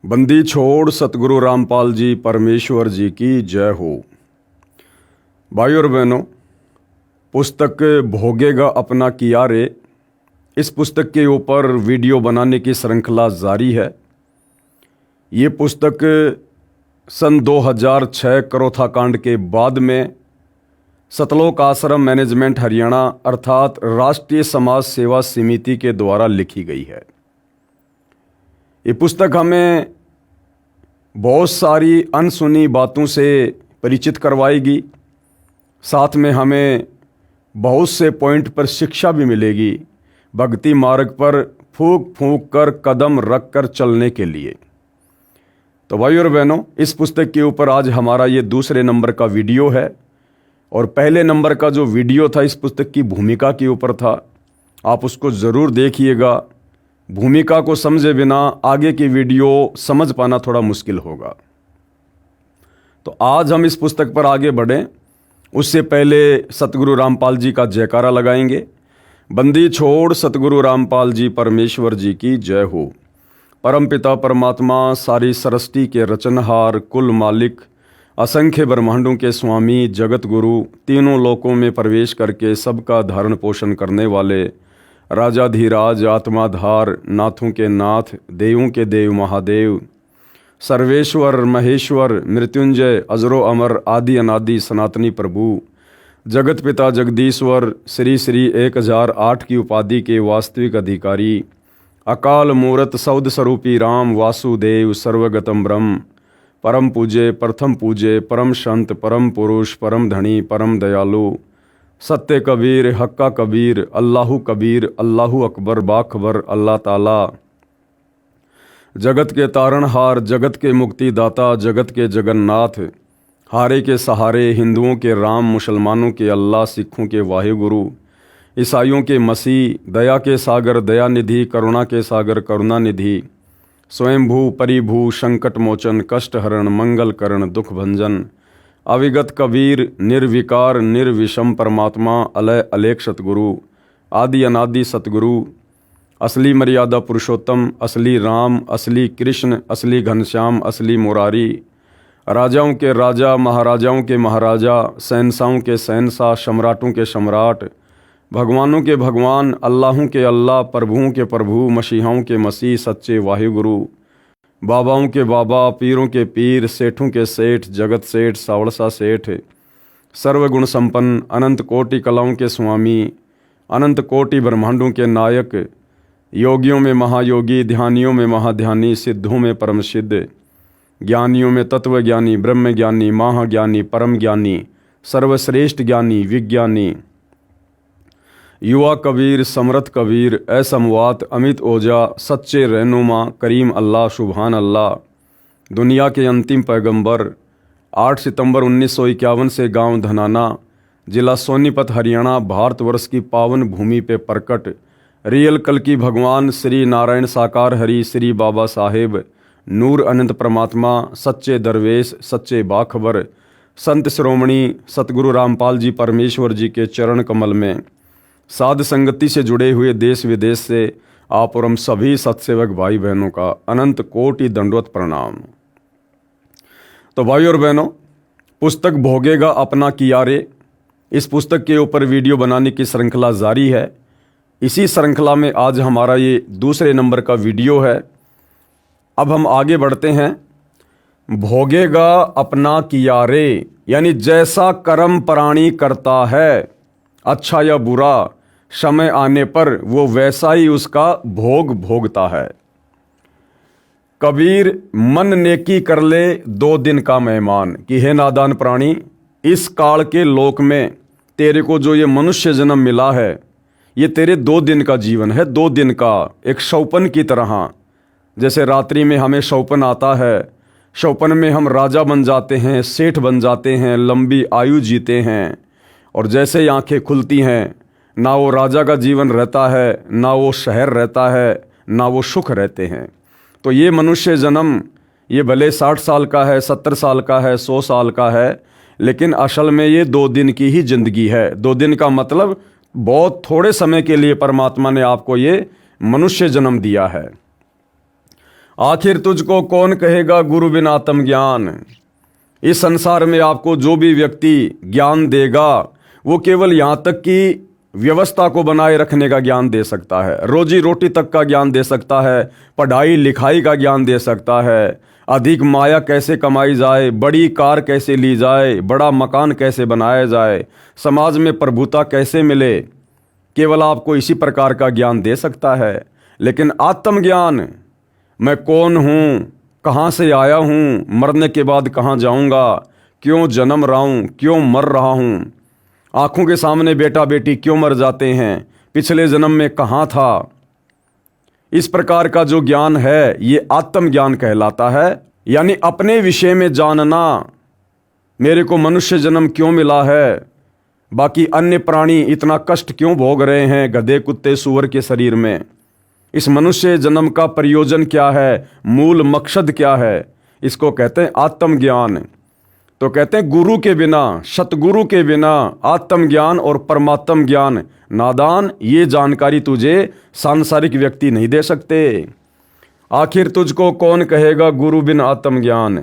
बंदी छोड़ सतगुरु रामपाल जी परमेश्वर जी की जय हो। भाई और बहनों, पुस्तक भोगेगा अपना किया रे, इस पुस्तक के ऊपर वीडियो बनाने की श्रृंखला जारी है। ये पुस्तक सन 2006 करोथा कांड के बाद में सतलोक आश्रम मैनेजमेंट हरियाणा अर्थात राष्ट्रीय समाज सेवा समिति के द्वारा लिखी गई है। ये पुस्तक हमें बहुत सारी अनसुनी बातों से परिचित करवाएगी, साथ में हमें बहुत से पॉइंट पर शिक्षा भी मिलेगी भक्ति मार्ग पर फूंक फूंक कर कदम रख कर चलने के लिए। तो भाई और बहनों, इस पुस्तक के ऊपर आज हमारा ये दूसरे नंबर का वीडियो है और पहले नंबर का जो वीडियो था इस पुस्तक की भूमिका के ऊपर था। आप उसको ज़रूर देखिएगा। भूमिका को समझे बिना आगे की वीडियो समझ पाना थोड़ा मुश्किल होगा। तो आज हम इस पुस्तक पर आगे बढ़ें उससे पहले सतगुरु रामपाल जी का जयकारा लगाएंगे। बंदी छोड़ सतगुरु रामपाल जी परमेश्वर जी की जय हो। परमपिता परमात्मा सारी सृष्टि के रचनहार, कुल मालिक, असंख्य ब्रह्मांडों के स्वामी, जगत गुरु, तीनों लोकों में प्रवेश करके सबका धारण पोषण करने वाले राजाधीराज, आत्माधार, नाथों के नाथ, देवों के देव महादेव, सर्वेश्वर महेश्वर, मृत्युंजय, अजरो अमर, आदि अनादि सनातनी प्रभु, जगत पिता जगदीश्वर, श्री श्री 1008 की उपाधि के वास्तविक अधिकारी, अकाल मूरत सौद स्वरूपी राम वासुदेव, सर्वगतम ब्रह्म, परम पूज्य, प्रथम पूज्य, परम संत, परम पुरुष, परम धनी, परम दयालु, सत्य कबीर, हक्का कबीर, अल्लाहु कबीर, अल्लाहु अकबर, बाखबर, अल्लाह ताला, जगत के तारणहार, जगत के मुक्तिदाता, जगत के जगन्नाथ, हारे के सहारे, हिंदुओं के राम, मुसलमानों के अल्लाह, सिखों के वाहिगुरु, ईसाइयों के मसीह, दया के सागर दयानिधि, करुणा के सागर करुणानिधि, स्वयंभू परिभू, संकट मोचन, कष्ट हरण, मंगल करण, दुख भंजन, अविगत कबीर, निर्विकार निर्विषम परमात्मा, अलय अलेख सतगुरु, आदि अनादि सतगुरु, असली मर्यादा पुरुषोत्तम, असली राम, असली कृष्ण, असली घनश्याम, असली मुरारी, राजाओं के राजा, महाराजाओं के महाराजा, शहंशाहों के शहंशाह, सम्राटों के सम्राट, भगवानों के भगवान, अल्लाहों के अल्लाह, प्रभुओं के प्रभु, मसीहाओं के मसीह, सच्चे वाहिगुरु, बाबाओं के बाबा, पीरों के पीर, सेठों के सेठ, जगत सेठ, सावड़सा सेठ, सर्वगुण संपन्न, अनंत कोटि कलाओं के स्वामी, अनंत कोटि ब्रह्मांडों के नायक, योगियों में महायोगी, ध्यानियों में महाध्यानी, सिद्धों में परम सिद्ध, ज्ञानियों में तत्व ज्ञानी, ब्रह्म ज्ञानी, महाज्ञानी, परम ज्ञानी, सर्वश्रेष्ठ ज्ञानी, विज्ञानी, युवा कबीर, समर्थ कबीर, असमवात, अमित ओजा, सच्चे रहनुमा, करीम अल्लाह, सुभान अल्लाह, दुनिया के अंतिम पैगंबर, 8 सितंबर 1951 से गांव धनाना, जिला सोनीपत, हरियाणा, भारतवर्ष की पावन भूमि पे प्रकट रियल कल की भगवान श्री नारायण साकार हरि, श्री बाबा साहेब, नूर अनंत परमात्मा, सच्चे दरवेश, सच्चे बाखबर, संत श्रोमणी सतगुरु रामपाल जी परमेश्वर जी के चरण कमल में साध संगति से जुड़े हुए देश विदेश से आप और हम सभी सत्सेवक भाई बहनों का अनंत कोटि दंडवत प्रणाम। तो भाई और बहनों, पुस्तक भोगेगा अपना किया रे, इस पुस्तक के ऊपर वीडियो बनाने की श्रृंखला जारी है। इसी श्रृंखला में आज हमारा ये दूसरे नंबर का वीडियो है। अब हम आगे बढ़ते हैं। भोगेगा अपना किया रे, यानी जैसा कर्म प्राणी करता है, अच्छा या बुरा, समय आने पर वो वैसा ही उसका भोग भोगता है। कबीर मन नेकी कर ले 2 दिन का मेहमान, कि हे नादान प्राणी, इस काल के लोक में तेरे को जो ये मनुष्य जन्म मिला है, ये तेरे 2 दिन का जीवन है, 2 दिन का, एक शौपन की तरह। जैसे रात्रि में हमें शौपन आता है, शौपन में हम राजा बन जाते हैं, सेठ बन जाते हैं, लंबी आयु जीते हैं, और जैसे ही आंखें खुलती हैं, ना वो राजा का जीवन रहता है, ना वो शहर रहता है, ना वो सुख रहते हैं। तो ये मनुष्य जन्म, ये भले 60 साल का है, 70 साल का है, 100 साल का है, लेकिन असल में ये 2 दिन की ही जिंदगी है। 2 दिन का मतलब बहुत थोड़े समय के लिए परमात्मा ने आपको ये मनुष्य जन्म दिया है। आखिर तुझको कौन कहेगा गुरु बिन आत्मज्ञान। इस संसार में आपको जो भी व्यक्ति ज्ञान देगा वो केवल यहाँ तक कि व्यवस्था को बनाए रखने का ज्ञान दे सकता है, रोजी रोटी तक का ज्ञान दे सकता है, पढ़ाई लिखाई का ज्ञान दे सकता है, अधिक माया कैसे कमाई जाए, बड़ी कार कैसे ली जाए, बड़ा मकान कैसे बनाया जाए, समाज में प्रभुता कैसे मिले, केवल आपको इसी प्रकार का ज्ञान दे सकता है। लेकिन आत्मज्ञान, मैं कौन हूँ, कहाँ से आया हूँ, मरने के बाद कहाँ जाऊँगा, क्यों जन्म रहा हूँ, क्यों मर रहा हूँ, आँखों के सामने बेटा बेटी क्यों मर जाते हैं, पिछले जन्म में कहाँ था, इस प्रकार का जो ज्ञान है ये आत्मज्ञान कहलाता है। यानी अपने विषय में जानना, मेरे को मनुष्य जन्म क्यों मिला है, बाकी अन्य प्राणी इतना कष्ट क्यों भोग रहे हैं गधे कुत्ते सूअर के शरीर में, इस मनुष्य जन्म का प्रयोजन क्या है, मूल मकसद क्या है, इसको कहते हैं आत्मज्ञान। तो कहते हैं गुरु के बिना, सतगुरु के बिना आत्मज्ञान और परमात्म ज्ञान नादान, ये जानकारी तुझे सांसारिक व्यक्ति नहीं दे सकते। आखिर तुझको कौन कहेगा गुरु बिन आत्मज्ञान।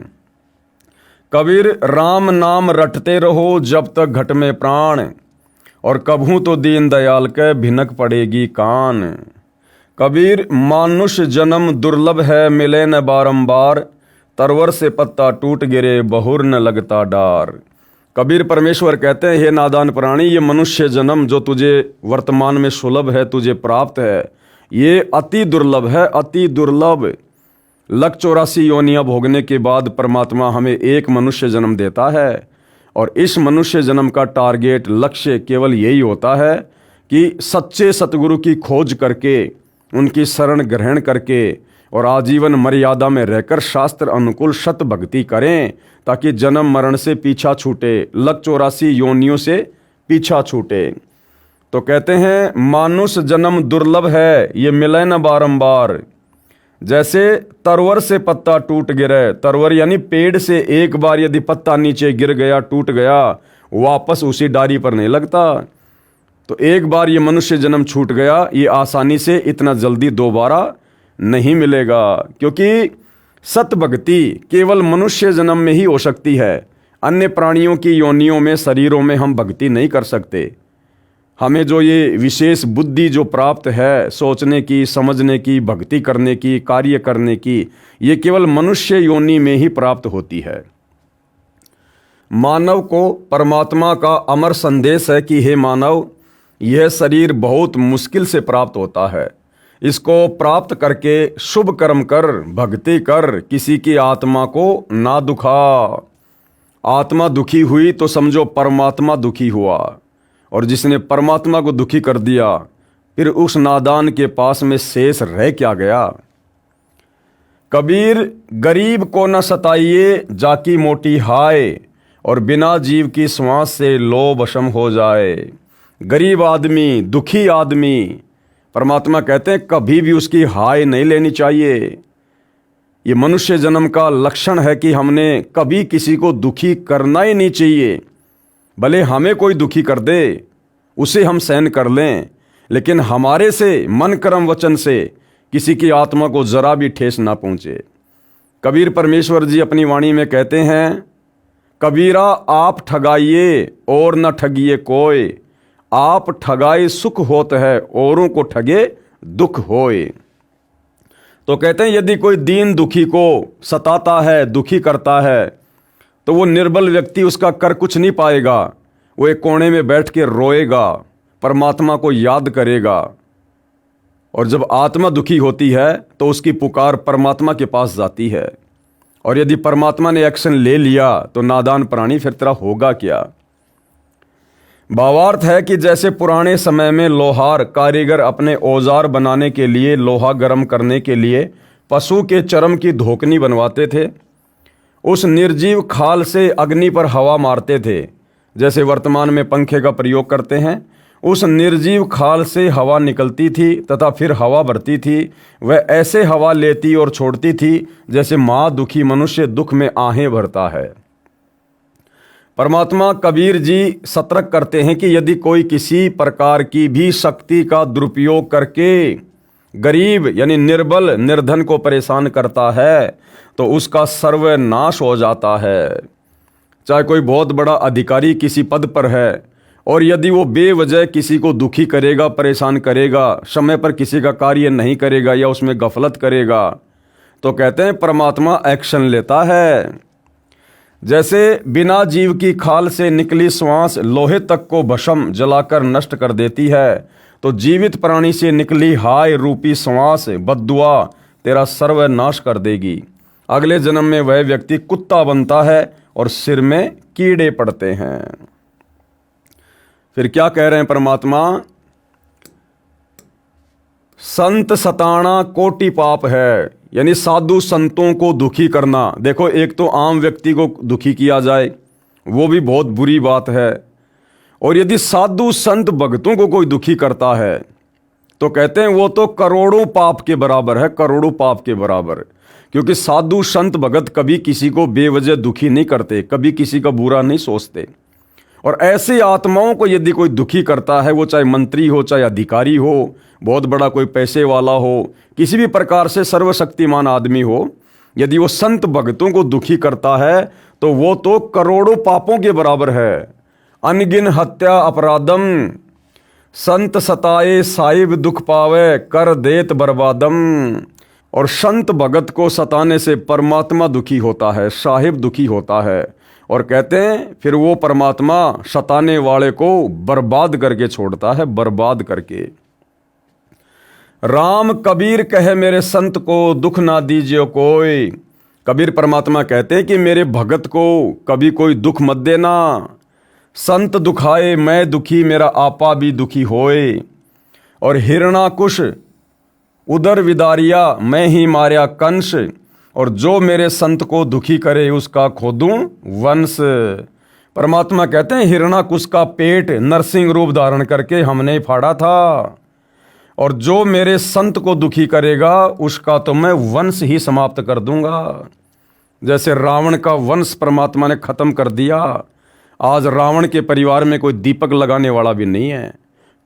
कबीर राम नाम रटते रहो जब तक घट में प्राण, और कभू तो दीन दयाल के भिनक पड़ेगी कान। कबीर मानुष जन्म दुर्लभ है मिले न बारंबार, तरवर से पत्ता टूट गिरे बहुर न लगता डार। कबीर परमेश्वर कहते हैं, हे नादान प्राणी, ये मनुष्य जन्म जो तुझे वर्तमान में सुलभ है, तुझे प्राप्त है, ये अति दुर्लभ है, अति दुर्लभ। 184 योनियां भोगने के बाद परमात्मा हमें एक मनुष्य जन्म देता है, और इस मनुष्य जन्म का टारगेट, लक्ष्य केवल यही होता है कि सच्चे सतगुरु की खोज करके, उनकी शरण ग्रहण करके और आजीवन मर्यादा में रहकर शास्त्र अनुकूल सत भक्ति करें, ताकि जन्म मरण से पीछा छूटे, 184 योनियों से पीछा छूटे। तो कहते हैं मानुष जन्म दुर्लभ है, ये मिले न बारंबार। जैसे तरवर से पत्ता टूट गिरे, तरवर यानी पेड़ से एक बार यदि पत्ता नीचे गिर गया, टूट गया, वापस उसी डारी पर नहीं लगता। तो एक बार ये मनुष्य जन्म छूट गया, ये आसानी से इतना जल्दी दोबारा नहीं मिलेगा, क्योंकि सत भक्ति केवल मनुष्य जन्म में ही हो सकती है। अन्य प्राणियों की योनियों में, शरीरों में हम भक्ति नहीं कर सकते। हमें जो ये विशेष बुद्धि जो प्राप्त है, सोचने की, समझने की, भक्ति करने की, कार्य करने की, ये केवल मनुष्य योनि में ही प्राप्त होती है। मानव को परमात्मा का अमर संदेश है कि हे मानव, यह शरीर बहुत मुश्किल से प्राप्त होता है, इसको प्राप्त करके शुभ कर्म कर, भक्ति कर, किसी की आत्मा को ना दुखा। आत्मा दुखी हुई तो समझो परमात्मा दुखी हुआ, और जिसने परमात्मा को दुखी कर दिया, फिर उस नादान के पास में शेष रह क्या गया। कबीर गरीब को न सताइए जाकी मोटी हाय, और बिना जीव की श्वास से लो वशम हो जाए। गरीब आदमी, दुखी आदमी, परमात्मा कहते हैं कभी भी उसकी हाय नहीं लेनी चाहिए। ये मनुष्य जन्म का लक्षण है कि हमने कभी किसी को दुखी करना ही नहीं चाहिए। भले हमें कोई दुखी कर दे, उसे हम सहन कर लें, लेकिन हमारे से मन कर्म वचन से किसी की आत्मा को जरा भी ठेस ना पहुंचे। कबीर परमेश्वर जी अपनी वाणी में कहते हैं, कबीरा आप ठगाइए और न ठगिए कोई, आप ठगाए सुख होत है औरों को ठगे दुख होए। तो कहते हैं यदि कोई दीन दुखी को सताता है, दुखी करता है, तो वो निर्बल व्यक्ति उसका कर कुछ नहीं पाएगा। वो एक कोने में बैठ के रोएगा, परमात्मा को याद करेगा, और जब आत्मा दुखी होती है तो उसकी पुकार परमात्मा के पास जाती है। और यदि परमात्मा ने एक्शन ले लिया तो नादान प्राणी फिर तेरा होगा क्या। भावार्थ है कि जैसे पुराने समय में लोहार कारीगर अपने औजार बनाने के लिए, लोहा गर्म करने के लिए पशु के चर्म की धोकनी बनवाते थे, उस निर्जीव खाल से अग्नि पर हवा मारते थे, जैसे वर्तमान में पंखे का प्रयोग करते हैं। उस निर्जीव खाल से हवा निकलती थी तथा फिर हवा भरती थी। वह ऐसे हवा लेती और छोड़ती थी जैसे माँ दुखी मनुष्य दुख में आहें भरता है। परमात्मा कबीर जी सतर्क करते हैं कि यदि कोई किसी प्रकार की भी शक्ति का दुरुपयोग करके गरीब यानी निर्बल निर्धन को परेशान करता है तो उसका सर्वनाश हो जाता है। चाहे कोई बहुत बड़ा अधिकारी किसी पद पर है और यदि वो बेवजह किसी को दुखी करेगा, परेशान करेगा, समय पर किसी का कार्य नहीं करेगा या उसमें गफलत करेगा, तो कहते हैं परमात्मा एक्शन लेता है। जैसे बिना जीव की खाल से निकली श्वास लोहे तक को भस्म जलाकर नष्ट कर देती है, तो जीवित प्राणी से निकली हाय रूपी श्वास बद्दुआ तेरा सर्वनाश कर देगी। अगले जन्म में वह व्यक्ति कुत्ता बनता है और सिर में कीड़े पड़ते हैं। फिर क्या कह रहे हैं परमात्मा? संत सताना कोटि पाप है, यानी साधु संतों को दुखी करना। देखो, एक तो आम व्यक्ति को दुखी किया जाए वो भी बहुत बुरी बात है, और यदि साधु संत भक्तों को कोई दुखी करता है तो कहते हैं वो तो करोड़ों पाप के बराबर है, करोड़ों पाप के बराबर। क्योंकि साधु संत भगत कभी किसी को बेवजह दुखी नहीं करते, कभी किसी का बुरा नहीं सोचते। और ऐसी आत्माओं को यदि कोई दुखी करता है, वो चाहे मंत्री हो, चाहे अधिकारी हो, बहुत बड़ा कोई पैसे वाला हो, किसी भी प्रकार से सर्वशक्तिमान आदमी हो, यदि वो संत भक्तों को दुखी करता है तो वो तो करोड़ों पापों के बराबर है। अनगिन हत्या अपराधम संत सताए साहिब दुख पावे कर देत बर्बादम। और संत भगत को सताने से परमात्मा दुखी होता है, साहिब दुखी होता है, और कहते हैं फिर वो परमात्मा सताने वाले को बर्बाद करके छोड़ता है, बर्बाद करके। राम कबीर कहे मेरे संत को दुख ना दीजिए कोई। कबीर परमात्मा कहते हैं कि मेरे भगत को कभी कोई दुख मत देना। संत दुखाए मैं दुखी मेरा आपा भी दुखी होए। और हिरणाकुश उदर विदारिया मैं ही मार्या कंस। और जो मेरे संत को दुखी करे उसका खोदूं वंश। परमात्मा कहते हैं हिरणाकुश का पेट नरसिंह रूप धारण करके हमने फाड़ा था, और जो मेरे संत को दुखी करेगा उसका तो मैं वंश ही समाप्त कर दूंगा। जैसे रावण का वंश परमात्मा ने खत्म कर दिया, आज रावण के परिवार में कोई दीपक लगाने वाला भी नहीं है।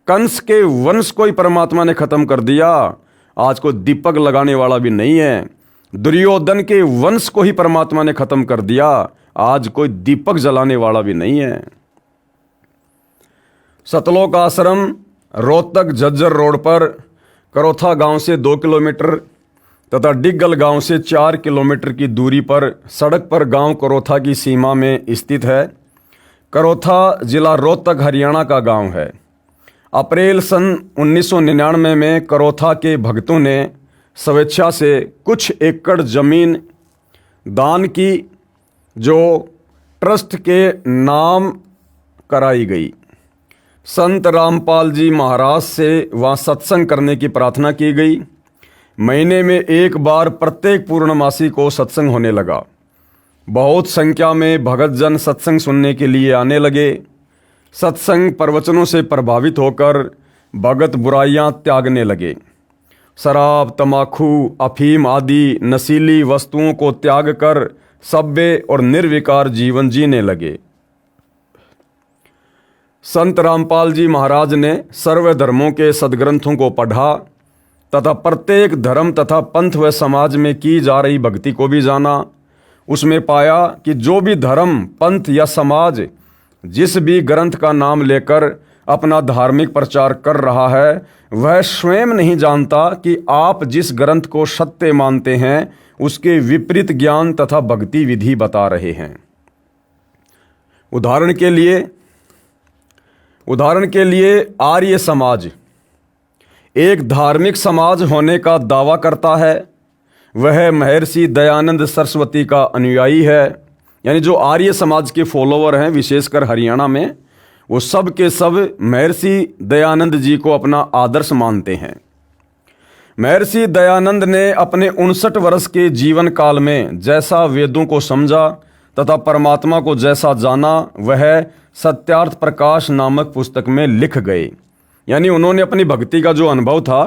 कंस के वंश को ही परमात्मा ने खत्म कर दिया, आज कोई दीपक लगाने वाला भी नहीं है। दुर्योधन के वंश को ही परमात्मा ने खत्म कर दिया, आज कोई दीपक जलाने वाला भी नहीं है। सतलोक आश्रम रोहतक झज्जर रोड पर करोथा गांव से 2 किलोमीटर तथा डिग्गल गांव से 4 किलोमीटर की दूरी पर सड़क पर गांव करोथा की सीमा में स्थित है। करोथा जिला रोहतक हरियाणा का गांव है। अप्रैल सन 1999 में करोथा के भक्तों ने स्वेच्छा से कुछ एकड़ जमीन दान की, जो ट्रस्ट के नाम कराई गई। संत रामपाल जी महाराज से वहाँ सत्संग करने की प्रार्थना की गई। महीने में एक बार प्रत्येक पूर्णमासी को सत्संग होने लगा। बहुत संख्या में भगत जन सत्संग सुनने के लिए आने लगे। सत्संग प्रवचनों से प्रभावित होकर भगत बुराइयां त्यागने लगे। शराब, तमाकू, अफीम आदि नशीली वस्तुओं को त्याग कर सभ्य और निर्विकार जीवन जीने लगे। संत रामपाल जी महाराज ने सर्वधर्मों के सद्ग्रंथों को पढ़ा तथा प्रत्येक धर्म तथा पंथ व समाज में की जा रही भक्ति को भी जाना। उसमें पाया कि जो भी धर्म, पंथ या समाज जिस भी ग्रंथ का नाम लेकर अपना धार्मिक प्रचार कर रहा है, वह स्वयं नहीं जानता कि आप जिस ग्रंथ को सत्य मानते हैं उसके विपरीत ज्ञान तथा भक्ति विधि बता रहे हैं। उदाहरण के लिए आर्य समाज एक धार्मिक समाज होने का दावा करता है। वह महर्षि दयानंद सरस्वती का अनुयायी है। यानी जो आर्य समाज के फॉलोवर हैं, विशेषकर हरियाणा में, वो सब के सब महर्षि दयानंद जी को अपना आदर्श मानते हैं। महर्षि दयानंद ने अपने 59 वर्ष के जीवन काल में जैसा वेदों को समझा तथा परमात्मा को जैसा जाना, वह सत्यार्थ प्रकाश नामक पुस्तक में लिख गए। यानी उन्होंने अपनी भक्ति का जो अनुभव था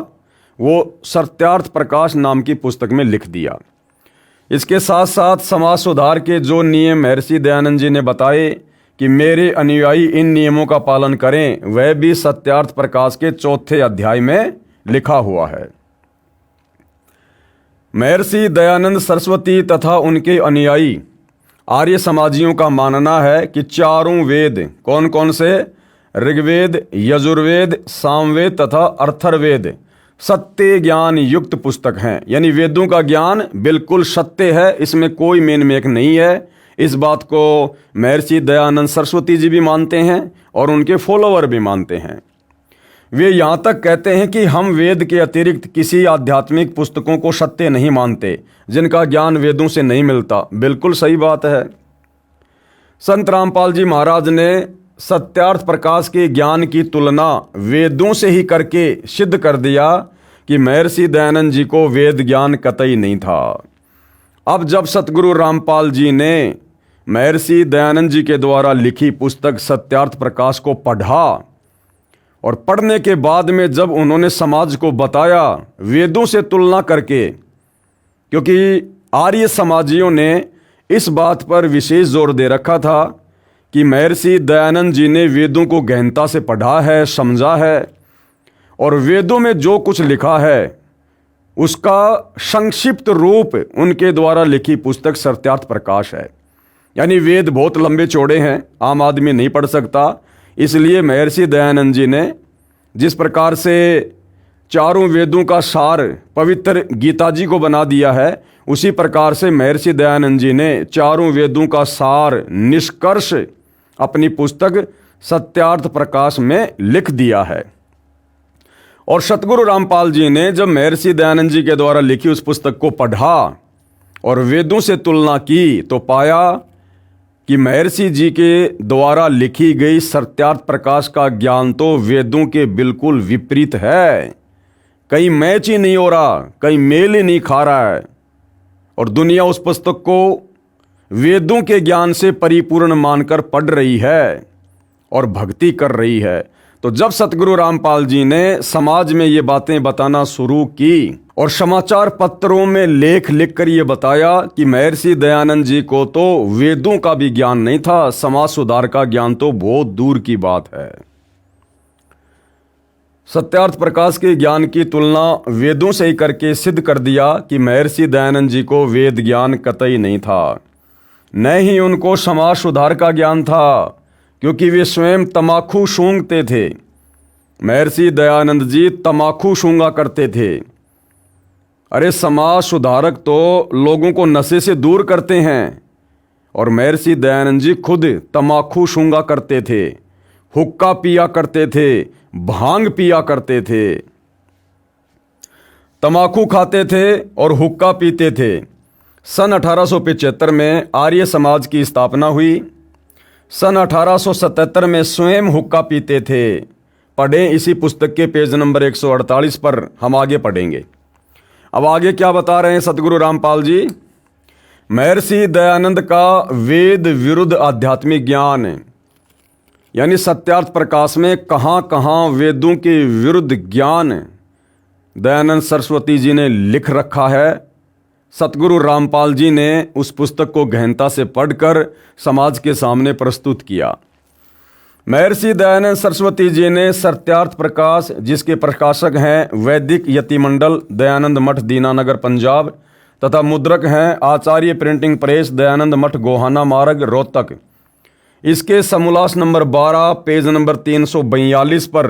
वो सत्यार्थ प्रकाश नाम की पुस्तक में लिख दिया। इसके साथ साथ समाज सुधार के जो नियम महर्षि दयानंद जी ने बताए कि मेरे अनुयायी इन नियमों का पालन करें, वह भी सत्यार्थ प्रकाश के 4थे अध्याय में लिखा हुआ है। महर्षि दयानंद सरस्वती तथा उनके अनुयायी आर्य समाजियों का मानना है कि चारों वेद, कौन कौन से? ऋग्वेद, यजुर्वेद, सामवेद तथा अथर्ववेद सत्य ज्ञान युक्त पुस्तक हैं। यानी वेदों का ज्ञान बिल्कुल सत्य है, इसमें कोई मेन मेक नहीं है। इस बात को महर्षि दयानंद सरस्वती जी भी मानते हैं और उनके फॉलोअर भी मानते हैं। वे यहाँ तक कहते हैं कि हम वेद के अतिरिक्त किसी आध्यात्मिक पुस्तकों को सत्य नहीं मानते जिनका ज्ञान वेदों से नहीं मिलता। बिल्कुल सही बात है। संत रामपाल जी महाराज ने सत्यार्थ प्रकाश के ज्ञान की तुलना वेदों से ही करके सिद्ध कर दिया कि महर्षि दयानंद जी को वेद ज्ञान कतई नहीं था। अब जब सतगुरु रामपाल जी ने महर्षि दयानंद जी के द्वारा लिखी पुस्तक सत्यार्थ प्रकाश को पढ़ा और पढ़ने के बाद में जब उन्होंने समाज को बताया वेदों से तुलना करके, क्योंकि आर्य समाजियों ने इस बात पर विशेष जोर दे रखा था कि महर्षि दयानंद जी ने वेदों को गहनता से पढ़ा है, समझा है और वेदों में जो कुछ लिखा है उसका संक्षिप्त रूप उनके द्वारा लिखी पुस्तक सत्यार्थ प्रकाश है। यानी वेद बहुत लंबे चौड़े हैं, आम आदमी नहीं पढ़ सकता। इसलिए महर्षि दयानंद जी ने जिस प्रकार से चारों वेदों का सार पवित्र गीता जी को बना दिया है, उसी प्रकार से महर्षि दयानंद जी ने चारों वेदों का सार निष्कर्ष अपनी पुस्तक सत्यार्थ प्रकाश में लिख दिया है। और सतगुरु रामपाल जी ने जब महर्षि दयानंद जी के द्वारा लिखी उस पुस्तक को पढ़ा और वेदों से तुलना की तो पाया कि महर्षि जी के द्वारा लिखी गई सत्यार्थ प्रकाश का ज्ञान तो वेदों के बिल्कुल विपरीत है। कहीं मैच ही नहीं हो रहा, कहीं मेल ही नहीं खा रहा है और दुनिया उस पुस्तक को वेदों के ज्ञान से परिपूर्ण मानकर पढ़ रही है और भक्ति कर रही है। तो जब सतगुरु रामपाल जी ने समाज में ये बातें बताना शुरू की और समाचार पत्रों में लेख लिखकर ये बताया कि महर्षि दयानंद जी को तो वेदों का भी ज्ञान नहीं था, समाज सुधार का ज्ञान तो बहुत दूर की बात है। सत्यार्थ प्रकाश के ज्ञान की तुलना वेदों से ही करके सिद्ध कर दिया कि महर्षि दयानंद जी को वेद ज्ञान कतई नहीं था, न ही उनको समाज सुधार का ज्ञान था, क्योंकि वे स्वयं तमाकू सूंघते थे। महर्षि दयानंद जी तमाकू सूंघा करते थे। अरे समाज सुधारक तो लोगों को नशे से दूर करते हैं और महर्षि दयानंद जी खुद तमाकू सूंघा करते थे, हुक्का पिया करते थे, भांग पिया करते थे, तमाकू खाते थे और हुक्का पीते थे। सन 1875 में आर्य समाज की स्थापना हुई। सन 1877 में स्वयं हुक्का पीते थे। पढ़ें इसी पुस्तक के पेज नंबर 148 पर, हम आगे पढ़ेंगे। अब आगे क्या बता रहे हैं सतगुरु रामपाल जी? महर्षि दयानंद का वेद विरुद्ध आध्यात्मिक ज्ञान, यानी सत्यार्थ प्रकाश में कहाँ कहाँ वेदों के विरुद्ध ज्ञान दयानंद सरस्वती जी ने लिख रखा है। सतगुरु रामपाल जी ने उस पुस्तक को गहनता से पढ़कर समाज के सामने प्रस्तुत किया। महर्षि दयानंद सरस्वती जी ने सत्यार्थ प्रकाश, जिसके प्रकाशक हैं वैदिक यतिमंडल दयानंद मठ दीनानगर पंजाब तथा मुद्रक हैं आचार्य प्रिंटिंग प्रेस दयानंद मठ गोहाना मार्ग रोहतक, इसके समोल्लास नंबर 12 पेज नंबर 342 पर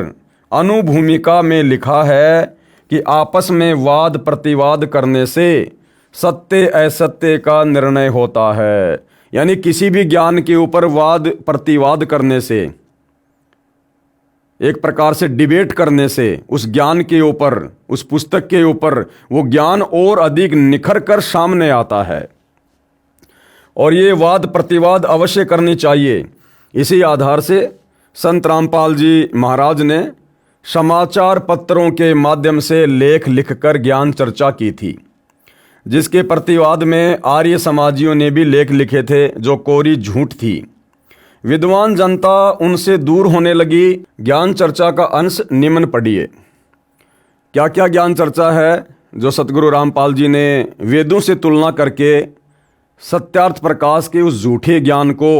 अनुभूमिका में लिखा है कि आपस में वाद प्रतिवाद करने से सत्य असत्य का निर्णय होता है। यानी किसी भी ज्ञान के ऊपर वाद प्रतिवाद करने से, एक प्रकार से डिबेट करने से उस ज्ञान के ऊपर, उस पुस्तक के ऊपर वो ज्ञान और अधिक निखर कर सामने आता है और ये वाद प्रतिवाद अवश्य करनी चाहिए। इसी आधार से संत रामपाल जी महाराज ने समाचार पत्रों के माध्यम से लेख लिखकर ज्ञान चर्चा की थी, जिसके प्रतिवाद में आर्य समाजियों ने भी लेख लिखे थे जो कोरी झूठ थी। विद्वान जनता उनसे दूर होने लगी। ज्ञान चर्चा का अंश निम्न पढ़िए। क्या क्या ज्ञान चर्चा है जो सतगुरु रामपाल जी ने वेदों से तुलना करके सत्यार्थ प्रकाश के उस झूठे ज्ञान को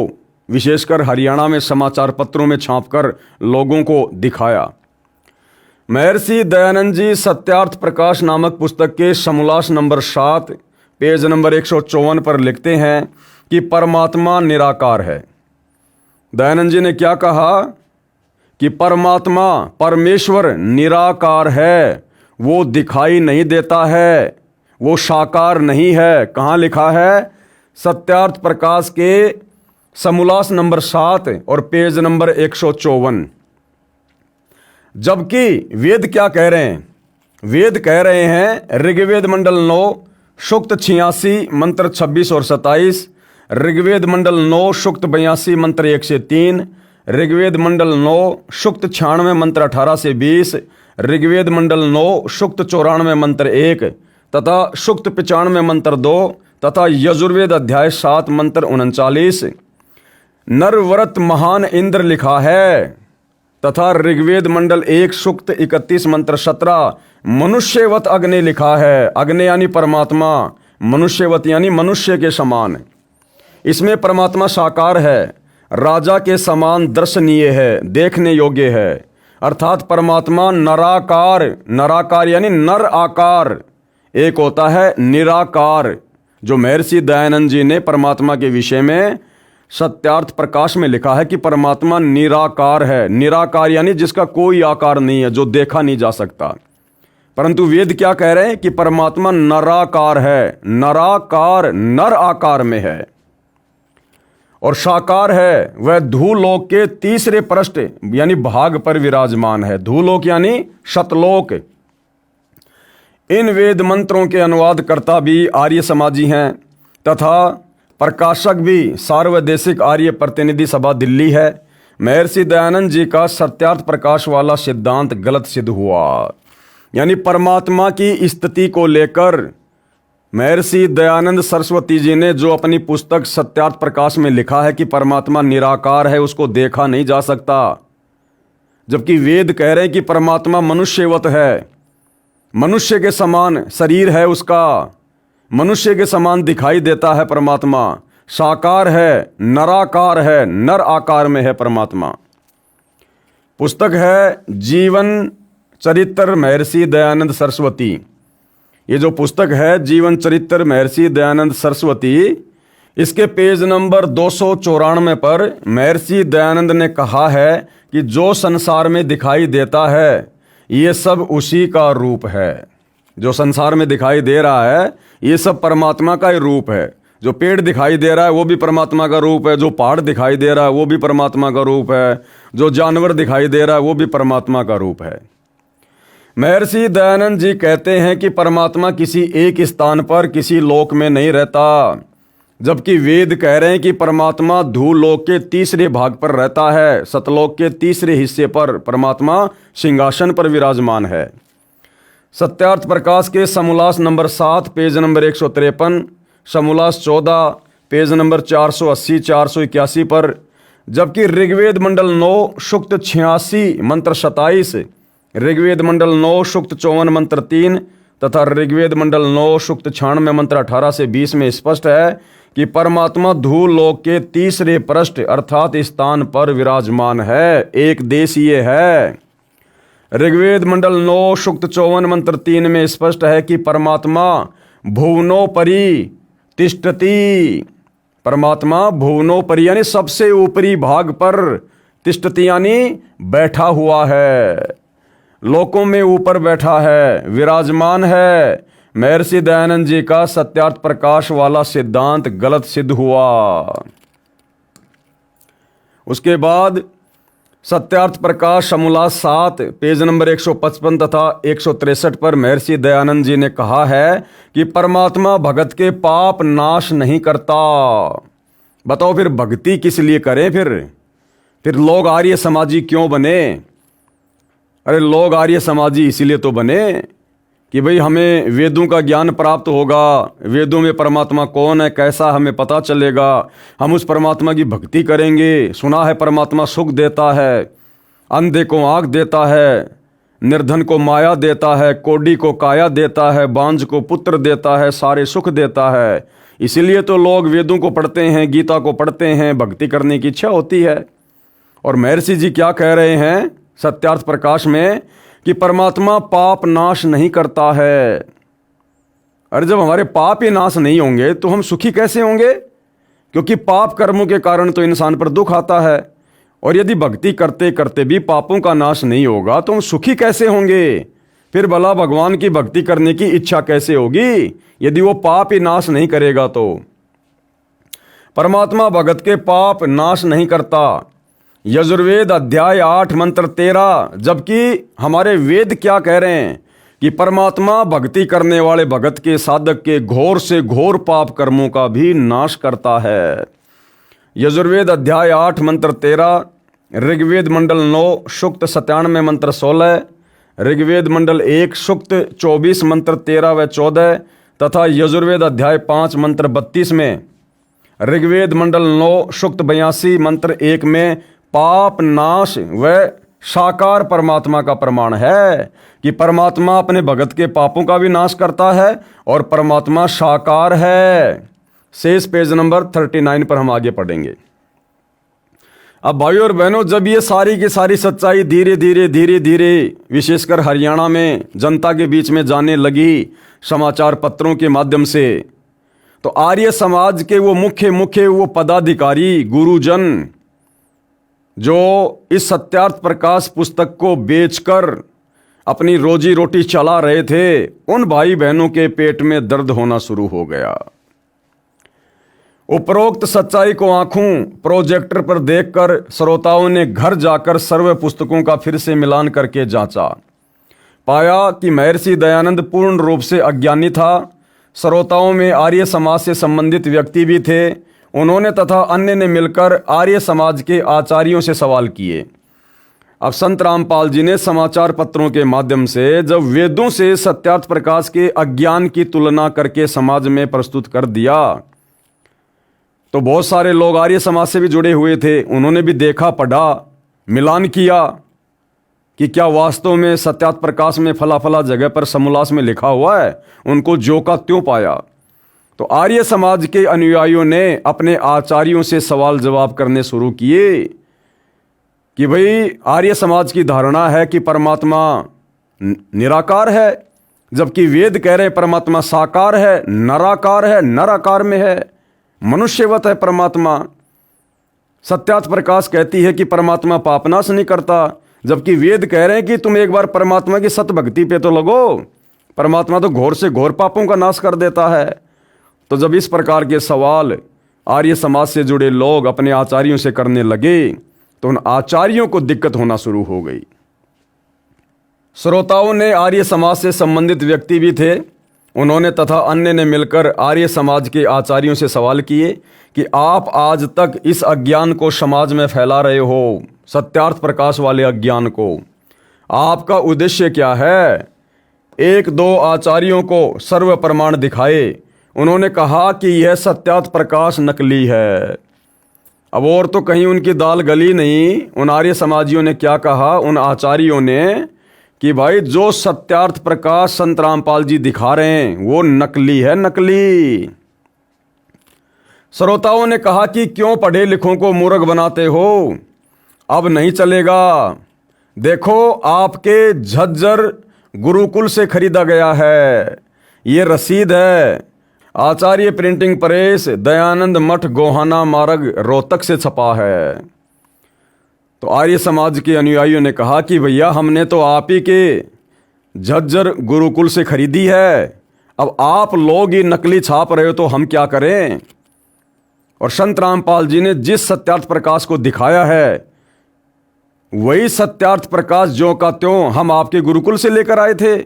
विशेषकर हरियाणा में समाचार पत्रों में छापकर लोगों को दिखाया। महर्षि दयानंद जी सत्यार्थ प्रकाश नामक पुस्तक के समोल्लास नंबर 7 पेज नंबर 154 पर लिखते हैं कि परमात्मा निराकार है। दयानंद जी ने क्या कहा कि परमात्मा परमेश्वर निराकार है, वो दिखाई नहीं देता है, वो साकार नहीं है। कहाँ लिखा है? सत्यार्थ प्रकाश के समोल्लास नंबर 7 और पेज नंबर 154। जबकि वेद क्या कह रहे हैं? वेद कह रहे हैं ऋग्वेद मंडल 9 सूक्त 86 मंत्र 26 और 27, ऋग्वेद मंडल 9 सूक्त 82 मंत्र 1 से 3, ऋग्वेद मंडल 9 सूक्त 96 मंत्र 18 से 20, ऋग्वेद मंडल 9 सूक्त 94 मंत्र 1 तथा सूक्त 95 मंत्र 2 तथा यजुर्वेद अध्याय 7 मंत्र 39 नरव्रत महान इंद्र लिखा है तथा ऋग्वेद मंडल 1 सूक्त 31 मंत्र 17 मनुष्यवत अग्नि लिखा है। अग्नि यानी परमात्मा, मनुष्यवत यानी मनुष्य के समान। इसमें परमात्मा साकार है, राजा के समान दर्शनीय है, देखने योग्य है। अर्थात परमात्मा नराकार, नराकार यानी नर आकार। एक होता है निराकार, जो महर्षि दयानंद जी ने परमात्मा के विषय में सत्यार्थ प्रकाश में लिखा है कि परमात्मा निराकार है। निराकार यानी जिसका कोई आकार नहीं है, जो देखा नहीं जा सकता। परंतु वेद क्या कह रहे हैं कि परमात्मा नराकार है, नराकार नर आकार में है और साकार है। वह धूलोक के तीसरे पृष्ठ यानी भाग पर विराजमान है। धूलोक यानी शतलोक। इन वेद मंत्रों के अनुवादकर्ता भी आर्य समाजी हैं तथा प्रकाशक भी सार्वदेशिक आर्य प्रतिनिधि सभा दिल्ली है। महर्षि दयानंद जी का सत्यार्थ प्रकाश वाला सिद्धांत गलत सिद्ध हुआ। यानी परमात्मा की स्थिति को लेकर महर्षि दयानंद सरस्वती जी ने जो अपनी पुस्तक सत्यार्थ प्रकाश में लिखा है कि परमात्मा निराकार है, उसको देखा नहीं जा सकता। जबकि वेद कह रहे हैं कि परमात्मा मनुष्यवत है, मनुष्य के समान शरीर है उसका, मनुष्य के समान दिखाई देता है परमात्मा, साकार है, नराकार है, नर आकार में है परमात्मा। पुस्तक है जीवन चरित्र महर्षि दयानंद सरस्वती। ये जो पुस्तक है जीवन चरित्र महर्षि दयानंद सरस्वती, इसके पेज नंबर 294 पर महर्षि दयानंद ने कहा है कि जो संसार में दिखाई देता है ये सब उसी का रूप है। जो संसार में दिखाई दे रहा है ये सब परमात्मा का ही रूप है। जो पेड़ दिखाई दे रहा है वो भी परमात्मा का रूप है, जो पहाड़ दिखाई दे रहा है वो भी परमात्मा का रूप है, जो जानवर दिखाई दे रहा है वो भी परमात्मा का रूप है। महर्षि दयानंद जी कहते हैं कि परमात्मा किसी एक स्थान पर किसी लोक में नहीं रहता, जबकि वेद कह रहे हैं कि परमात्मा धूलोक के तीसरे भाग पर रहता है, सतलोक के तीसरे हिस्से पर परमात्मा सिंहासन पर विराजमान है। सत्यार्थ प्रकाश के समोल्लास नंबर 7 पेज नंबर 153, समोल्लास 14 पेज नंबर 480 481 पर, जबकि ऋग्वेद मंडल 9 सूक्त 86 मंत्र 27, ऋग्वेद मंडल 9 सूक्त 54 मंत्र 3 तथा ऋग्वेद मंडल 9 सूक्त 96 मंत्र 18 से 20 में स्पष्ट है कि परमात्मा धूलोक के तीसरे पृष्ठ अर्थात स्थान पर विराजमान है, एक देशीय है। ऋग्वेद मंडल 9 सूक्त 54 मंत्र 3 में स्पष्ट है कि परमात्मा भुवनोपरि तिष्ठति। परमात्मा भुवनोपरि यानी सबसे ऊपरी भाग पर, तिष्ठति यानी बैठा हुआ है, लोकों में ऊपर बैठा है, विराजमान है। महर्षि दयानंद जी का सत्यार्थ प्रकाश वाला सिद्धांत गलत सिद्ध हुआ। उसके बाद सत्यार्थ प्रकाश समोल्लास 7 पेज नंबर 155 तथा 163 पर महर्षि दयानंद जी ने कहा है कि परमात्मा भगत के पाप नाश नहीं करता। बताओ फिर भक्ति किस लिए करें? फिर लोग आर्य समाजी क्यों बने? अरे लोग आर्य समाजी इसीलिए तो बने कि भाई हमें वेदों का ज्ञान प्राप्त होगा, वेदों में परमात्मा कौन है कैसा हमें पता चलेगा, हम उस परमात्मा की भक्ति करेंगे। सुना है परमात्मा सुख देता है, अंधे को आँख देता है, निर्धन को माया देता है, कोढ़ी को काया देता है, बांझ को पुत्र देता है, सारे सुख देता है। इसीलिए तो लोग वेदों को पढ़ते हैं, गीता को पढ़ते हैं, भक्ति करने की इच्छा होती है। और महर्षि जी क्या कह रहे हैं सत्यार्थ प्रकाश में कि परमात्मा पाप नाश नहीं करता है। अरे जब हमारे पाप ही नाश नहीं होंगे तो हम सुखी कैसे होंगे? क्योंकि पाप कर्मों के कारण तो इंसान पर दुख आता है। और यदि भक्ति करते करते भी पापों का नाश नहीं होगा तो हम सुखी कैसे होंगे? फिर भला भगवान की भक्ति करने की इच्छा कैसे होगी यदि वो पाप ही नाश नहीं करेगा? तो परमात्मा भगत के पाप नाश नहीं करता। यजुर्वेद अध्याय 8 मंत्र 13, जबकि हमारे वेद क्या कह रहे हैं कि परमात्मा भक्ति करने वाले भगत के साधक के घोर से घोर पाप कर्मों का भी नाश करता है। यजुर्वेद अध्याय 8 मंत्र 13, ऋग्वेद मंडल 9 सूक्त 97 मंत्र 16, ऋग्वेद मंडल 1 सूक्त 24 मंत्र 13 व 14 तथा यजुर्वेद अध्याय 5 मंत्र 32 में, ऋग्वेद मंडल 9 सूक्त 82 मंत्र 1 में पाप नाश व साकार परमात्मा का प्रमाण है कि परमात्मा अपने भगत के पापों का भी नाश करता है और परमात्मा साकार है। शेष पेज नंबर 39 पर हम आगे पढ़ेंगे। अब भाइयों और बहनों, जब ये सारी की सारी सच्चाई धीरे धीरे विशेषकर हरियाणा में जनता के बीच में जाने लगी समाचार पत्रों के माध्यम से, तो आर्य समाज के वो मुख्य वो पदाधिकारी गुरुजन जो इस सत्यार्थ प्रकाश पुस्तक को बेचकर अपनी रोजी रोटी चला रहे थे, उन भाई बहनों के पेट में दर्द होना शुरू हो गया। उपरोक्त सच्चाई को आंखों प्रोजेक्टर पर देखकर श्रोताओं ने घर जाकर सर्व पुस्तकों का फिर से मिलान करके जांचा। पाया कि महर्षि दयानंद पूर्ण रूप से अज्ञानी था। श्रोताओं में आर्य समाज से संबंधित व्यक्ति भी थे। उन्होंने तथा अन्य ने मिलकर आर्य समाज के आचार्यों से सवाल किए। अब संत रामपाल जी ने समाचार पत्रों के माध्यम से जब वेदों से सत्यार्थ प्रकाश के अज्ञान की तुलना करके समाज में प्रस्तुत कर दिया, तो बहुत सारे लोग आर्य समाज से भी जुड़े हुए थे। उन्होंने भी देखा, पढ़ा, मिलान किया कि क्या वास्तव में सत्यार्थ प्रकाश में फला फला जगह पर समोल्लास में लिखा हुआ है। उनको जो का त्यों पाया। तो आर्य समाज के अनुयायियों ने अपने आचार्यों से सवाल जवाब करने शुरू किए कि भाई आर्य समाज की धारणा है कि परमात्मा निराकार है, जबकि वेद कह रहे परमात्मा साकार है, नराकार है, नराकार में है, मनुष्यवत है परमात्मा। सत्यार्थ प्रकाश कहती है कि परमात्मा पापनाश नहीं करता, जबकि वेद कह रहे हैं कि तुम एक बार परमात्मा की सत भक्ति पे तो लगो, परमात्मा तो घोर से घोर पापों का नाश कर देता है। तो जब इस प्रकार के सवाल आर्य समाज से जुड़े लोग अपने आचार्यों से करने लगे तो उन आचार्यों को दिक्कत होना शुरू हो गई। श्रोताओं ने आर्य समाज से संबंधित व्यक्ति भी थे। उन्होंने तथा अन्य ने मिलकर आर्य समाज के आचार्यों से सवाल किए कि आप आज तक इस अज्ञान को समाज में फैला रहे हो, सत्यार्थ प्रकाश वाले अज्ञान को, आपका उद्देश्य क्या है? एक दो आचार्यों को सर्व प्रमाण दिखाए। उन्होंने कहा कि यह सत्यार्थ प्रकाश नकली है। अब और तो कहीं उनकी दाल गली नहीं। उन आर्य समाजियों ने क्या कहा, उन आचार्यों ने, कि भाई जो सत्यार्थ प्रकाश संत रामपाल जी दिखा रहे हैं वो नकली है, नकली। श्रोताओं ने कहा कि क्यों पढ़े लिखों को मूर्ख बनाते हो, अब नहीं चलेगा। देखो आपके झज्जर गुरुकुल से खरीदा गया है, ये रसीद है, आचार्य प्रिंटिंग प्रेस, दयानंद मठ, गोहाना मार्ग, रोहतक से छपा है। तो आर्य समाज के अनुयायियों ने कहा कि भैया हमने तो आप ही के झज्जर गुरुकुल से खरीदी है, अब आप लोग ही नकली छाप रहे हो तो हम क्या करें। और संत रामपाल जी ने जिस सत्यार्थ प्रकाश को दिखाया है वही सत्यार्थ प्रकाश ज्यों का त्यों हम आपके गुरुकुल से लेकर आए थे।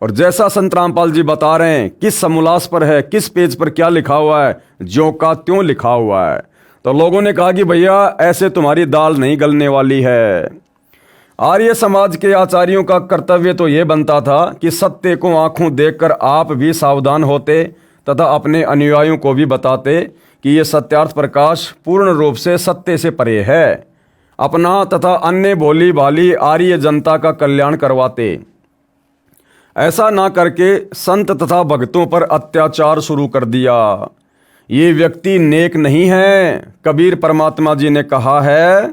और जैसा संत रामपाल जी बता रहे हैं, किस समोल्लास पर है, किस पेज पर क्या लिखा हुआ है, ज्यों का त्यों लिखा हुआ है। तो लोगों ने कहा कि भैया ऐसे तुम्हारी दाल नहीं गलने वाली है। आर्य समाज के आचार्यों का कर्तव्य तो यह बनता था कि सत्य को आंखों देखकर आप भी सावधान होते तथा अपने अनुयायियों को भी बताते कि यह सत्यार्थ प्रकाश पूर्ण रूप से सत्य से परे है। अपना तथा अन्य भोली भाली आर्य जनता का कल्याण करवाते। ऐसा ना करके संत तथा भक्तों पर अत्याचार शुरू कर दिया। ये व्यक्ति नेक नहीं है। कबीर परमात्मा जी ने कहा है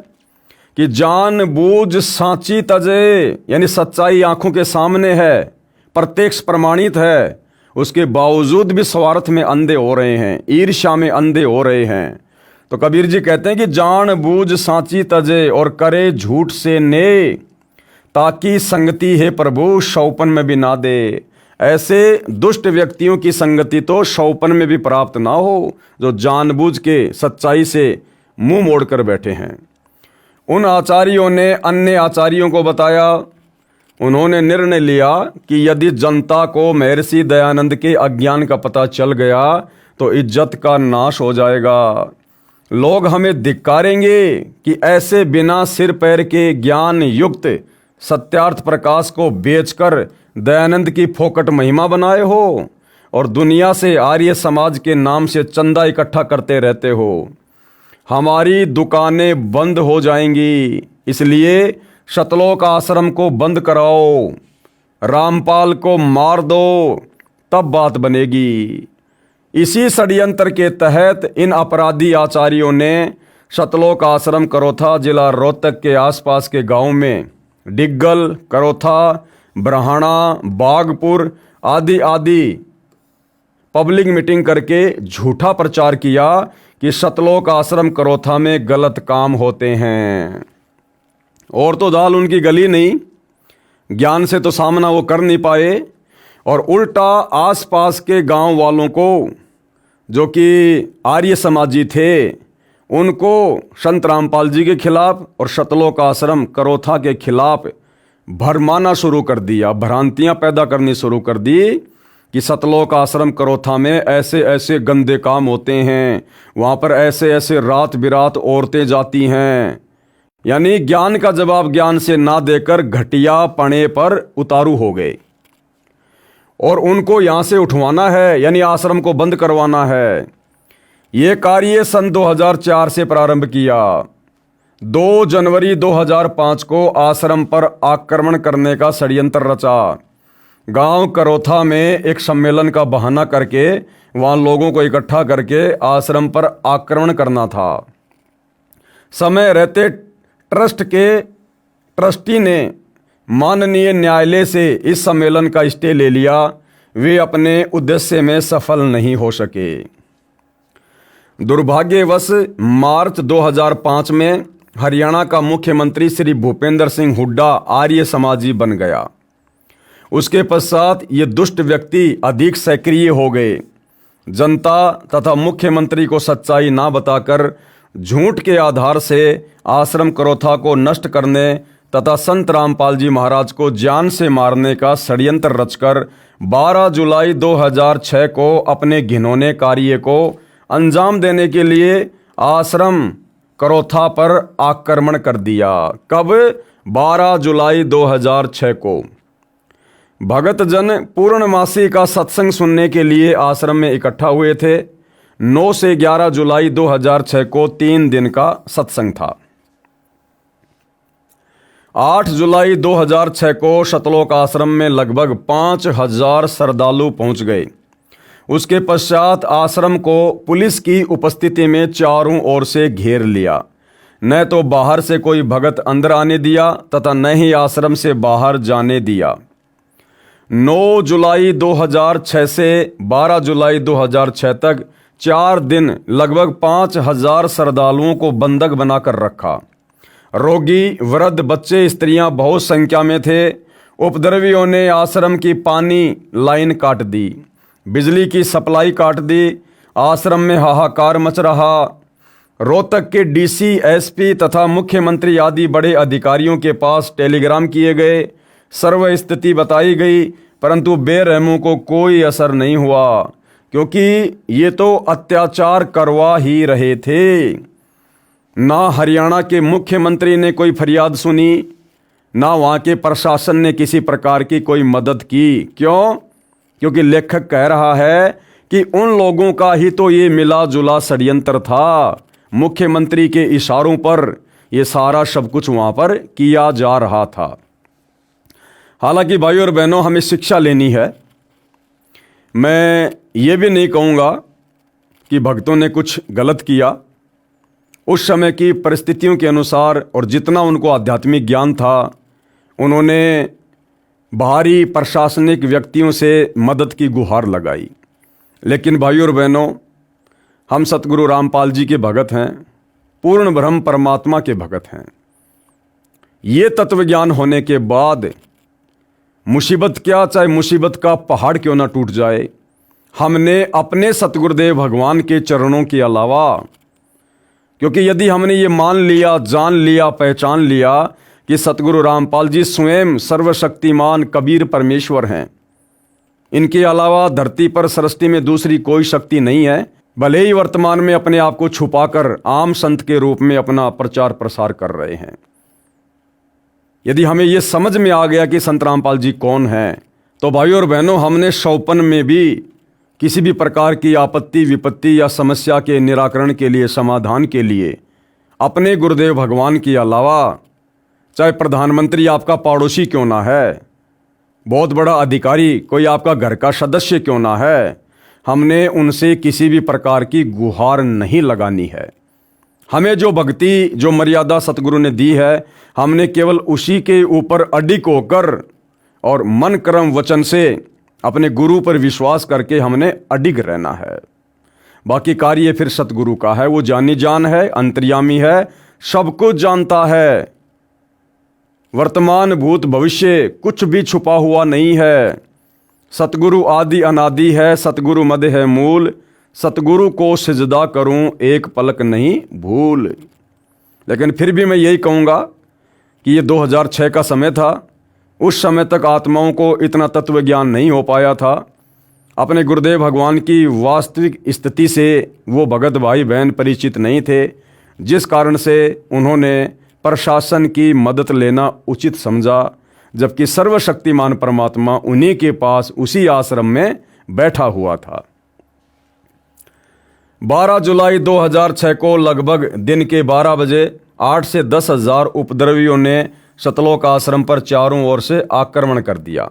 कि जानबूझ सांची तजे, यानी सच्चाई आंखों के सामने है, प्रत्यक्ष प्रमाणित है, उसके बावजूद भी स्वार्थ में अंधे हो रहे हैं, ईर्ष्या में अंधे हो रहे हैं। तो कबीर जी कहते हैं कि जानबूझ सांची तजे और करे झूठ से ने, ताकि संगति है प्रभु शौपन में भी ना दे। ऐसे दुष्ट व्यक्तियों की संगति तो शौपन में भी प्राप्त ना हो, जो जानबूझ के सच्चाई से मुंह मोड़कर बैठे हैं। उन आचार्यों ने अन्य आचार्यों को बताया, उन्होंने निर्णय लिया कि यदि जनता को महर्षि दयानंद के अज्ञान का पता चल गया तो इज्जत का नाश हो जाएगा। लोग हमें धिक्कारेंगे कि ऐसे बिना सिर पैर के ज्ञान युक्त सत्यार्थ प्रकाश को बेचकर दयानंद की फोकट महिमा बनाए हो और दुनिया से आर्य समाज के नाम से चंदा इकट्ठा करते रहते हो। हमारी दुकानें बंद हो जाएंगी, इसलिए शतलोक आश्रम को बंद कराओ, रामपाल को मार दो, तब बात बनेगी। इसी षड्यंत्र के तहत इन अपराधी आचार्यों ने शतलोक आश्रम करोथा जिला रोहतक के आसपास के गांव में डिग्गल, करोथा, ब्रहाणा, बागपुर आदि पब्लिक मीटिंग करके झूठा प्रचार किया कि शतलोक आश्रम करोथा में गलत काम होते हैं। और तो दाल उनकी गली नहीं, ज्ञान से तो सामना वो कर नहीं पाए, और उल्टा आसपास के गांव वालों को जो कि आर्य समाजी थे उनको संत रामपाल जी के खिलाफ और शतलोक आश्रम करोथा के खिलाफ भरमाना शुरू कर दिया, भ्रांतियां पैदा करनी शुरू कर दी कि शतलोक आश्रम करोथा में ऐसे ऐसे गंदे काम होते हैं, वहाँ पर ऐसे ऐसे रात बिरात औरतें जाती हैं। यानी ज्ञान का जवाब ज्ञान से ना देकर घटिया पने पर उतारू हो गए और उनको यहाँ से उठवाना है, यानी आश्रम को बंद करवाना है। ये कार्य सन 2004 से प्रारंभ किया। 2 जनवरी 2005 को आश्रम पर आक्रमण करने का षड्यंत्र रचा। गांव करोथा में एक सम्मेलन का बहाना करके वहां लोगों को इकट्ठा करके आश्रम पर आक्रमण करना था। समय रहते ट्रस्ट के ट्रस्टी ने माननीय न्यायालय से इस सम्मेलन का स्टे ले लिया। वे अपने उद्देश्य में सफल नहीं हो सके। दुर्भाग्यवश मार्च 2005 में हरियाणा का मुख्यमंत्री श्री भूपेंद्र सिंह हुड्डा आर्य समाजी बन गया। उसके पश्चात ये दुष्ट व्यक्ति अधिक सक्रिय हो गए। जनता तथा मुख्यमंत्री को सच्चाई ना बताकर झूठ के आधार से आश्रम करोथा को नष्ट करने तथा संत रामपाल जी महाराज को जान से मारने का षड्यंत्र रचकर 12 जुलाई 2006 को अपने घिनौने कार्य को अंजाम देने के लिए आश्रम करोथा पर आक्रमण कर दिया। कब? 12 जुलाई 2006 को। भगत जन पूर्णमासी का सत्संग सुनने के लिए आश्रम में इकट्ठा हुए थे। 9 से 11 जुलाई 2006 को 3 दिन का सत्संग था। 8 जुलाई 2006 को शतलोक आश्रम में लगभग 5000 श्रद्धालु पहुंच गए। उसके पश्चात आश्रम को पुलिस की उपस्थिति में चारों ओर से घेर लिया। न तो बाहर से कोई भगत अंदर आने दिया तथा न ही आश्रम से बाहर जाने दिया। 9 जुलाई 2006 से 12 जुलाई 2006 तक 4 दिन लगभग 5000 श्रद्धालुओं को बंधक बनाकर रखा। रोगी, वृद्ध, बच्चे, स्त्रियां बहुत संख्या में थे। उपद्रवियों ने आश्रम की पानी लाइन काट दी, बिजली की सप्लाई काट दी। आश्रम में हाहाकार मच रहा। रोहतक के डीसी, एसपी तथा मुख्यमंत्री आदि बड़े अधिकारियों के पास टेलीग्राम किए गए, सर्व स्थिति बताई गई, परंतु बेरहमों को कोई असर नहीं हुआ, क्योंकि ये तो अत्याचार करवा ही रहे थे। ना हरियाणा के मुख्यमंत्री ने कोई फरियाद सुनी, ना वहाँ के प्रशासन ने किसी प्रकार की कोई मदद की। क्यों? क्योंकि लेखक कह रहा है कि उन लोगों का ही तो ये मिला जुला षड्यंत्र था। मुख्यमंत्री के इशारों पर ये सारा सब कुछ वहाँ पर किया जा रहा था। हालांकि भाइयों और बहनों, हमें शिक्षा लेनी है। मैं ये भी नहीं कहूँगा कि भक्तों ने कुछ गलत किया। उस समय की परिस्थितियों के अनुसार और जितना उनको आध्यात्मिक ज्ञान था, उन्होंने बाहरी प्रशासनिक व्यक्तियों से मदद की गुहार लगाई। लेकिन भाइयों और बहनों, हम सतगुरु रामपाल जी के भगत हैं, पूर्ण ब्रह्म परमात्मा के भगत हैं। ये तत्व ज्ञान होने के बाद मुसीबत क्या, चाहे मुसीबत का पहाड़ क्यों ना टूट जाए, हमने अपने सतगुरुदेव भगवान के चरणों के अलावा, क्योंकि यदि हमने ये मान लिया, जान लिया, पहचान लिया कि सतगुरु रामपाल जी स्वयं सर्वशक्तिमान कबीर परमेश्वर हैं, इनके अलावा धरती पर सृष्टि में दूसरी कोई शक्ति नहीं है, भले ही वर्तमान में अपने आप को छुपाकर आम संत के रूप में अपना प्रचार प्रसार कर रहे हैं। यदि हमें यह समझ में आ गया कि संत रामपाल जी कौन हैं, तो भाइयों और बहनों, हमने शौपन में भी किसी भी प्रकार की आपत्ति विपत्ति या समस्या के निराकरण के लिए, समाधान के लिए अपने गुरुदेव भगवान के अलावा, चाहे प्रधानमंत्री आपका पड़ोसी क्यों ना है, बहुत बड़ा अधिकारी कोई आपका घर का सदस्य क्यों ना है, हमने उनसे किसी भी प्रकार की गुहार नहीं लगानी है। हमें जो भक्ति, जो मर्यादा सतगुरु ने दी है, हमने केवल उसी के ऊपर अडिग होकर और मन कर्म वचन से अपने गुरु पर विश्वास करके हमने अडिग रहना है। बाकी कार्य फिर सतगुरु का है। वो जानी जान है, अंतर्यामी है, सब कुछ जानता है। वर्तमान भूत भविष्य कुछ भी छुपा हुआ नहीं है। सतगुरु आदि अनादि है, सतगुरु मद है मूल, सतगुरु को सिजदा करूं एक पलक नहीं भूल। लेकिन फिर भी मैं यही कहूँगा कि ये 2006 का समय था। उस समय तक आत्माओं को इतना तत्व ज्ञान नहीं हो पाया था। अपने गुरुदेव भगवान की वास्तविक स्थिति से वो भगत भाई बहन परिचित नहीं थे, जिस कारण से उन्होंने प्रशासन की मदद लेना उचित समझा, जबकि सर्वशक्तिमान परमात्मा उन्हीं के पास उसी आश्रम में बैठा हुआ था। 12 जुलाई 2006 को लगभग दिन के 12 बजे 8 से 10 हज़ार उपद्रवियों ने सतलोक आश्रम पर चारों ओर से आक्रमण कर दिया।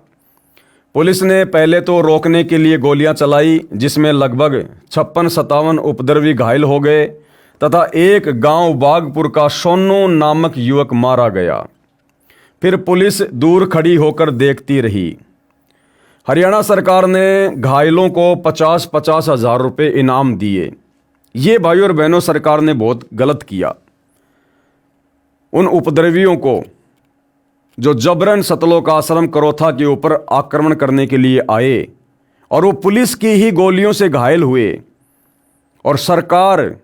पुलिस ने पहले तो रोकने के लिए गोलियां चलाई, जिसमें लगभग 56-57 उपद्रवी घायल हो गए तथा एक गांव बागपुर का सोनू नामक युवक मारा गया। फिर पुलिस दूर खड़ी होकर देखती रही। हरियाणा सरकार ने घायलों को 50-50 हज़ार रुपये इनाम दिए। ये भाइयों और बहनों, सरकार ने बहुत गलत किया। उन उपद्रवियों को जो जबरन सतलोक आश्रम करोथा के ऊपर आक्रमण करने के लिए आए और वो पुलिस की ही गोलियों से घायल हुए, और सरकार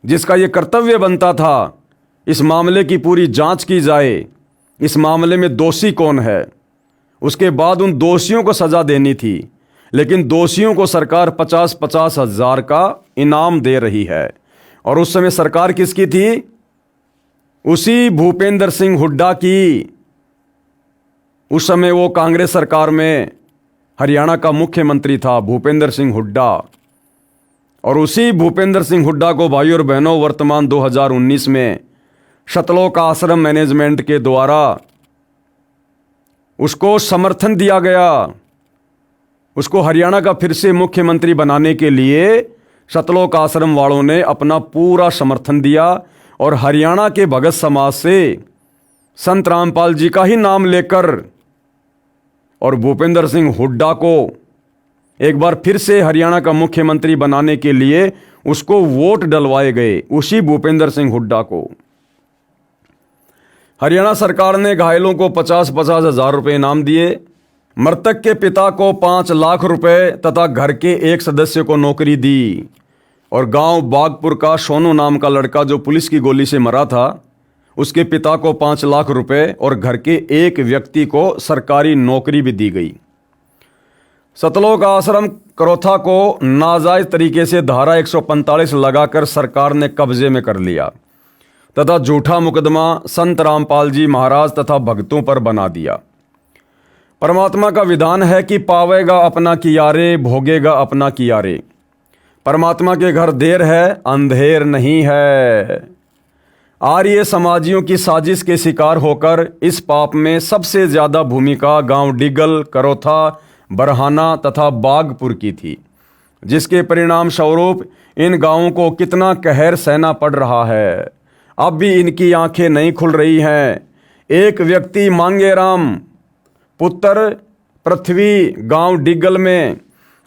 जिसका ये कर्तव्य बनता था इस मामले की पूरी जांच की जाए, इस मामले में दोषी कौन है, उसके बाद उन दोषियों को सजा देनी थी, लेकिन दोषियों को सरकार 50-50 हज़ार का इनाम दे रही है। और उस समय सरकार किसकी थी? उसी भूपेंद्र सिंह हुड्डा की। उस समय वो कांग्रेस सरकार में हरियाणा का मुख्यमंत्री था भूपेंद्र सिंह हुड्डा। और उसी भूपेंद्र सिंह हुड्डा को भाइयों और बहनों वर्तमान 2019 में सतलोक आश्रम मैनेजमेंट के द्वारा उसको समर्थन दिया गया। उसको हरियाणा का फिर से मुख्यमंत्री बनाने के लिए सतलोक आश्रम वालों ने अपना पूरा समर्थन दिया और हरियाणा के भगत समाज से संत रामपाल जी का ही नाम लेकर और भूपेंद्र सिंह हुड्डा को एक बार फिर से हरियाणा का मुख्यमंत्री बनाने के लिए उसको वोट डलवाए गए, उसी भूपेंद्र सिंह हुड्डा को। हरियाणा सरकार ने घायलों को 50-50 हज़ार रुपये इनाम दिए। मृतक के पिता को 5 लाख रुपए तथा घर के एक सदस्य को नौकरी दी। और गांव बागपुर का सोनू नाम का लड़का जो पुलिस की गोली से मरा था, उसके पिता को 5 लाख रुपए और घर के एक व्यक्ति को सरकारी नौकरी भी दी गई। सतलोक आश्रम करोथा को नाजायज तरीके से धारा 145 लगाकर सरकार ने कब्जे में कर लिया तथा झूठा मुकदमा संत रामपाल जी महाराज तथा भक्तों पर बना दिया। परमात्मा का विधान है कि पावेगा अपना कियारे, भोगेगा अपना कियारे। परमात्मा के घर देर है, अंधेर नहीं है। आर्य समाजियों की साजिश के शिकार होकर इस पाप में सबसे ज्यादा भूमिका गांव डिगल, करोथा, बरहाना तथा बागपुर की थी, जिसके परिणाम स्वरूप इन गांवों को कितना कहर सहना पड़ रहा है। अब भी इनकी आंखें नहीं खुल रही हैं। एक व्यक्ति मांगेराम पुत्र पृथ्वी गांव डिग्गल में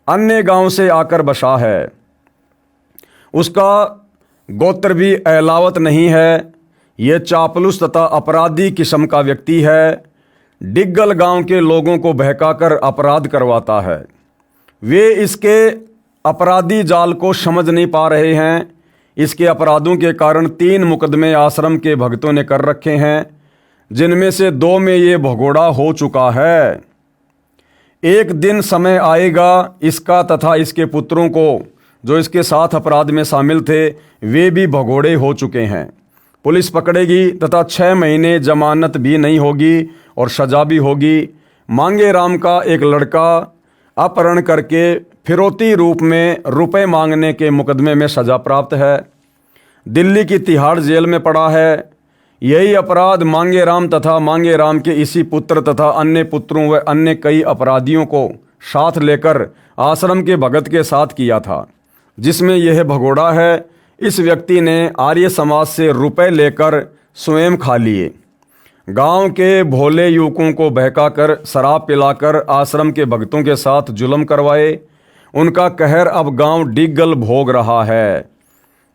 अन्य गांव से आकर बसा है। उसका गोत्र भी अहलावत नहीं है। ये चापलूस तथा अपराधी किस्म का व्यक्ति है। डिग्गल गांव के लोगों को बहकाकर अपराध करवाता है। वे इसके अपराधी जाल को समझ नहीं पा रहे हैं। इसके अपराधों के कारण 3 मुकदमे आश्रम के भक्तों ने कर रखे हैं, जिनमें से 2 में ये भगोड़ा हो चुका है। एक दिन समय आएगा इसका तथा इसके पुत्रों को, जो इसके साथ अपराध में शामिल थे, वे भी भगोड़े हो चुके हैं। पुलिस पकड़ेगी तथा 6 महीने जमानत भी नहीं होगी और सजा भी होगी। मांगेराम का एक लड़का अपहरण करके फिरौती रूप में रुपए मांगने के मुकदमे में सजा प्राप्त है। दिल्ली की तिहाड़ जेल में पड़ा है। यही अपराध मांगेराम तथा मांगेराम के इसी पुत्र तथा अन्य पुत्रों व अन्य कई अपराधियों को साथ लेकर आश्रम के भगत के साथ किया था, जिसमें यह भगोड़ा है। इस व्यक्ति ने आर्य समाज से रुपए लेकर स्वयं खा लिए। गांव के भोले युवकों को बहकाकर शराब पिलाकर आश्रम के भक्तों के साथ जुल्म करवाए। उनका कहर अब गांव डिग्गल भोग रहा है।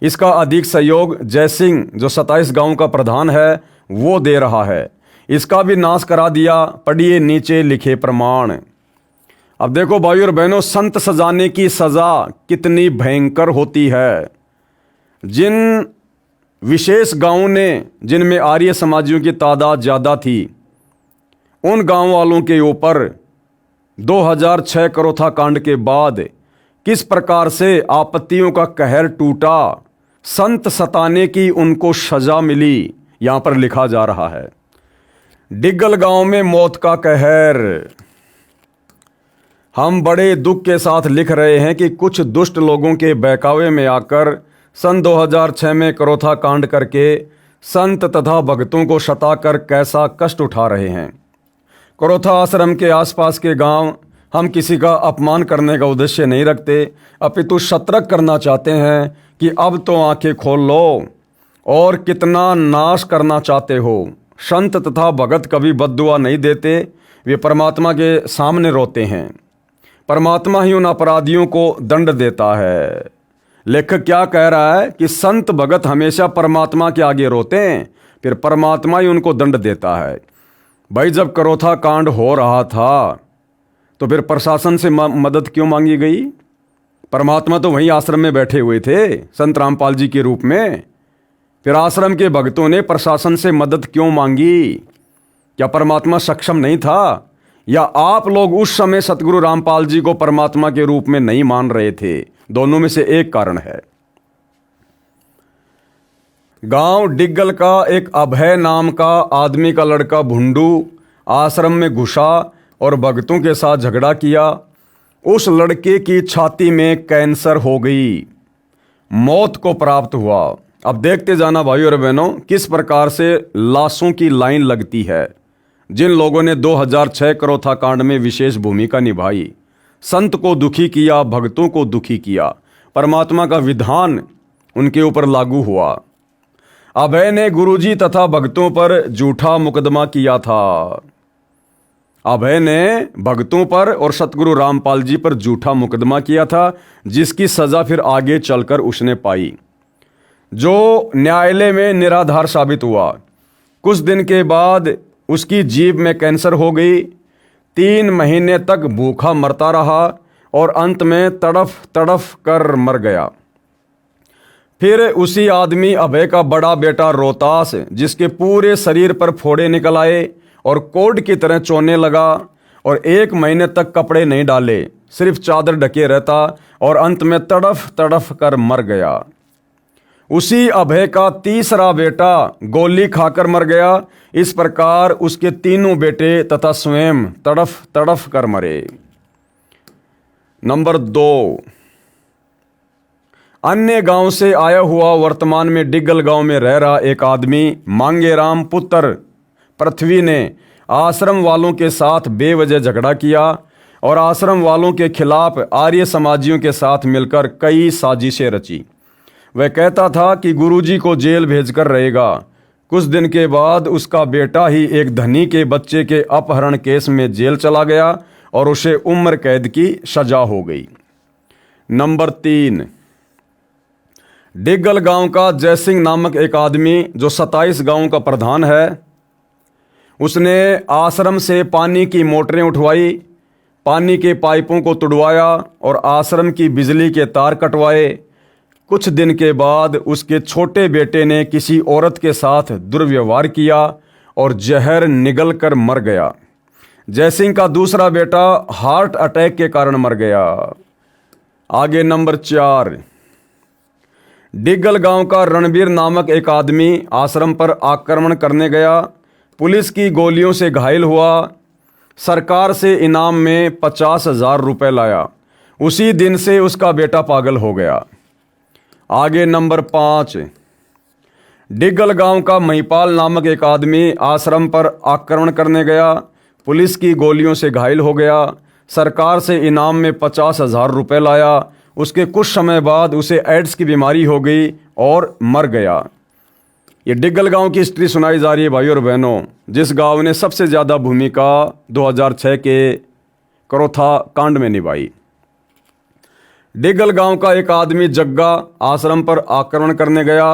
इसका अधिक सहयोग जयसिंह, जो 27 गांव का प्रधान है, वो दे रहा है। इसका भी नाश करा दिया। पढ़िए नीचे लिखे प्रमाण। अब देखो भाइयों और बहनों, संत सजाने की सजा कितनी भयंकर होती है। जिन विशेष गांवों ने, जिनमें आर्य समाजियों की तादाद ज़्यादा थी, उन गांव वालों के ऊपर 2006 करोथा कांड के बाद किस प्रकार से आपत्तियों का कहर टूटा, संत सताने की उनको सजा मिली, यहां पर लिखा जा रहा है। डिग्गल गांव में मौत का कहर। हम बड़े दुख के साथ लिख रहे हैं कि कुछ दुष्ट लोगों के बहकावे में आकर सन 2006 में करोथा कांड करके संत तथा भक्तों को सताकर कैसा कष्ट उठा रहे हैं। करोथा आश्रम के आसपास के गांव हम किसी का अपमान करने का उद्देश्य नहीं रखते, अपितु सतर्क करना चाहते हैं कि अब तो आंखें खोल लो और कितना नाश करना चाहते हो। संत तथा भगत कभी बद्दुआ नहीं देते, वे परमात्मा के सामने रोते हैं। परमात्मा ही उन अपराधियों को दंड देता है। लेखक क्या कह रहा है कि संत भगत हमेशा परमात्मा के आगे रोते हैं, फिर परमात्मा ही उनको दंड देता है। भाई, जब करोथा कांड हो रहा था तो फिर प्रशासन से मदद क्यों मांगी गई? परमात्मा तो वहीं आश्रम में बैठे हुए थे संत रामपाल जी के रूप में। फिर आश्रम के भक्तों ने प्रशासन से मदद क्यों मांगी? क्या परमात्मा सक्षम नहीं था, या आप लोग उस समय सतगुरु रामपाल जी को परमात्मा के रूप में नहीं मान रहे थे? दोनों में से एक कारण है। गांव डिग्गल का एक अभय नाम का आदमी का लड़का भुंडू आश्रम में घुसा और भक्तों के साथ झगड़ा किया। उस लड़के की छाती में कैंसर हो गई, मौत को प्राप्त हुआ। अब देखते जाना भाइयों और बहनों, किस प्रकार से लाशों की लाइन लगती है। जिन लोगों ने 2006 करोथा कांड में विशेष भूमिका निभाई, संत को दुखी किया, भक्तों को दुखी किया, परमात्मा का विधान उनके ऊपर लागू हुआ। अभय ने गुरुजी तथा भक्तों पर झूठा मुकदमा किया था। अभय ने भक्तों पर और सतगुरु रामपाल जी पर झूठा मुकदमा किया था, जिसकी सजा फिर आगे चलकर उसने पाई, जो न्यायालय में निराधार साबित हुआ। कुछ दिन के बाद उसकी जीभ में कैंसर हो गई। 3 महीने तक भूखा मरता रहा और अंत में तड़फ तड़फ कर मर गया। फिर उसी आदमी अभय का बड़ा बेटा रोहतास, जिसके पूरे शरीर पर फोड़े निकल आए और कोढ़ की तरह चोने लगा और 1 महीने तक कपड़े नहीं डाले, सिर्फ चादर ढके रहता और अंत में तड़फ तड़फ कर मर गया। उसी अभय का तीसरा बेटा गोली खाकर मर गया। इस प्रकार उसके 3 बेटे तथा स्वयं तड़फ तड़फ कर मरे। नंबर 2, अन्य गांव से आया हुआ वर्तमान में डिग्गल गांव में रह रहा एक आदमी मांगेराम पुत्र पृथ्वी ने आश्रम वालों के साथ बेवजह झगड़ा किया और आश्रम वालों के खिलाफ आर्य समाजियों के साथ मिलकर कई साजिशें रची। वह कहता था कि गुरुजी को जेल भेजकर रहेगा। कुछ दिन के बाद उसका बेटा ही एक धनी के बच्चे के अपहरण केस में जेल चला गया और उसे उम्र कैद की सजा हो गई। नंबर 3, डिग्गल गांव का जयसिंह नामक एक आदमी जो 27 गांवों का प्रधान है, उसने आश्रम से पानी की मोटरें उठवाई, पानी के पाइपों को तुड़वाया और आश्रम की बिजली के तार कटवाए। कुछ दिन के बाद उसके छोटे बेटे ने किसी औरत के साथ दुर्व्यवहार किया और जहर निगल कर मर गया। जयसिंह का दूसरा बेटा हार्ट अटैक के कारण मर गया। आगे नंबर 4, डिग्गल गांव का रणबीर नामक एक आदमी आश्रम पर आक्रमण करने गया, पुलिस की गोलियों से घायल हुआ, सरकार से इनाम में 50,000 रुपये लाया। उसी दिन से उसका बेटा पागल हो गया। आगे नंबर 5, डिग्गल गांव का महिपाल नामक एक आदमी आश्रम पर आक्रमण करने गया, पुलिस की गोलियों से घायल हो गया, सरकार से इनाम में 50,000 रुपये लाया। उसके कुछ समय बाद उसे एड्स की बीमारी हो गई और मर गया। ये डिग्गल गांव की हिस्ट्री सुनाई जा रही है भाइयों और बहनों, जिस गांव ने सबसे ज़्यादा भूमिका 2006 के करोथा कांड में निभाई। डिग्गल गांव का एक आदमी जग्गा आश्रम पर आक्रमण करने गया,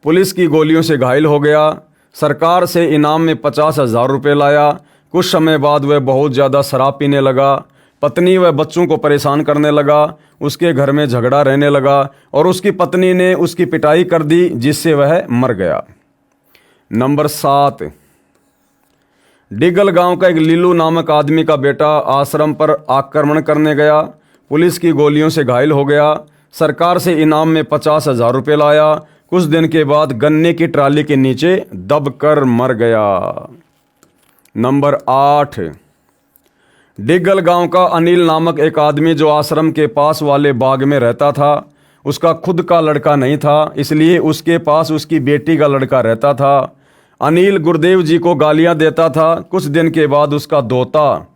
पुलिस की गोलियों से घायल हो गया, सरकार से इनाम में 50,000 रुपये लाया। कुछ समय बाद वह बहुत ज़्यादा शराब पीने लगा, पत्नी व बच्चों को परेशान करने लगा, उसके घर में झगड़ा रहने लगा और उसकी पत्नी ने उसकी पिटाई कर दी, जिससे वह मर गया। नंबर 7, डिग्गल गांव का एक लीलू नामक आदमी का बेटा आश्रम पर आक्रमण करने गया, पुलिस की गोलियों से घायल हो गया, सरकार से इनाम में 50,000 रुपये लाया। कुछ दिन के बाद गन्ने की ट्राली के नीचे दबकर मर गया। नंबर 8, डिग्गल गांव का अनिल नामक एक आदमी जो आश्रम के पास वाले बाग में रहता था, उसका खुद का लड़का नहीं था, इसलिए उसके पास उसकी बेटी का लड़का रहता था। अनिल गुरुदेव जी को गालियां देता था। कुछ दिन के बाद उसका दोता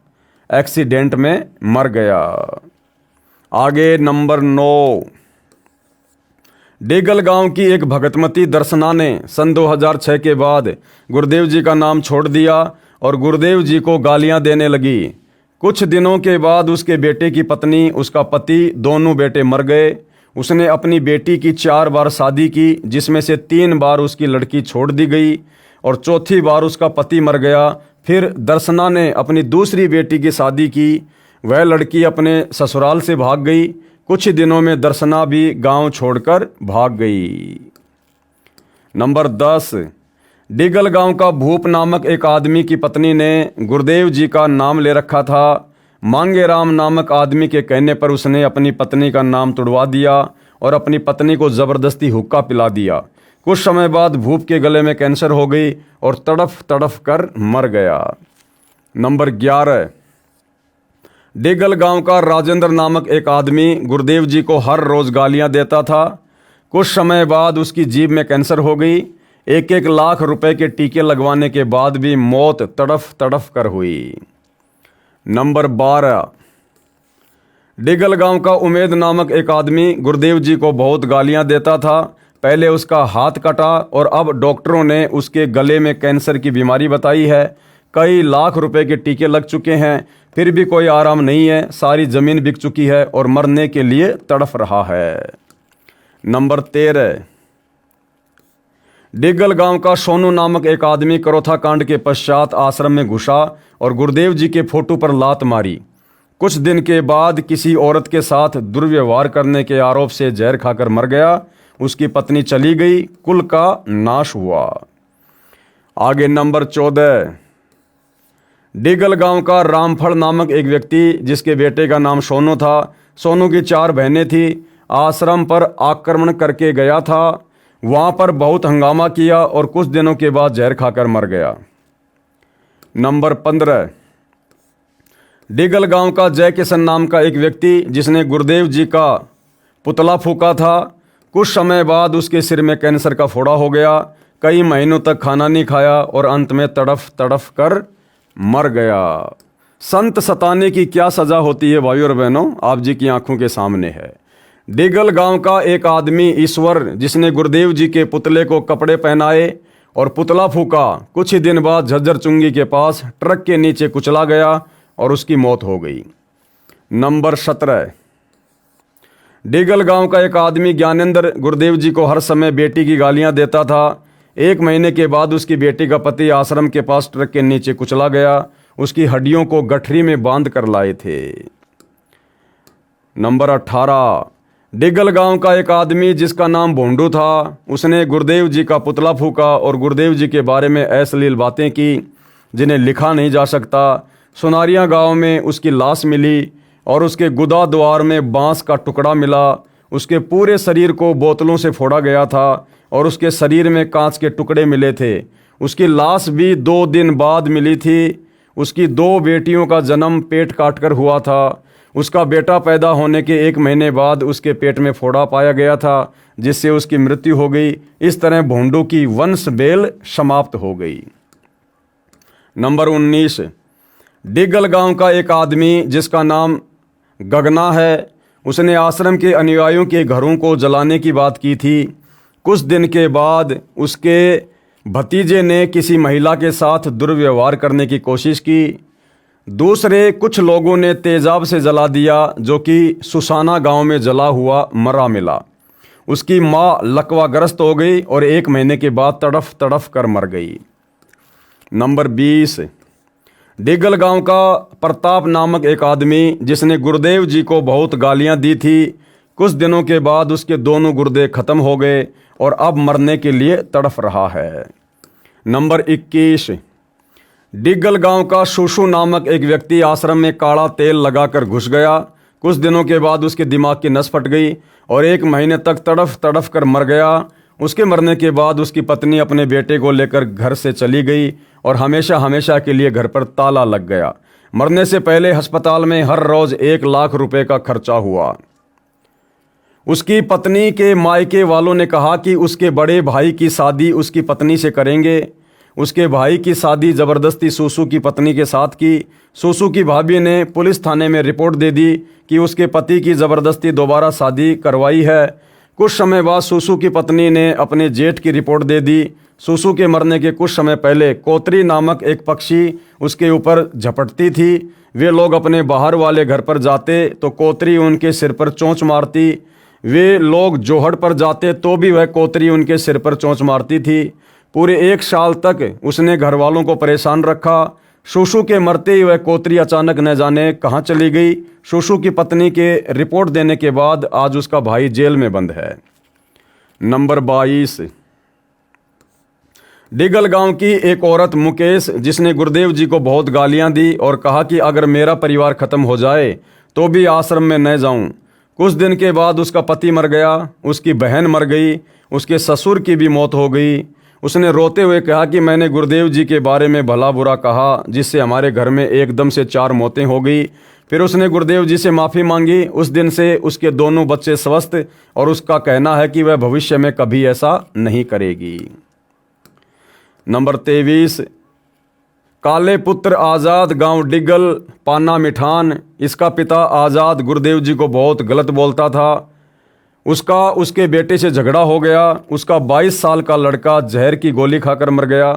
एक्सीडेंट में मर गया। आगे नंबर 9, डिग्गल गांव की एक भगतमती दर्शना ने सन 2006 के बाद गुरुदेव जी का नाम छोड़ दिया और गुरुदेव जी को गालियां देने लगी। कुछ दिनों के बाद उसके बेटे की पत्नी, उसका पति, दोनों बेटे मर गए। उसने अपनी बेटी की 4 बार शादी की, जिसमें से 3 बार उसकी लड़की छोड़ दी गई और चौथी बार उसका पति मर गया। फिर दर्शना ने अपनी दूसरी बेटी की शादी की, वह लड़की अपने ससुराल से भाग गई। कुछ दिनों में दर्शना भी गांव छोड़कर भाग गई। नंबर 10, डिग्गल गांव का भूप नामक एक आदमी की पत्नी ने गुरुदेव जी का नाम ले रखा था। मांगे राम नामक आदमी के कहने पर उसने अपनी पत्नी का नाम तुड़वा दिया और अपनी पत्नी को ज़बरदस्ती हुक्का पिला दिया। कुछ समय बाद भूप के गले में कैंसर हो गई और तड़फ तड़फ कर मर गया। नंबर 11, डिग्गल गांव का राजेंद्र नामक एक आदमी गुरुदेव जी को हर रोज़ गालियां देता था। कुछ समय बाद उसकी जीभ में कैंसर हो गई। 1-1 लाख रुपए के टीके लगवाने के बाद भी मौत तड़फ तड़फ कर हुई। नंबर 12, डिग्गल गांव का उमेद नामक एक आदमी गुरुदेव जी को बहुत गालियां देता था। पहले उसका हाथ कटा और अब डॉक्टरों ने उसके गले में कैंसर की बीमारी बताई है। कई लाख रुपए के टीके लग चुके हैं, फिर भी कोई आराम नहीं है। सारी ज़मीन बिक चुकी है और मरने के लिए तड़फ रहा है। नंबर 13, डिग्गल गांव का सोनू नामक एक आदमी करोथा कांड के पश्चात आश्रम में घुसा और गुरुदेव जी के फोटो पर लात मारी। कुछ दिन के बाद किसी औरत के साथ दुर्व्यवहार करने के आरोप से जहर खाकर मर गया। उसकी पत्नी चली गई, कुल का नाश हुआ। आगे नंबर 14, डिग्गल गांव का रामफल नामक एक व्यक्ति जिसके बेटे का नाम सोनू था, सोनू की 4 बहनें थी, आश्रम पर आक्रमण करके गया था। वहाँ पर बहुत हंगामा किया और कुछ दिनों के बाद जहर खाकर मर गया। नंबर 15, डिग्गल गांव का जय किशन नाम का एक व्यक्ति जिसने गुरुदेव जी का पुतला फूका था। कुछ समय बाद उसके सिर में कैंसर का फोड़ा हो गया। कई महीनों तक खाना नहीं खाया और अंत में तड़फ तड़फ कर मर गया। संत सताने की क्या सज़ा होती है भाइयों और बहनों, आप जी की आंखों के सामने है। डिगल गांव का एक आदमी ईश्वर, जिसने गुरुदेव जी के पुतले को कपड़े पहनाए और पुतला फूका, कुछ ही दिन बाद झज्जर चुंगी के पास ट्रक के नीचे कुचला गया और उसकी मौत हो गई। नंबर 17, डिगल गांव का एक आदमी ज्ञानेंद्र गुरुदेव जी को हर समय बेटी की गालियां देता था। 1 महीने के बाद उसकी बेटी का पति आश्रम के पास ट्रक के नीचे कुचला गया। उसकी हड्डियों को गठरी में बांध कर लाए थे। नंबर 18, डिगल गांव का एक आदमी जिसका नाम भोंडू था, उसने गुरुदेव जी का पुतला फूका और गुरुदेव जी के बारे में अश्लील बातें की जिन्हें लिखा नहीं जा सकता। सुनारिया गांव में उसकी लाश मिली और उसके गुदा द्वार में बांस का टुकड़ा मिला। उसके पूरे शरीर को बोतलों से फोड़ा गया था और उसके शरीर में कांच के टुकड़े मिले थे। उसकी लाश भी 2 दिन बाद मिली थी। उसकी 2 बेटियों का जन्म पेट काटकर हुआ था। उसका बेटा पैदा होने के 1 महीने बाद उसके पेट में फोड़ा पाया गया था, जिससे उसकी मृत्यु हो गई। इस तरह भोंडू की वंश बेल समाप्त हो गई। नंबर 19, डिगल गांव का एक आदमी जिसका नाम गगना है, उसने आश्रम के अनुयायियों के घरों को जलाने की बात की थी। कुछ दिन के बाद उसके भतीजे ने किसी महिला के साथ दुर्व्यवहार करने की कोशिश की। दूसरे कुछ लोगों ने तेजाब से जला दिया, जो कि सुसाना गांव में जला हुआ मरा मिला। उसकी माँ लकवाग्रस्त हो गई और 1 महीने के बाद तड़फ तड़फ कर मर गई। नंबर 20, डिगल गांव का प्रताप नामक एक आदमी जिसने गुरुदेव जी को बहुत गालियां दी थी। कुछ दिनों के बाद उसके दोनों गुर्दे खत्म हो गए और अब मरने के लिए तड़फ रहा है। नंबर 21, डिगल गांव का शूशु नामक एक व्यक्ति आश्रम में काला तेल लगाकर घुस गया। कुछ दिनों के बाद उसके दिमाग की नस फट गई और 1 महीने तक तड़फ तड़फ कर मर गया। उसके मरने के बाद उसकी पत्नी अपने बेटे को लेकर घर से चली गई और हमेशा हमेशा के लिए घर पर ताला लग गया। मरने से पहले अस्पताल में हर रोज 1 लाख रुपए का खर्चा हुआ। उसकी पत्नी के मायके वालों ने कहा कि उसके बड़े भाई की शादी उसकी पत्नी से करेंगे। उसके भाई की शादी ज़बरदस्ती सूसू की पत्नी के साथ की। सूसू की भाभी ने पुलिस थाने में रिपोर्ट दे दी कि उसके पति की ज़बरदस्ती दोबारा शादी करवाई है। कुछ समय बाद सूसू की पत्नी ने अपने जेठ की रिपोर्ट दे दी। सूसू के मरने के कुछ समय पहले कोतरी नामक एक पक्षी उसके ऊपर झपटती थी। वे लोग अपने बाहर वाले घर पर जाते तो कोतरी उनके सिर पर चोंच मारती। वे लोग जोहड़ पर जाते तो भी वह कोतरी उनके सिर पर चोंच मारती थी। पूरे 1 साल तक उसने घर वालों को परेशान रखा। शूशु के मरते ही वह कोतरी अचानक न जाने कहाँ चली गई। शूशु की पत्नी के रिपोर्ट देने के बाद आज उसका भाई जेल में बंद है। नंबर 22, डिगल गांव की एक औरत मुकेश, जिसने गुरुदेव जी को बहुत गालियां दी और कहा कि अगर मेरा परिवार खत्म हो जाए तो भी आश्रम में न जाऊं। कुछ दिन के बाद उसका पति मर गया, उसकी बहन मर गई, उसके ससुर की भी मौत हो गई। उसने रोते हुए कहा कि मैंने गुरुदेव जी के बारे में भला बुरा कहा, जिससे हमारे घर में एकदम से 4 मौतें हो गई। फिर उसने गुरुदेव जी से माफ़ी मांगी। उस दिन से उसके दोनों बच्चे स्वस्थ और उसका कहना है कि वह भविष्य में कभी ऐसा नहीं करेगी। नंबर 23, काले पुत्र आज़ाद, गांव डिगल, पाना मिठान। इसका पिता आज़ाद गुरुदेव जी को बहुत गलत बोलता था। उसके बेटे से झगड़ा हो गया। उसका 22 साल का लड़का जहर की गोली खाकर मर गया।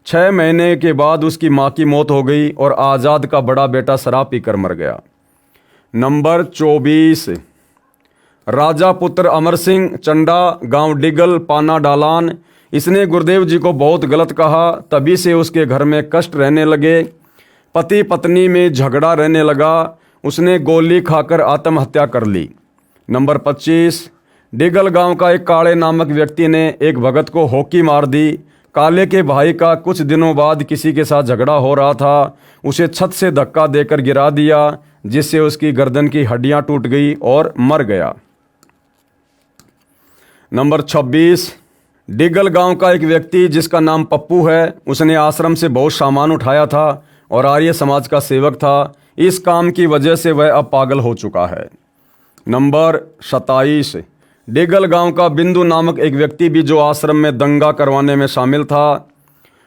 6 महीने के बाद उसकी माँ की मौत हो गई और आज़ाद का बड़ा बेटा शराब पीकर मर गया। नंबर 24, राजा पुत्र अमर सिंह चंडा, गांव डिगल, पाना डालान। इसने गुरुदेव जी को बहुत गलत कहा। तभी से उसके घर में कष्ट रहने लगे। पति पत्नी में झगड़ा रहने लगा। उसने गोली खाकर आत्महत्या कर ली। नंबर 25, डिगल गांव का एक काले नामक व्यक्ति ने एक भगत को हॉकी मार दी। काले के भाई का कुछ दिनों बाद किसी के साथ झगड़ा हो रहा था। उसे छत से धक्का देकर गिरा दिया, जिससे उसकी गर्दन की हड्डियां टूट गई और मर गया। नंबर 26, डिगल गांव का एक व्यक्ति जिसका नाम पप्पू है, उसने आश्रम से बहुत सामान उठाया था और आर्य समाज का सेवक था। इस काम की वजह से वह अब पागल हो चुका है। नंबर 27, डिगल गांव का बिंदु नामक एक व्यक्ति भी जो आश्रम में दंगा करवाने में शामिल था।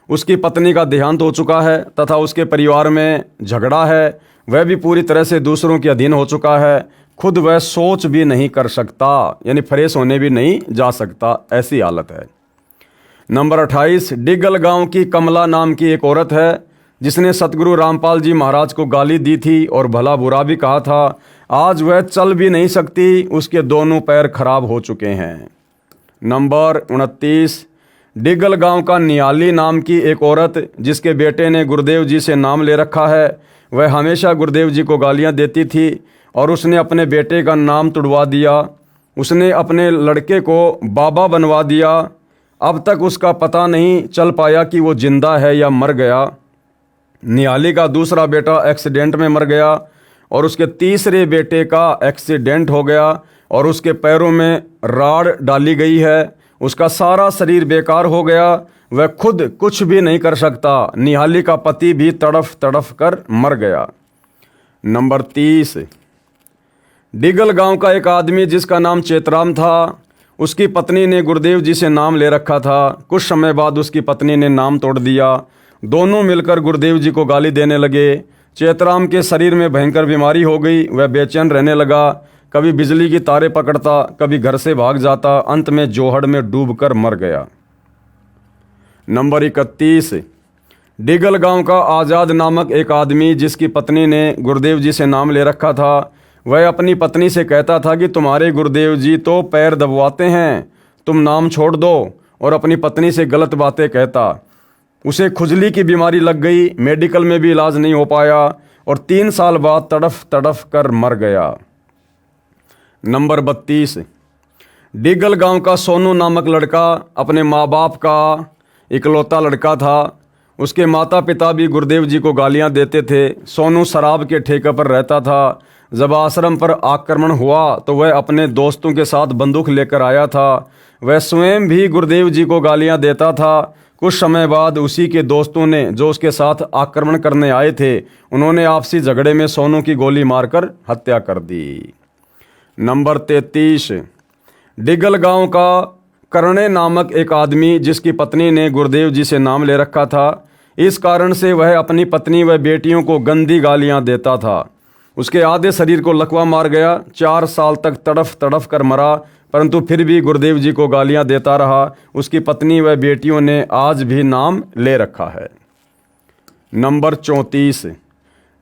उसकी पत्नी का देहांत हो चुका है तथा उसके परिवार में झगड़ा है। वह भी पूरी तरह से दूसरों के अधीन हो चुका है। खुद वह सोच भी नहीं कर सकता, यानी फ्रेश होने भी नहीं जा सकता, ऐसी हालत है। नंबर 28, डिगल गांव की कमला नाम की एक औरत है जिसने सतगुरु रामपाल जी महाराज को गाली दी थी और भला बुरा भी कहा था। आज वह चल भी नहीं सकती, उसके दोनों पैर खराब हो चुके हैं। नंबर 29, डिगल गांव का नियाली नाम की एक औरत जिसके बेटे ने गुरुदेव जी से नाम ले रखा है। वह हमेशा गुरुदेव जी को गालियां देती थी और उसने अपने बेटे का नाम तुड़वा दिया। उसने अपने लड़के को बाबा बनवा दिया। अब तक उसका पता नहीं चल पाया कि वो जिंदा है या मर गया। नियाली का दूसरा बेटा एक्सीडेंट में मर गया और उसके तीसरे बेटे का एक्सीडेंट हो गया और उसके पैरों में राड़ डाली गई है। उसका सारा शरीर बेकार हो गया। वह खुद कुछ भी नहीं कर सकता। निहाली का पति भी तड़फ तड़फ कर मर गया। नंबर 30, डिगल गांव का एक आदमी जिसका नाम चेतराम था, उसकी पत्नी ने गुरुदेव जी से नाम ले रखा था। कुछ समय बाद उसकी पत्नी ने नाम तोड़ दिया। दोनों मिलकर गुरुदेव जी को गाली देने लगे। चेतराम के शरीर में भयंकर बीमारी हो गई। वह बेचैन रहने लगा। कभी बिजली की तारें पकड़ता, कभी घर से भाग जाता। अंत में जोहड़ में डूबकर मर गया। नंबर 31, डिगल गांव का आज़ाद नामक एक आदमी जिसकी पत्नी ने गुरुदेव जी से नाम ले रखा था, वह अपनी पत्नी से कहता था कि तुम्हारे गुरुदेव जी तो पैर दबवाते हैं, तुम नाम छोड़ दो, और अपनी पत्नी से गलत बातें कहता। उसे खुजली की बीमारी लग गई। मेडिकल में भी इलाज नहीं हो पाया और 3 साल बाद तड़फ तड़फ कर मर गया। नंबर 32, डिगल गांव का सोनू नामक लड़का अपने माँ बाप का इकलौता लड़का था। उसके माता पिता भी गुरुदेव जी को गालियां देते थे। सोनू शराब के ठेके पर रहता था। जब आश्रम पर आक्रमण हुआ तो वह अपने दोस्तों के साथ बंदूक लेकर आया था। वह स्वयं भी गुरुदेव जी को गालियां देता था। कुछ समय बाद उसी के दोस्तों ने, जो उसके साथ आक्रमण करने आए थे, उन्होंने आपसी झगड़े में सोनू की गोली मारकर हत्या कर दी। नंबर 33, डिगल गांव का करणे नामक एक आदमी जिसकी पत्नी ने गुरुदेव जी से नाम ले रखा था। इस कारण से वह अपनी पत्नी व बेटियों को गंदी गालियां देता था। उसके आधे शरीर को लकवा मार गया। 4 साल तक तड़फ तड़फ कर मरा, परंतु फिर भी गुरुदेव जी को गालियां देता रहा। उसकी पत्नी व बेटियों ने आज भी नाम ले रखा है। नंबर 34,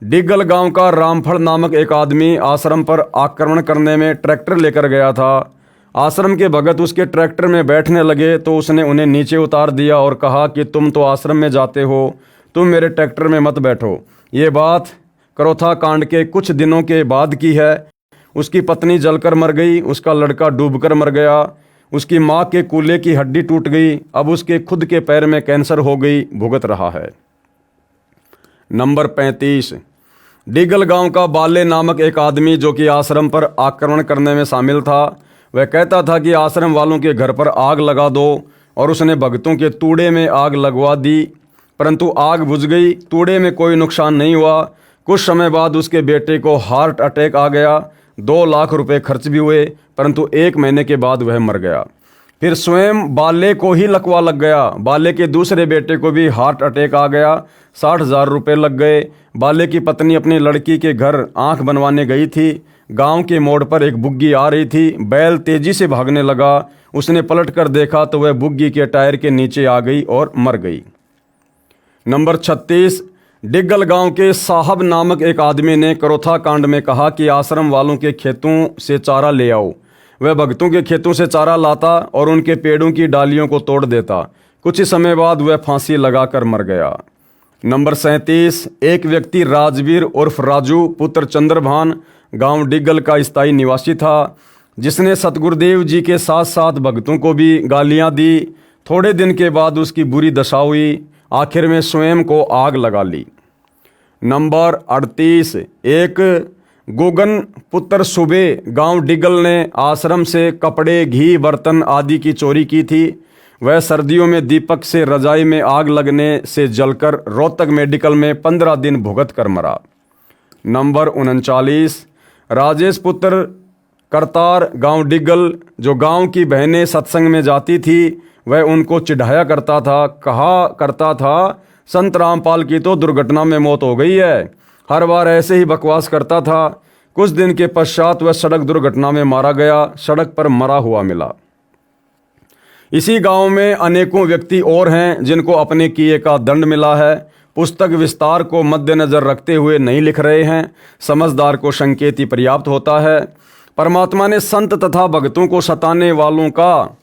डिगल गांव का रामफल नामक एक आदमी आश्रम पर आक्रमण करने में ट्रैक्टर लेकर गया था। आश्रम के भगत उसके ट्रैक्टर में बैठने लगे तो उसने उन्हें नीचे उतार दिया और कहा कि तुम तो आश्रम में जाते हो, तुम मेरे ट्रैक्टर में मत बैठो। ये बात करोथा कांड के कुछ दिनों के बाद की है। उसकी पत्नी जलकर मर गई। उसका लड़का डूबकर मर गया। उसकी माँ के कूल्हे की हड्डी टूट गई। अब उसके खुद के पैर में कैंसर हो गई, भुगत रहा है। नंबर 35, डिगल गांव का बाले नामक एक आदमी जो कि आश्रम पर आक्रमण करने में शामिल था, वह कहता था कि आश्रम वालों के घर पर आग लगा दो, और उसने भक्तों के तूड़े में आग लगवा दी, परंतु आग बुझ गई। तूड़े में कोई नुकसान नहीं हुआ। कुछ समय बाद उसके बेटे को हार्ट अटैक आ गया। 2 लाख रुपए खर्च भी हुए, परंतु 1 महीने के बाद वह मर गया। फिर स्वयं बाले को ही लकवा लग गया। बाले के दूसरे बेटे को भी हार्ट अटैक आ गया। 60,000 रुपये लग गए। बाले की पत्नी अपनी लड़की के घर आंख बनवाने गई थी। गांव के मोड़ पर एक बुग्गी आ रही थी। बैल तेजी से भागने लगा। उसने पलट कर देखा तो वह बुग्गी के टायर के नीचे आ गई और मर गई। नंबर 36, डिगल गांव के साहब नामक एक आदमी ने करोथा कांड में कहा कि आश्रम वालों के खेतों से चारा ले आओ। वह भक्तों के खेतों से चारा लाता और उनके पेड़ों की डालियों को तोड़ देता। कुछ ही समय बाद वह फांसी लगाकर मर गया। नंबर 37, एक व्यक्ति राजवीर उर्फ राजू पुत्र चंद्रभान गांव डिगल का स्थायी निवासी था, जिसने सतगुरुदेव जी के साथ साथ भक्तों को भी गालियां दी। थोड़े दिन के बाद उसकी बुरी दशा हुई। आखिर में स्वयं को आग लगा ली। नंबर 38, एक गोगन पुत्र सुबे गांव डिगल ने आश्रम से कपड़े, घी, बर्तन आदि की चोरी की थी। वह सर्दियों में दीपक से रजाई में आग लगने से जलकर रोहतक मेडिकल में 15 दिन भुगत कर मरा। नंबर 39, राजेश पुत्र करतार गांव डिगल, जो गांव की बहनें सत्संग में जाती थी, वह उनको चिढ़ाया करता था, कहा करता था संत रामपाल की तो दुर्घटना में मौत हो गई है। हर बार ऐसे ही बकवास करता था। कुछ दिन के पश्चात वह सड़क दुर्घटना में मारा गया, सड़क पर मरा हुआ मिला। इसी गांव में अनेकों व्यक्ति और हैं जिनको अपने किए का दंड मिला है। पुस्तक विस्तार को मद्देनजर रखते हुए नहीं लिख रहे हैं, समझदार को संकेत ही पर्याप्त होता है। परमात्मा ने संत तथा भक्तों को सताने वालों का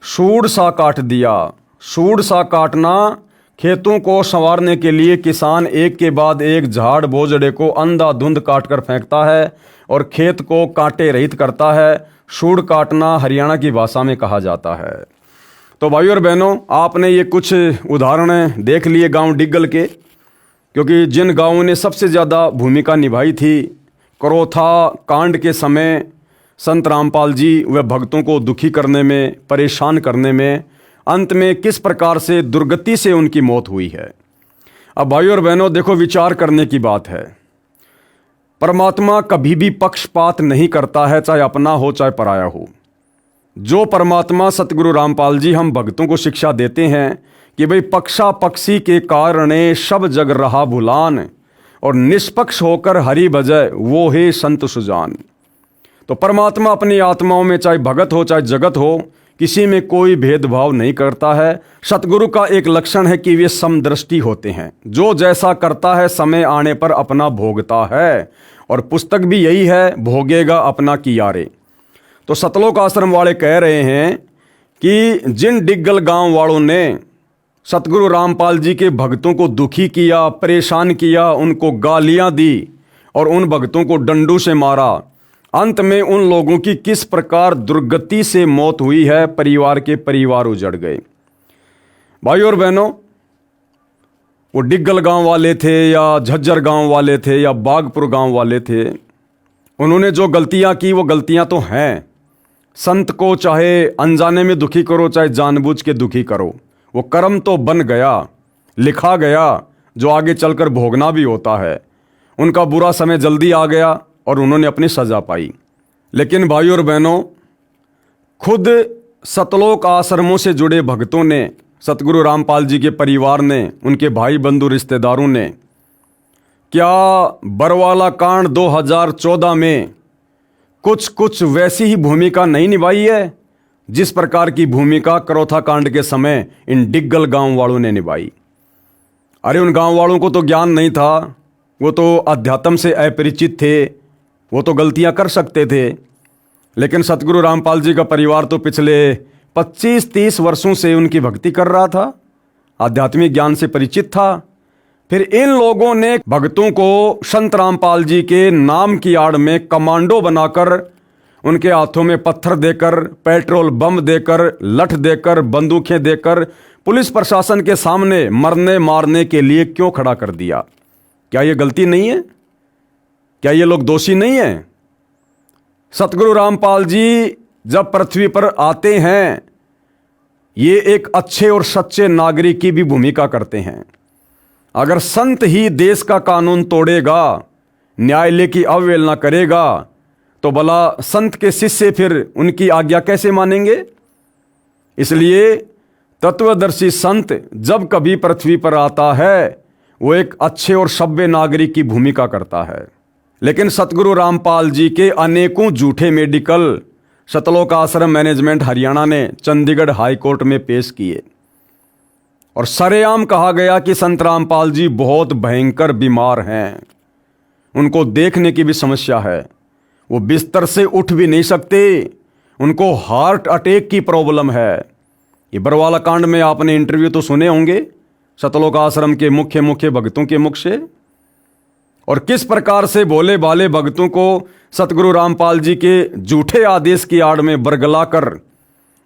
सूंड सा काट दिया। सूंड सा काटना, खेतों को संवारने के लिए किसान एक के बाद एक झाड़ बोझड़े को अंधाधुंध काट कर फेंकता है और खेत को कांटे रहित करता है। सूंड काटना हरियाणा की भाषा में कहा जाता है। तो भाइयों और बहनों, आपने ये कुछ उदाहरण देख लिए गांव डिग्गल के, क्योंकि जिन गांवों ने सबसे ज़्यादा भूमिका निभाई थी करोथा कांड के समय, संत रामपाल जी वह भक्तों को दुखी करने में, परेशान करने में, अंत में किस प्रकार से दुर्गति से उनकी मौत हुई है। अब भाइयों और बहनों देखो, विचार करने की बात है। परमात्मा कभी भी पक्षपात नहीं करता है, चाहे अपना हो चाहे पराया हो। जो परमात्मा सतगुरु रामपाल जी हम भक्तों को शिक्षा देते हैं कि भाई पक्षा पक्षी के कारणे सब जग रहा भुलान और निष्पक्ष होकर हरि भजय वो है संत सुजान। तो परमात्मा अपनी आत्माओं में चाहे भगत हो चाहे जगत हो, किसी में कोई भेदभाव नहीं करता है। सतगुरु का एक लक्षण है कि वे समदृष्टि होते हैं। जो जैसा करता है समय आने पर अपना भोगता है, और पुस्तक भी यही है, भोगेगा अपना कियारे। तो सतलोक आश्रम वाले कह रहे हैं कि जिन डिग्गल गांव वालों ने सतगुरु रामपाल जी के भक्तों को दुखी किया, परेशान किया, उनको गालियां दी और उन भक्तों को डंडू से मारा, अंत में उन लोगों की किस प्रकार दुर्गति से मौत हुई है, परिवार के परिवार उजड़ गए। भाइयों और बहनों, वो डिग्गल गांव वाले थे या झज्जर गांव वाले थे या बागपुर गांव वाले थे, उन्होंने जो गलतियां की वो गलतियां तो हैं। संत को चाहे अनजाने में दुखी करो चाहे जानबूझ के दुखी करो, वो कर्म तो बन गया, लिखा गया, जो आगे चलकर भोगना भी होता है। उनका बुरा समय जल्दी आ गया और उन्होंने अपनी सजा पाई। लेकिन भाइयों और बहनों, खुद सतलोक आश्रमों से जुड़े भक्तों ने, सतगुरु रामपाल जी के परिवार ने, उनके भाई बंधु रिश्तेदारों ने क्या बरवाला कांड 2014 में कुछ वैसी ही भूमिका नहीं निभाई है जिस प्रकार की भूमिका करोथा कांड के समय इन डिग्गल गांव वालों ने निभाई। अरे उन गांव वालों को तो ज्ञान नहीं था, वो तो अध्यात्म से अपरिचित थे, वो तो गलतियां कर सकते थे। लेकिन सतगुरु रामपाल जी का परिवार तो पिछले 25-30 वर्षों से उनकी भक्ति कर रहा था, आध्यात्मिक ज्ञान से परिचित था। फिर इन लोगों ने भक्तों को संत रामपाल जी के नाम की आड़ में कमांडो बनाकर, उनके हाथों में पत्थर देकर, पेट्रोल बम देकर, लठ देकर, बंदूकें देकर पुलिस प्रशासन के सामने मरने मारने के लिए क्यों खड़ा कर दिया। क्या ये गलती नहीं है? क्या ये लोग दोषी नहीं हैं? सतगुरु रामपाल जी जब पृथ्वी पर आते हैं, ये एक अच्छे और सच्चे नागरिक की भी भूमिका करते हैं। अगर संत ही देश का कानून तोड़ेगा, न्यायालय की अवहेलना करेगा, तो भला संत के शिष्य फिर उनकी आज्ञा कैसे मानेंगे? इसलिए तत्वदर्शी संत जब कभी पृथ्वी पर आता है, वो एक अच्छे और सभ्य नागरिक की भूमिका करता है। लेकिन सतगुरु रामपाल जी के अनेकों झूठे मेडिकल सतलोक आश्रम मैनेजमेंट हरियाणा ने चंडीगढ़ हाई कोर्ट में पेश किए और सरेआम कहा गया कि संत रामपाल जी बहुत भयंकर बीमार हैं, उनको देखने की भी समस्या है, वो बिस्तर से उठ भी नहीं सकते, उनको हार्ट अटैक की प्रॉब्लम है। ये बरवाला कांड में आपने इंटरव्यू तो सुने होंगे सतलोक आश्रम के मुख्य भक्तों के मुख से, और किस प्रकार से भोले भाले भक्तों को सतगुरु रामपाल जी के झूठे आदेश की आड़ में बरगलाकर,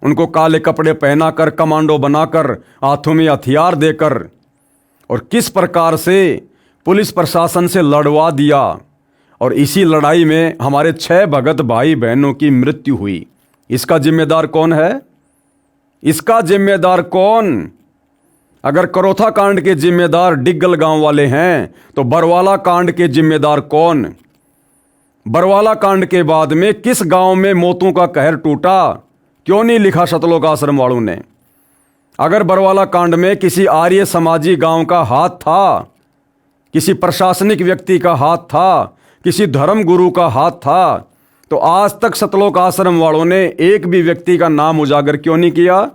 उनको काले कपड़े पहनाकर, कमांडो बनाकर, हाथों में हथियार देकर, और किस प्रकार से पुलिस प्रशासन से लड़वा दिया। और इसी लड़ाई में हमारे 6 भगत भाई बहनों की मृत्यु हुई। इसका जिम्मेदार कौन है? इसका जिम्मेदार कौन? अगर करोथा कांड के जिम्मेदार डिग्गल गांव वाले हैं, तो बरवाला कांड के जिम्मेदार कौन? बरवाला कांड के बाद में किस गांव में मौतों का कहर टूटा? क्यों नहीं लिखा सतलोक आश्रम वालों ने? अगर बरवाला कांड में किसी आर्य समाजी गांव का हाथ था, किसी प्रशासनिक व्यक्ति का हाथ था, किसी धर्म गुरु का हाथ था, तो आज तक सतलोक आश्रम वालों ने एक भी व्यक्ति का नाम उजागर क्यों नहीं किया?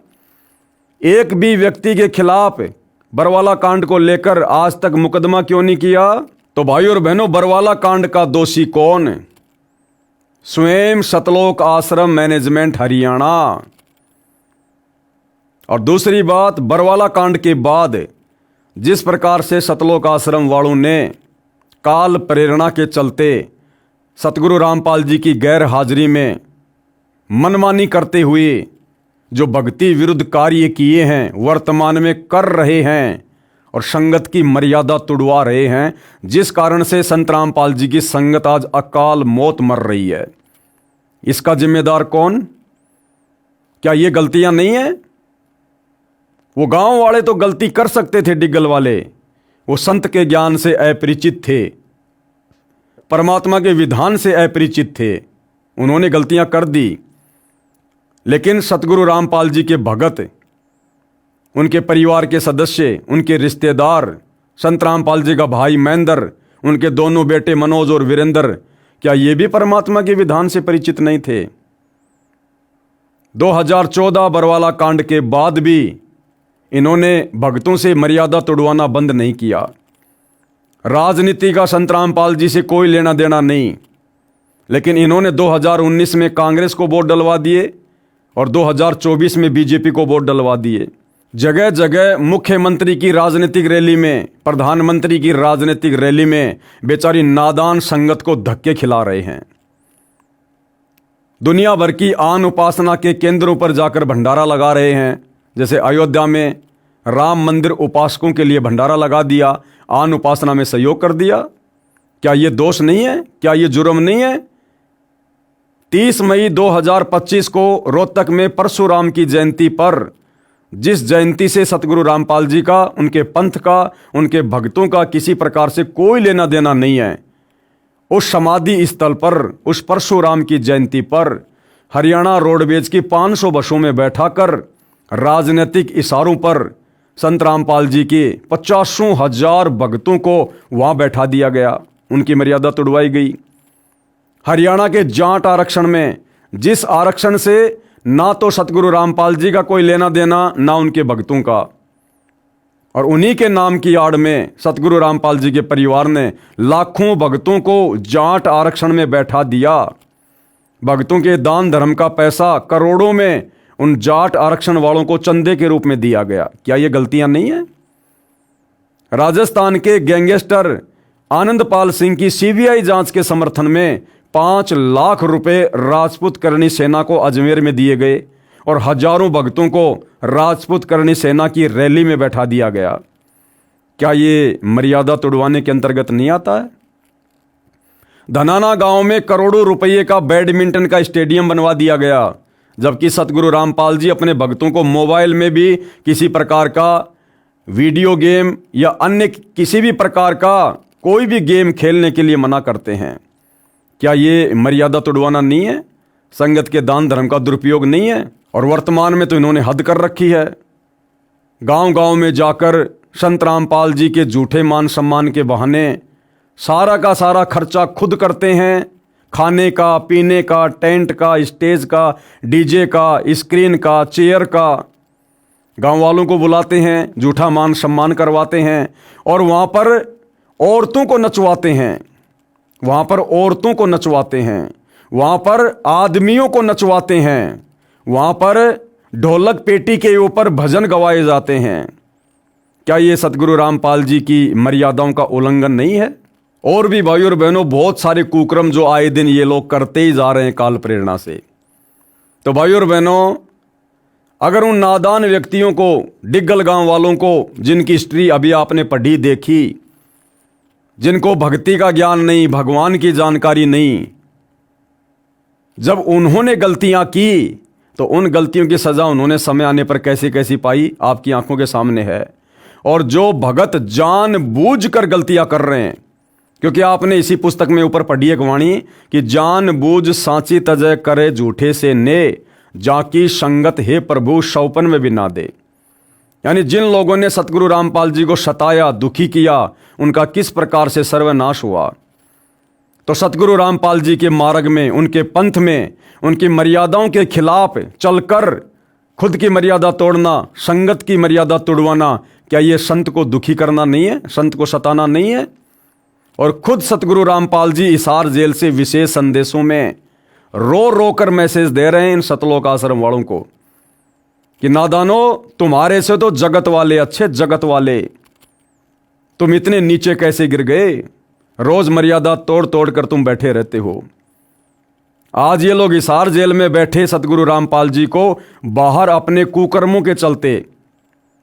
एक भी व्यक्ति के खिलाफ बरवाला कांड को लेकर आज तक मुकदमा क्यों नहीं किया? तो भाइयों और बहनों, बरवाला कांड का दोषी कौन? स्वयं सतलोक आश्रम मैनेजमेंट हरियाणा। और दूसरी बात, बरवाला कांड के बाद जिस प्रकार से सतलोक आश्रम वालों ने काल प्रेरणा के चलते सतगुरु रामपाल जी की गैर हाजिरी में मनमानी करते हुए जो भक्ति विरुद्ध कार्य किए हैं, वर्तमान में कर रहे हैं और संगत की मर्यादा तुड़वा रहे हैं, जिस कारण से संत रामपाल जी की संगत आज अकाल मौत मर रही है, इसका जिम्मेदार कौन? क्या ये गलतियां नहीं है? वो गांव वाले तो गलती कर सकते थे, डिग्गल वाले, वो संत के ज्ञान से अपरिचित थे, परमात्मा के विधान से अपरिचित थे, उन्होंने गलतियां कर दी। लेकिन सतगुरु रामपाल जी के भगत, उनके परिवार के सदस्य, उनके रिश्तेदार, संत रामपाल जी का भाई महेंद्र, उनके दोनों बेटे मनोज और वीरेंद्र, क्या ये भी परमात्मा के विधान से परिचित नहीं थे? 2014 बरवाला कांड के बाद भी इन्होंने भक्तों से मर्यादा तोड़वाना बंद नहीं किया। राजनीति का संत रामपाल जी से कोई लेना देना नहीं, लेकिन इन्होंने 2019 में कांग्रेस को वोट डलवा दिए और 2024 में बीजेपी को वोट डलवा दिए। जगह जगह मुख्यमंत्री की राजनीतिक रैली में, प्रधानमंत्री की राजनीतिक रैली में बेचारी नादान संगत को धक्के खिला रहे हैं। दुनिया भर की आन उपासना के केंद्रों पर जाकर भंडारा लगा रहे हैं। जैसे अयोध्या में राम मंदिर उपासकों के लिए भंडारा लगा दिया, आन उपासना में सहयोग कर दिया। क्या ये दोष नहीं है? क्या ये जुर्म नहीं है? 30 मई 2025 को रोहतक में परशुराम की जयंती पर, जिस जयंती से सतगुरु रामपाल जी का, उनके पंथ का, उनके भक्तों का किसी प्रकार से कोई लेना देना नहीं है, उस समाधि स्थल पर, उस परशुराम की जयंती पर हरियाणा रोडवेज की 500 बसों में बैठाकर राजनीतिक इशारों पर संत रामपाल जी के 50,000 भक्तों को वहां बैठा दिया गया, उनकी मर्यादा तुड़वाई गई। हरियाणा के जाट आरक्षण में, जिस आरक्षण से ना तो सतगुरु रामपाल जी का कोई लेना देना, ना उनके भक्तों का, और उन्हीं के नाम की आड़ में सतगुरु रामपाल जी के परिवार ने लाखों भक्तों को जाट आरक्षण में बैठा दिया। भक्तों के दान धर्म का पैसा करोड़ों में उन जाट आरक्षण वालों को चंदे के रूप में दिया गया। क्या ये गलतियां नहीं है? राजस्थान के गैंगस्टर आनंदपाल सिंह की सीबीआई जांच के समर्थन में 5 लाख रुपए राजपूत करणी सेना को अजमेर में दिए गए और हजारों भक्तों को राजपूत करणी सेना की रैली में बैठा दिया गया। क्या ये मर्यादा तोड़वाने के अंतर्गत नहीं आता है? धनाना गांव में करोड़ों रुपये का बैडमिंटन का स्टेडियम बनवा दिया गया, जबकि सतगुरु रामपाल जी अपने भक्तों को मोबाइल में भी किसी प्रकार का वीडियो गेम या अन्य किसी भी प्रकार का कोई भी गेम खेलने के लिए मना करते हैं। क्या ये मर्यादा तोड़वाना नहीं है? संगत के दान धर्म का दुरुपयोग नहीं है? और वर्तमान में तो इन्होंने हद कर रखी है। गांव गांव में जाकर संत रामपाल जी के झूठे मान सम्मान के बहाने सारा का सारा खर्चा खुद करते हैं। खाने का, पीने का, टेंट का, स्टेज का, डीजे का, स्क्रीन का, चेयर का, गांव वालों को बुलाते हैं, झूठा मान सम्मान करवाते हैं और वहाँ पर औरतों को नचवाते हैं, वहाँ पर औरतों को नचवाते हैं, वहाँ पर आदमियों को नचवाते हैं, वहाँ पर ढोलक पेटी के ऊपर भजन गवाए जाते हैं। क्या ये सतगुरु रामपाल जी की मर्यादाओं का उल्लंघन नहीं है? और भी भाइयों और बहनों, बहुत सारे कुक्रम जो आए दिन ये लोग करते ही जा रहे हैं काल प्रेरणा से। तो भाइयों और बहनों, अगर उन नादान व्यक्तियों को, डिग्गल गांव वालों को, जिनकी हिस्ट्री अभी आपने पढ़ी देखी, जिनको भक्ति का ज्ञान नहीं, भगवान की जानकारी नहीं, जब उन्होंने गलतियां की तो उन गलतियों की सजा उन्होंने समय आने पर कैसी कैसी पाई आपकी आंखों के सामने है। और जो भगत जानबूझकर गलतियां कर रहे हैं, क्योंकि आपने इसी पुस्तक में ऊपर पढ़ी एक वाणी कि जानबूझ सांची तजय करे झूठे से ने, जाकी संगत हे प्रभु शौपन में भी ना दे। यानी जिन लोगों ने सतगुरु रामपाल जी को सताया, दुखी किया, उनका किस प्रकार से सर्वनाश हुआ। तो सतगुरु रामपाल जी के मार्ग में, उनके पंथ में, उनकी मर्यादाओं के खिलाफ चलकर खुद की मर्यादा तोड़ना, संगत की मर्यादा तोड़वाना, क्या ये संत को दुखी करना नहीं है, संत को सताना नहीं है। और खुद सतगुरु रामपाल जी हिसार जेल से विशेष संदेशों में रो रो कर मैसेज दे रहे हैं इन सतलोक आश्रम वालों को कि नादानो, तुम्हारे से तो जगत वाले अच्छे, जगत वाले, तुम इतने नीचे कैसे गिर गए, रोज मर्यादा तोड़ तोड़ कर तुम बैठे रहते हो। आज ये लोग हिसार जेल में बैठे सतगुरु रामपाल जी को बाहर अपने कुकर्मों के चलते,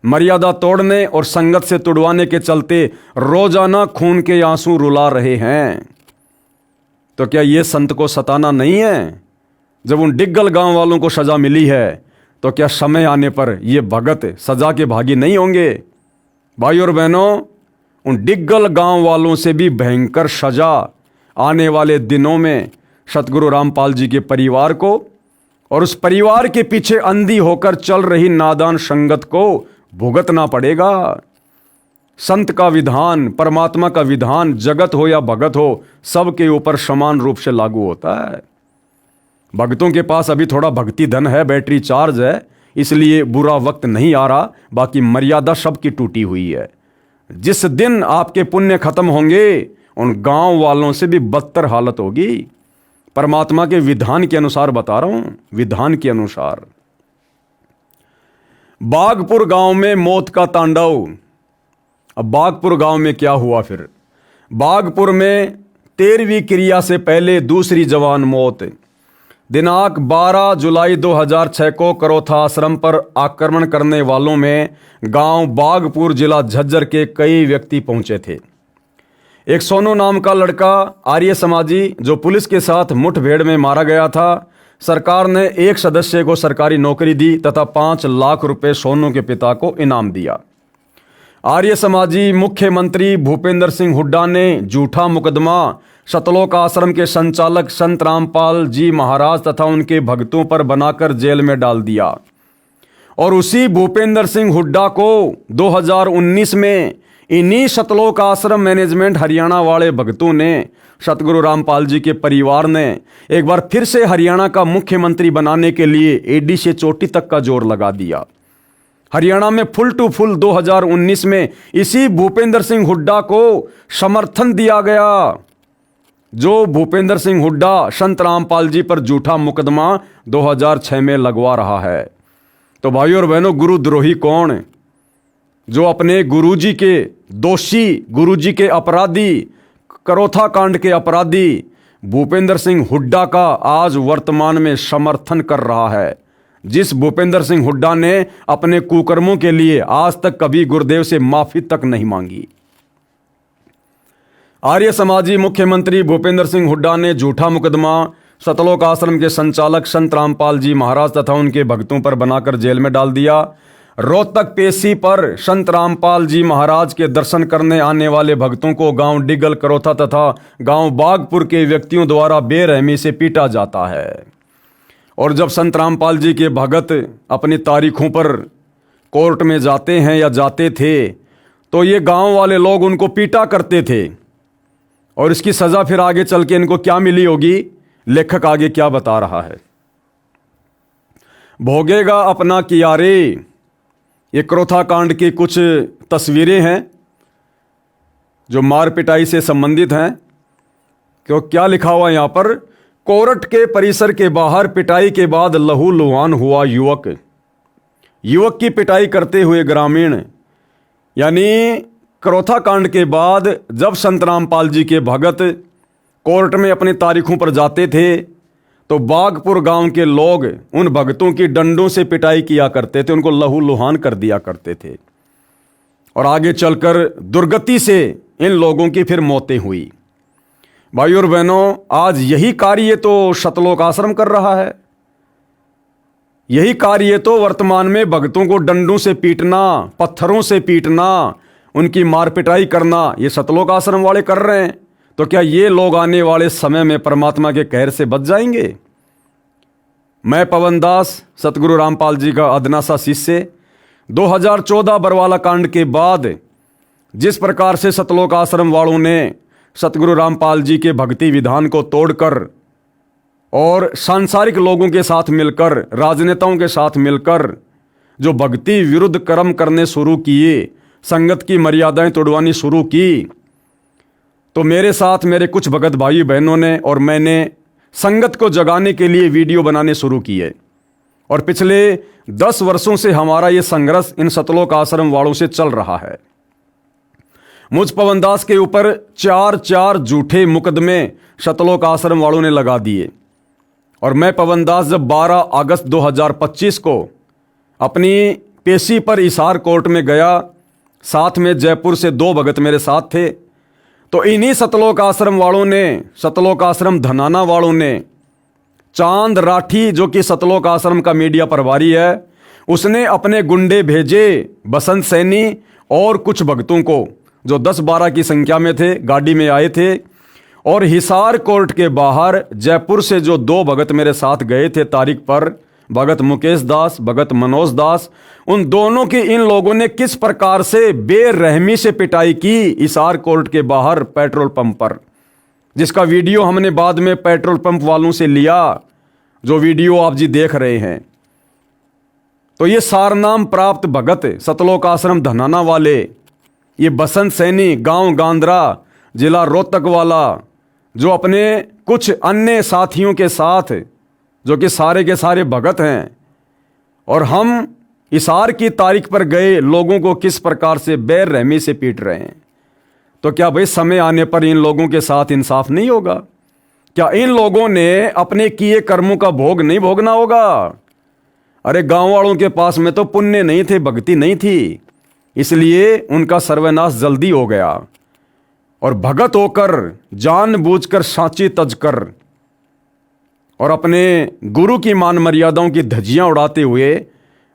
मर्यादा तोड़ने और संगत से तुड़वाने के चलते रोजाना खून के आंसू रुला रहे हैं। तो क्या ये संत को सताना नहीं है? जब उन डिग्गल गांव वालों को सजा मिली है तो क्या समय आने पर ये भगत सजा के भागी नहीं होंगे? भाई और बहनों, उन डिग्गल गांव वालों से भी भयंकर सजा आने वाले दिनों में सतगुरु रामपाल जी के परिवार को और उस परिवार के पीछे अंधी होकर चल रही नादान संगत को भुगतना पड़ेगा। संत का विधान, परमात्मा का विधान, जगत हो या भगत हो, सबके ऊपर समान रूप से लागू होता है। भक्तों के पास अभी थोड़ा भक्ति धन है, बैटरी चार्ज है, इसलिए बुरा वक्त नहीं आ रहा, बाकी मर्यादा सबकी टूटी हुई है। जिस दिन आपके पुण्य खत्म होंगे, उन गांव वालों से भी बदतर हालत होगी। परमात्मा के विधान के अनुसार बता रहा हूं, विधान के अनुसार। बागपुर गांव में मौत का तांडव। अब बागपुर गांव में क्या हुआ फिर? बागपुर में 13वीं क्रिया से पहले दूसरी जवान मौत। दिनांक 12 जुलाई 2006 को करोथा आश्रम पर आक्रमण करने वालों में गांव बागपुर जिला झज्जर के कई व्यक्ति पहुंचे थे। एक सोनू नाम का लड़का आर्य समाजी जो पुलिस के साथ मुठभेड़ में मारा गया था। सरकार ने एक सदस्य को सरकारी नौकरी दी तथा 5 लाख रुपए सोनू के पिता को इनाम दिया। आर्य समाजी मुख्यमंत्री भूपेंद्र सिंह हुड्डा ने झूठा मुकदमा सतलोक आश्रम के संचालक संत रामपाल जी महाराज तथा उनके भक्तों पर बनाकर जेल में डाल दिया। और उसी भूपेंद्र सिंह हुड्डा को 2019 में इन्हीं सतलोक आश्रम मैनेजमेंट हरियाणा वाले भक्तों ने, सतगुरु रामपाल जी के परिवार ने एक बार फिर से हरियाणा का मुख्यमंत्री बनाने के लिए एडी से चोटी तक का जोर लगा दिया। हरियाणा में फुल टू फुल 2019 में इसी भूपेंद्र सिंह हुड्डा को समर्थन दिया गया, जो भूपेंद्र सिंह हुड्डा संत रामपाल जी पर झूठा मुकदमा 2006 में लगवा रहा है। तो भाइयों और बहनों, गुरुद्रोही कौन? जो अपने गुरुजी के दोषी, गुरुजी के अपराधी, करोथा कांड के अपराधी भूपेंद्र सिंह हुड्डा का आज वर्तमान में समर्थन कर रहा है, जिस भूपेंद्र सिंह हुड्डा ने अपने कुकर्मों के लिए आज तक कभी गुरुदेव से माफी तक नहीं मांगी। आर्य समाजी मुख्यमंत्री भूपेंद्र सिंह हुड्डा ने झूठा मुकदमा सतलोक आश्रम के संचालक संत रामपाल जी महाराज तथा उनके भक्तों पर बनाकर जेल में डाल दिया। रोहतक पेशी पर संत रामपाल जी महाराज के दर्शन करने आने वाले भक्तों को गांव डिगल, करोथा तथा गांव बागपुर के व्यक्तियों द्वारा बेरहमी से पीटा जाता है। और जब संत रामपाल जी के भगत अपनी तारीखों पर कोर्ट में जाते हैं या जाते थे, तो ये गांव वाले लोग उनको पीटा करते थे। और इसकी सजा फिर आगे चल के इनको क्या मिली होगी, लेखक आगे क्या बता रहा है। भोगेगा अपना किया रे, ये करोथा कांड की कुछ तस्वीरें हैं जो मार पिटाई से संबंधित हैं। क्यों, क्या लिखा हुआ यहां पर? कोर्ट के परिसर के बाहर पिटाई के बाद लहू लुहान हुआ युवक। युवक की पिटाई करते हुए ग्रामीण। यानी करोथा कांड के बाद जब संत रामपाल जी के भगत कोर्ट में अपनी तारीखों पर जाते थे, तो बागपुर गांव के लोग उन भक्तों की डंडों से पिटाई किया करते थे, उनको लहू लुहान कर दिया करते थे। और आगे चलकर दुर्गति से इन लोगों की फिर मौतें हुई। भाइयों और बहनों, आज यही कार्य तो सतलोक आश्रम कर रहा है। यही कार्य तो वर्तमान में भक्तों को डंडों से पीटना, पत्थरों से पीटना, उनकी मार पिटाई करना, ये सतलोक आश्रम वाले कर रहे हैं। तो क्या ये लोग आने वाले समय में परमात्मा के कहर से बच जाएंगे? मैं पवन दास, सतगुरु रामपाल जी का अदना सा शिष्य, 2014 बरवाला कांड के बाद जिस प्रकार से सतलोक आश्रम वालों ने सतगुरु रामपाल जी के भक्ति विधान को तोड़कर और सांसारिक लोगों के साथ मिलकर, राजनेताओं के साथ मिलकर जो भक्ति विरुद्ध कर्म करने शुरू किए, संगत की मर्यादाएं तोड़वानी शुरू की, तो मेरे साथ मेरे कुछ भगत भाई बहनों ने और मैंने संगत को जगाने के लिए वीडियो बनाने शुरू किए। और पिछले 10 वर्षों से हमारा ये संघर्ष इन सतलोक आश्रम वालों से चल रहा है। मुझ पवन दास के ऊपर 4 झूठे मुकदमे सतलोक आश्रम वालों ने लगा दिए। और मैं पवन दास जब 12 अगस्त 2025 को अपनी पेशी पर हिसार कोर्ट में गया, साथ में जयपुर से 2 भगत मेरे साथ थे, तो इन्हीं सतलोक आश्रम वालों ने, सतलोक आश्रम धनाना वालों ने, चांद राठी जो कि सतलोक आश्रम का मीडिया प्रभारी है, उसने अपने गुंडे भेजे, बसंत सैनी और कुछ भक्तों को जो 10-12 की संख्या में थे, गाड़ी में आए थे। और हिसार कोर्ट के बाहर जयपुर से जो 2 भगत मेरे साथ गए थे तारीख पर, भगत मुकेश दास, भगत मनोज दास, उन दोनों की इन लोगों ने किस प्रकार से बेरहमी से पिटाई की हिसार कोर्ट के बाहर पेट्रोल पंप पर, जिसका वीडियो हमने बाद में पेट्रोल पंप वालों से लिया, जो वीडियो आप जी देख रहे हैं। तो ये सारनाम प्राप्त भगत सतलोक आश्रम धनाना वाले, ये बसंत सैनी गांव गांद्रा जिला रोहतक वाला, जो अपने कुछ अन्य साथियों के साथ, जो कि सारे के सारे भगत हैं, और हम हिसार की तारीख पर गए लोगों को किस प्रकार से बेरहमी से पीट रहे हैं। तो क्या भाई समय आने पर इन लोगों के साथ इंसाफ नहीं होगा? क्या इन लोगों ने अपने किए कर्मों का भोग नहीं भोगना होगा? अरे गांव वालों के पास में तो पुण्य नहीं थे, भक्ति नहीं थी, इसलिए उनका सर्वनाश जल्दी हो गया। और भगत होकर, जानबूझकर सांची तजकर और अपने गुरु की मान मर्यादाओं की धज्जियां उड़ाते हुए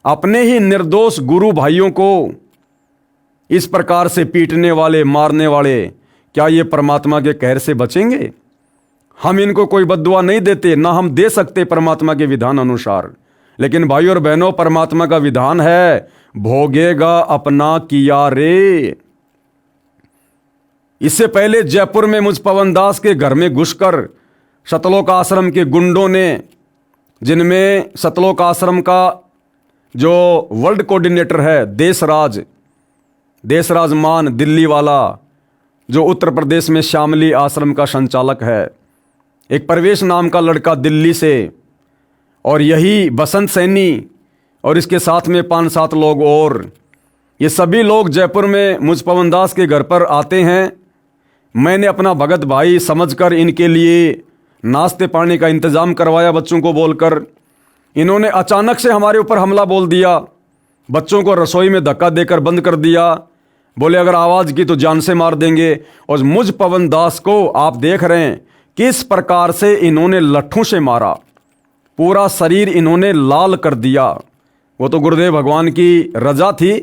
अपने ही निर्दोष गुरु भाइयों को इस प्रकार से पीटने वाले, मारने वाले, क्या ये परमात्मा के कहर से बचेंगे? हम इनको कोई बद्दुआ नहीं देते, ना हम दे सकते परमात्मा के विधान अनुसार। लेकिन भाई और बहनों, परमात्मा का विधान है, भोगेगा अपना किया रे। इससे पहले जयपुर में मुझ पवन दास के घर में घुसकर सतलोक आश्रम के गुंडों ने, जिनमें सतलोक आश्रम का जो वर्ल्ड कोऑर्डिनेटर है देशराज मान दिल्ली वाला, जो उत्तर प्रदेश में शामली आश्रम का संचालक है, एक प्रवेश नाम का लड़का दिल्ली से, और यही बसंत सैनी और इसके साथ में 5-7 लोग और, ये सभी लोग जयपुर में मुझ पवन दास के घर पर आते हैं। मैंने अपना भगत भाई समझकर इनके लिए नाश्ते पानी का इंतजाम करवाया बच्चों को बोलकर। इन्होंने अचानक से हमारे ऊपर हमला बोल दिया, बच्चों को रसोई में धक्का देकर बंद कर दिया, बोले अगर आवाज़ की तो जान से मार देंगे। और मुझ पवन दास को आप देख रहे हैं किस प्रकार से इन्होंने लट्ठों से मारा, पूरा शरीर इन्होंने लाल कर दिया। वो तो गुरुदेव भगवान की रजा थी,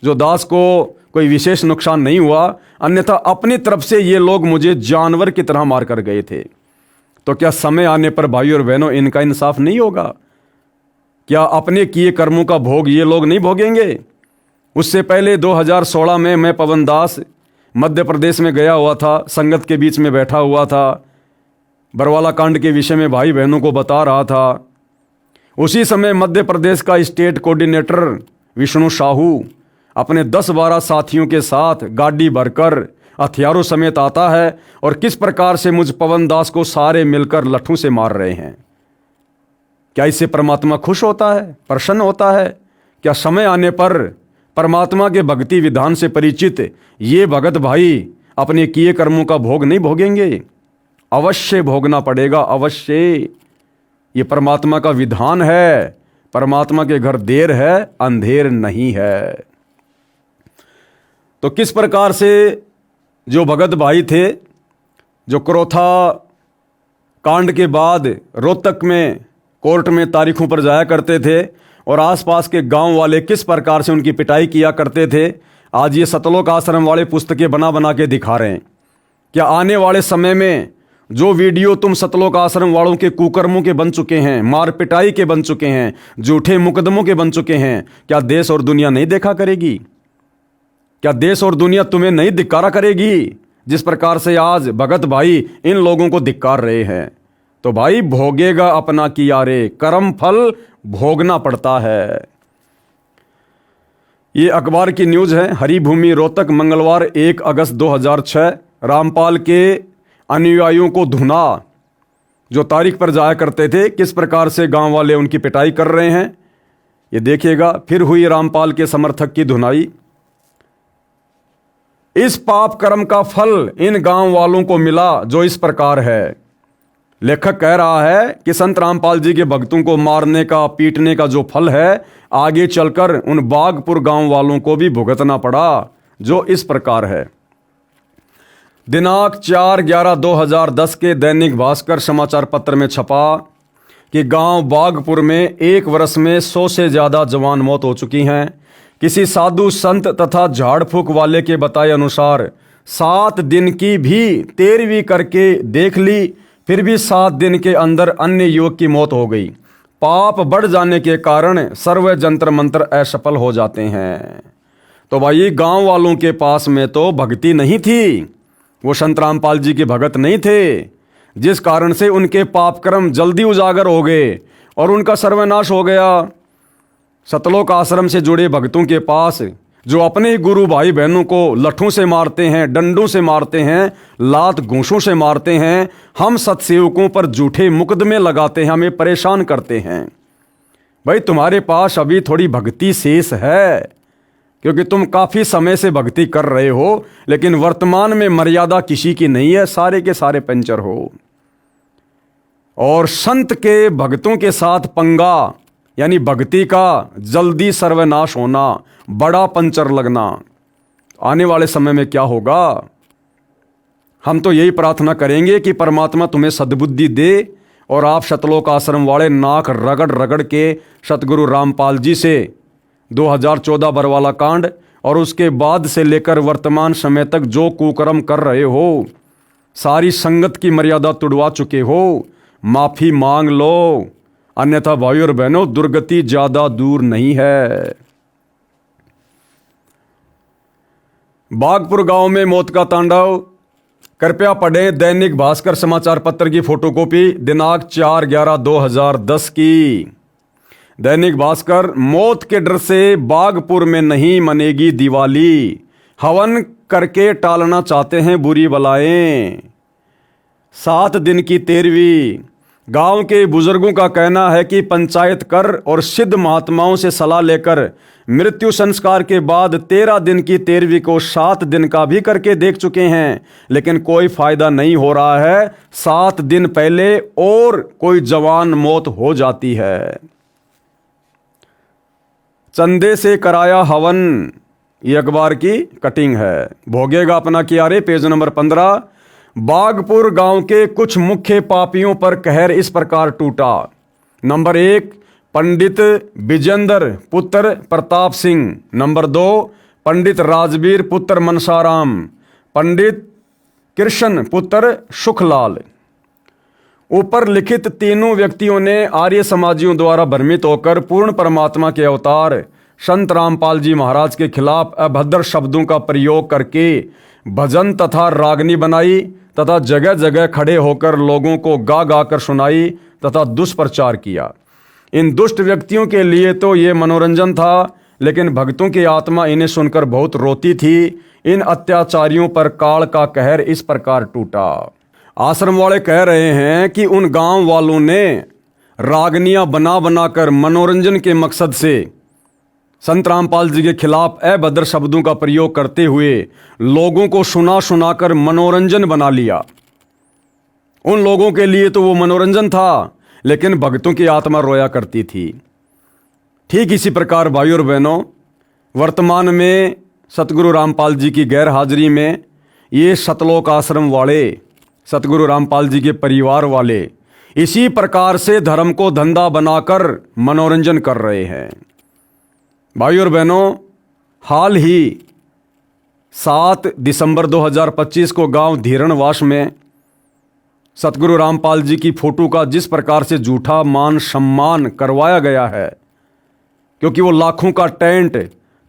जो दास को कोई विशेष नुकसान नहीं हुआ, अन्यथा अपनी तरफ से ये लोग मुझे जानवर की तरह मार कर गए थे। तो क्या समय आने पर भाई और बहनों इनका इंसाफ नहीं होगा? क्या अपने किए कर्मों का भोग ये लोग नहीं भोगेंगे? उससे पहले 2016 में मैं पवन दास मध्य प्रदेश में गया हुआ था, संगत के बीच में बैठा हुआ था, बरवाला कांड के विषय में भाई बहनों को बता रहा था। उसी समय मध्य प्रदेश का स्टेट कोऑर्डिनेटर विष्णु साहू अपने 10-12 साथियों के साथ गाड़ी भरकर हथियारों समेत आता है और किस प्रकार से मुझ पवन दास को सारे मिलकर लट्ठों से मार रहे हैं। क्या इससे परमात्मा खुश होता है, प्रसन्न होता है? क्या समय आने पर परमात्मा के भक्ति विधान से परिचित ये भगत भाई अपने किए कर्मों का भोग नहीं भोगेंगे? अवश्य भोगना पड़ेगा, अवश्य। ये परमात्मा का विधान है। परमात्मा के घर देर है, अंधेर नहीं है। तो किस प्रकार से जो भगत भाई थे, जो क्रोथा कांड के बाद रोहतक में कोर्ट में तारीखों पर जाया करते थे और आसपास के गांव वाले किस प्रकार से उनकी पिटाई किया करते थे, आज ये सतलोक आश्रम वाले पुस्तकें बना बना के दिखा रहे हैं। क्या आने वाले समय में जो वीडियो तुम सतलोक आश्रम वालों के कुकर्मों के बन चुके हैं, मार पिटाई के बन चुके हैं, झूठे मुकदमों के बन चुके हैं, क्या देश और दुनिया नहीं देखा करेगी? क्या देश और दुनिया तुम्हें नहीं धिक्कारा करेगी? जिस प्रकार से आज भगत भाई इन लोगों को धिक्कार रहे हैं, तो भाई भोगेगा अपना किया रे, कर्म फल भोगना पड़ता है। ये अखबार की न्यूज है। हरिभूमि रोहतक मंगलवार 1 अगस्त 2006। रामपाल के अनुयायियों को धुना, जो तारीख पर जाया करते थे, किस प्रकार से गांव वाले उनकी पिटाई कर रहे हैं, ये देखिएगा। फिर हुई रामपाल के समर्थक की धुनाई। इस पाप कर्म का फल इन गांव वालों को मिला जो इस प्रकार है। लेखक कह रहा है कि संत रामपाल जी के भक्तों को मारने का, पीटने का जो फल है, आगे चलकर उन बागपुर गांव वालों को भी भुगतना पड़ा, जो इस प्रकार है। दिनांक 4/11/2010 के दैनिक भास्कर समाचार पत्र में छपा कि गांव बागपुर में 1 वर्ष में 100 से ज्यादा जवान मौत हो चुकी हैं। किसी साधु संत तथा झाड़ फूक वाले के बताए अनुसार 7 दिन की भी 13वीं करके देख ली, फिर भी 7 दिन के अंदर अन्य युवक की मौत हो गई। पाप बढ़ जाने के कारण सर्व जंतर मंत्र असफल हो जाते हैं। तो भाई गांव वालों के पास में तो भक्ति नहीं थी, वो संत रामपाल जी के भगत नहीं थे, जिस कारण से उनके पाप कर्म जल्दी उजागर हो गए और उनका सर्वनाश हो गया। सतलोक आश्रम से जुड़े भक्तों के पास जो अपने ही गुरु भाई बहनों को लठों से मारते हैं, डंडों से मारते हैं, लात घूंसों से मारते हैं, हम सत्सेवकों पर झूठे मुकदमे लगाते हैं, हमें परेशान करते हैं। भाई तुम्हारे पास अभी थोड़ी भक्ति शेष है, क्योंकि तुम काफी समय से भक्ति कर रहे हो, लेकिन वर्तमान में मर्यादा किसी की नहीं है, सारे के सारे पंचर हो। और संत के भक्तों के साथ पंगा, यानी भक्ति का जल्दी सर्वनाश होना, बड़ा पंचर लगना, आने वाले समय में क्या होगा? हम तो यही प्रार्थना करेंगे कि परमात्मा तुम्हें सद्बुद्धि दे और आप सतलोक आश्रम वाले नाक रगड़ रगड़ के सतगुरु रामपाल जी से 2014 बरवाला कांड और उसके बाद से लेकर वर्तमान समय तक जो कुकर्म कर रहे हो, सारी संगत की मर्यादा तुड़वा चुके हो, माफी मांग लो, अन्यथा भाई और बहनों दुर्गति ज्यादा दूर नहीं है। बागपुर गांव में मौत का तांडव। कृपया पढ़ें दैनिक भास्कर समाचार पत्र की फोटोकॉपी दिनांक 4/11/2010 की। दैनिक भास्कर, मौत के डर से बागपुर में नहीं मनेगी दिवाली, हवन करके टालना चाहते हैं बुरी बलाएं। 7 दिन की 13वीं। गांव के बुजुर्गों का कहना है कि पंचायत कर और सिद्ध महात्माओं से सलाह लेकर मृत्यु संस्कार के बाद 13 दिन की 13वीं को 7 दिन का भी करके देख चुके हैं, लेकिन कोई फायदा नहीं हो रहा है। 7 दिन पहले और कोई जवान मौत हो जाती है। चंदे से कराया हवन, ये अखबार की कटिंग है। भोगेगा अपना किया रे, पेज नंबर 15। बागपुर गांव के कुछ मुख्य पापियों पर कहर इस प्रकार टूटा। नंबर 1, पंडित विजेंद्र पुत्र प्रताप सिंह। नंबर 2, पंडित राजवीर पुत्र मनसाराम। पंडित कृष्ण पुत्र सुखलाल। ऊपर लिखित तीनों व्यक्तियों ने आर्य समाजियों द्वारा भ्रमित होकर पूर्ण परमात्मा के अवतार संत रामपाल जी महाराज के खिलाफ अभद्र शब्दों का प्रयोग करके भजन तथा रागनी बनाई तथा जगह जगह खड़े होकर लोगों को गा गा कर सुनाई तथा दुष्प्रचार किया। इन दुष्ट व्यक्तियों के लिए तो ये मनोरंजन था, लेकिन भक्तों की आत्मा इन्हें सुनकर बहुत रोती थी। इन अत्याचारियों पर काल का कहर इस प्रकार टूटा। आश्रम वाले कह रहे हैं कि उन गांव वालों ने रागनियां बना बनाकर मनोरंजन के मकसद से संत रामपाल जी के खिलाफ अभद्र शब्दों का प्रयोग करते हुए लोगों को सुना सुनाकर मनोरंजन बना लिया। उन लोगों के लिए तो वो मनोरंजन था, लेकिन भक्तों की आत्मा रोया करती थी। ठीक इसी प्रकार भाइयों और बहनों, वर्तमान में सतगुरु रामपाल जी की गैर हाजिरी में ये सतलोक आश्रम वाले, सतगुरु रामपाल जी के परिवार वाले इसी प्रकार से धर्म को धंधा बनाकर मनोरंजन कर रहे हैं। भाइयों और बहनों, हाल ही 7 दिसंबर 2025 को गांव धीरणवास में सतगुरु रामपाल जी की फोटो का जिस प्रकार से झूठा मान सम्मान करवाया गया है, क्योंकि वो लाखों का टेंट,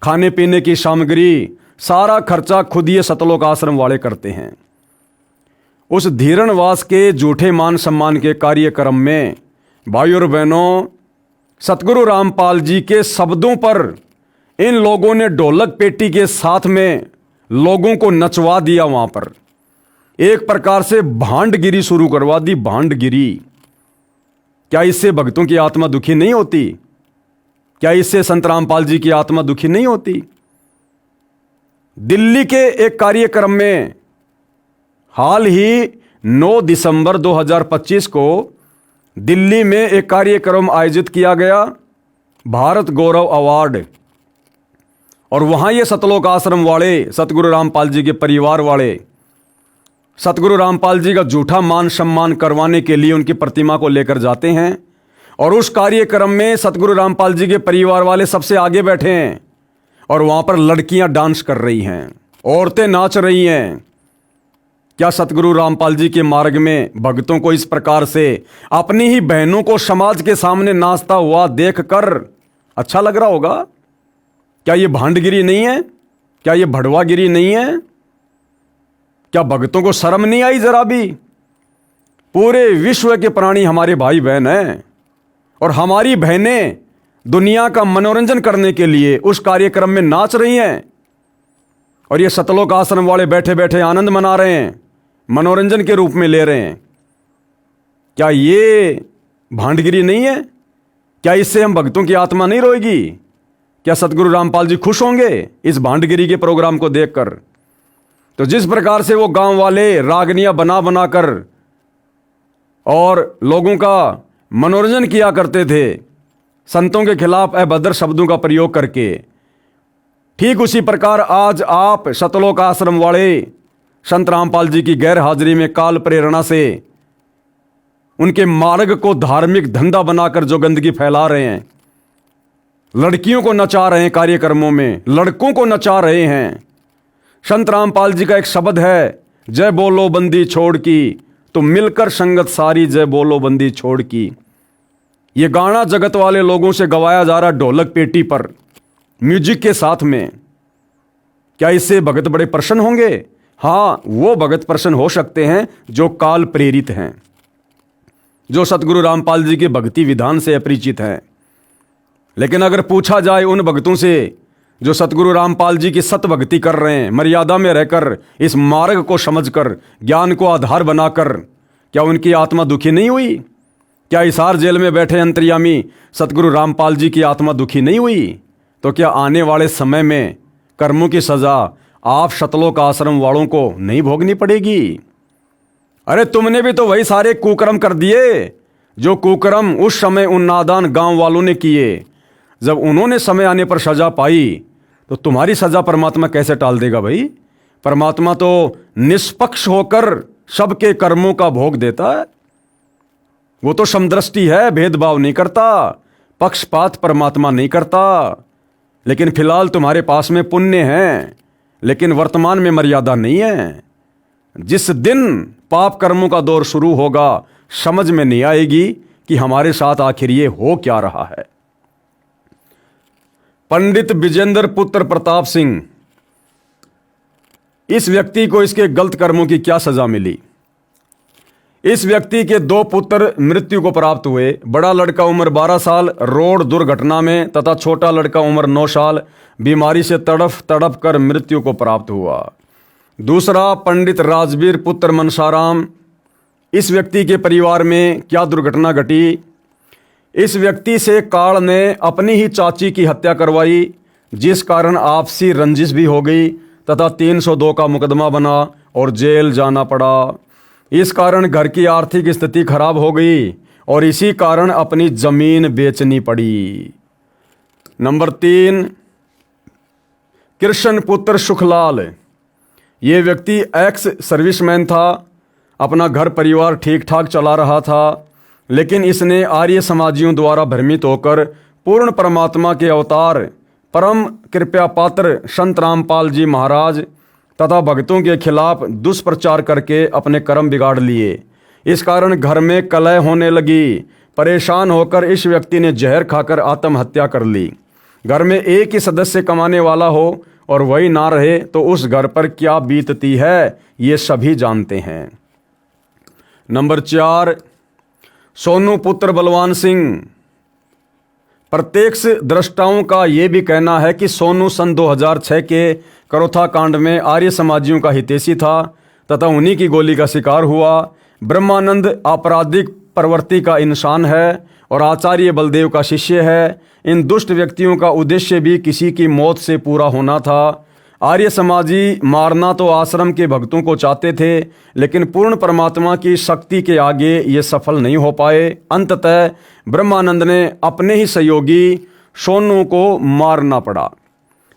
खाने पीने की सामग्री, सारा खर्चा खुद ये सतलोक आश्रम वाले करते हैं। उस धीरणवास के झूठे मान सम्मान के कार्यक्रम में भाई और बहनों, सतगुरु रामपाल जी के शब्दों पर इन लोगों ने ढोलक पेटी के साथ में लोगों को नचवा दिया। वहां पर एक प्रकार से भांडगिरी शुरू करवा दी, भांडगिरी। क्या इससे भक्तों की आत्मा दुखी नहीं होती? क्या इससे संत रामपाल जी की आत्मा दुखी नहीं होती? दिल्ली के एक कार्यक्रम में हाल ही 9 दिसंबर 2025 को दिल्ली में एक कार्यक्रम आयोजित किया गया, भारत गौरव अवार्ड। और वहां ये सतलोक आश्रम वाले, सतगुरु रामपाल जी के परिवार वाले, सतगुरु रामपाल जी का झूठा मान सम्मान करवाने के लिए उनकी प्रतिमा को लेकर जाते हैं। और उस कार्यक्रम में सतगुरु रामपाल जी के परिवार वाले सबसे आगे बैठे हैं और वहां पर लड़कियां डांस कर रही हैं, औरतें नाच रही हैं। क्या सतगुरु रामपाल जी के मार्ग में भक्तों को इस प्रकार से अपनी ही बहनों को समाज के सामने नाचता हुआ देखकर अच्छा लग रहा होगा? क्या ये भांडगिरी नहीं है? क्या ये भड़वागिरी नहीं है? क्या भक्तों को शर्म नहीं आई जरा भी? पूरे विश्व के प्राणी हमारे भाई बहन हैं और हमारी बहनें दुनिया का मनोरंजन करने के लिए उस कार्यक्रम में नाच रही हैं और ये सतलोक आश्रम वाले बैठे बैठे आनंद मना रहे हैं, मनोरंजन के रूप में ले रहे हैं। क्या ये भांडगिरी नहीं है? क्या इससे हम भक्तों की आत्मा नहीं रोएगी? क्या सतगुरु रामपाल जी खुश होंगे इस भांडगिरी के प्रोग्राम को देखकर? तो जिस प्रकार से वो गांव वाले रागनियां बना बना कर और लोगों का मनोरंजन किया करते थे, संतों के खिलाफ अभद्र शब्दों का प्रयोग करके, ठीक उसी प्रकार आज आप सतलोक आश्रम वाले संत रामपाल जी की गैर हाजिरी में काल प्रेरणा से उनके मार्ग को धार्मिक धंधा बनाकर जो गंदगी फैला रहे हैं, लड़कियों को नचा रहे हैं कार्यक्रमों में, लड़कों को नचा रहे हैं। संत रामपाल जी का एक शब्द है, जय बोलो बंदी छोड़ की, तो मिलकर संगत सारी जय बोलो बंदी छोड़ की। ये गाना जगत वाले लोगों से गवाया जा रहा ढोलक पेटी पर म्यूजिक के साथ में। क्या इससे भगत बड़े प्रसन्न होंगे? हाँ, वो भगत प्रसन्न हो सकते हैं जो काल प्रेरित हैं, जो सतगुरु रामपाल जी के भक्ति विधान से अपरिचित हैं। लेकिन अगर पूछा जाए उन भक्तों से जो सतगुरु रामपाल जी की सत भक्ति कर रहे हैं, मर्यादा में रहकर, इस मार्ग को समझकर, ज्ञान को आधार बनाकर, क्या उनकी आत्मा दुखी नहीं हुई? क्या हिसार जेल में बैठे अंतर्यामी सतगुरु रामपाल जी की आत्मा दुखी नहीं हुई? तो क्या आने वाले समय में कर्मों की सजा आप सतलोक आश्रम वालों को नहीं भोगनी पड़ेगी? अरे तुमने भी तो वही सारे कुकर्म कर दिए जो कुकर्म उस समय उन नादान गांव वालों ने किए। जब उन्होंने समय आने पर सजा पाई तो तुम्हारी सजा परमात्मा कैसे टाल देगा भाई? परमात्मा तो निष्पक्ष होकर सबके कर्मों का भोग देता है। वो तो समदृष्टि है, भेदभाव नहीं करता, पक्षपात परमात्मा नहीं करता। लेकिन फिलहाल तुम्हारे पास में पुण्य है, लेकिन वर्तमान में मर्यादा नहीं है। जिस दिन पाप कर्मों का दौर शुरू होगा, समझ में नहीं आएगी कि हमारे साथ आखिर ये हो क्या रहा है। पंडित विजेंद्र पुत्र प्रताप सिंह, इस व्यक्ति को इसके गलत कर्मों की क्या सजा मिली? इस व्यक्ति के 2 पुत्र मृत्यु को प्राप्त हुए। बड़ा लड़का उम्र 12 साल रोड दुर्घटना में तथा छोटा लड़का उम्र 9 साल बीमारी से तड़फ तड़प कर मृत्यु को प्राप्त हुआ। दूसरा पंडित राजवीर पुत्र मनसाराम, इस व्यक्ति के परिवार में क्या दुर्घटना घटी? इस व्यक्ति से काल ने अपनी ही चाची की हत्या करवाई, जिस कारण आपसी रंजिश भी हो गई तथा 302 का मुकदमा बना और जेल जाना पड़ा। इस कारण घर की आर्थिक स्थिति खराब हो गई और इसी कारण अपनी जमीन बेचनी पड़ी। नंबर 3 कृष्ण पुत्र सुखलाल, ये व्यक्ति एक्स सर्विसमैन था, अपना घर परिवार ठीक ठाक चला रहा था, लेकिन इसने आर्य समाजियों द्वारा भ्रमित होकर पूर्ण परमात्मा के अवतार परम कृपया पात्र संत रामपाल जी महाराज तथा भक्तों के खिलाफ दुष्प्रचार करके अपने कर्म बिगाड़ लिए। इस कारण घर में कलह होने लगी। परेशान होकर इस व्यक्ति ने जहर खाकर आत्महत्या कर ली। घर में एक ही सदस्य कमाने वाला हो और वही ना रहे तो उस घर पर क्या बीतती है, ये सभी जानते हैं। नंबर 4, सोनू पुत्र बलवान सिंह। प्रत्यक्ष दृष्टाओं का ये भी कहना है कि सोनू सन 2006 के करोथा कांड में आर्य समाजियों का हितैषी था तथा उन्हीं की गोली का शिकार हुआ। ब्रह्मानंद आपराधिक प्रवृत्ति का इंसान है और आचार्य बलदेव का शिष्य है। इन दुष्ट व्यक्तियों का उद्देश्य भी किसी की मौत से पूरा होना था। आर्य समाजी मारना तो आश्रम के भक्तों को चाहते थे, लेकिन पूर्ण परमात्मा की शक्ति के आगे ये सफल नहीं हो पाए। अंततः ब्रह्मानंद ने अपने ही सहयोगी सोनू को मारना पड़ा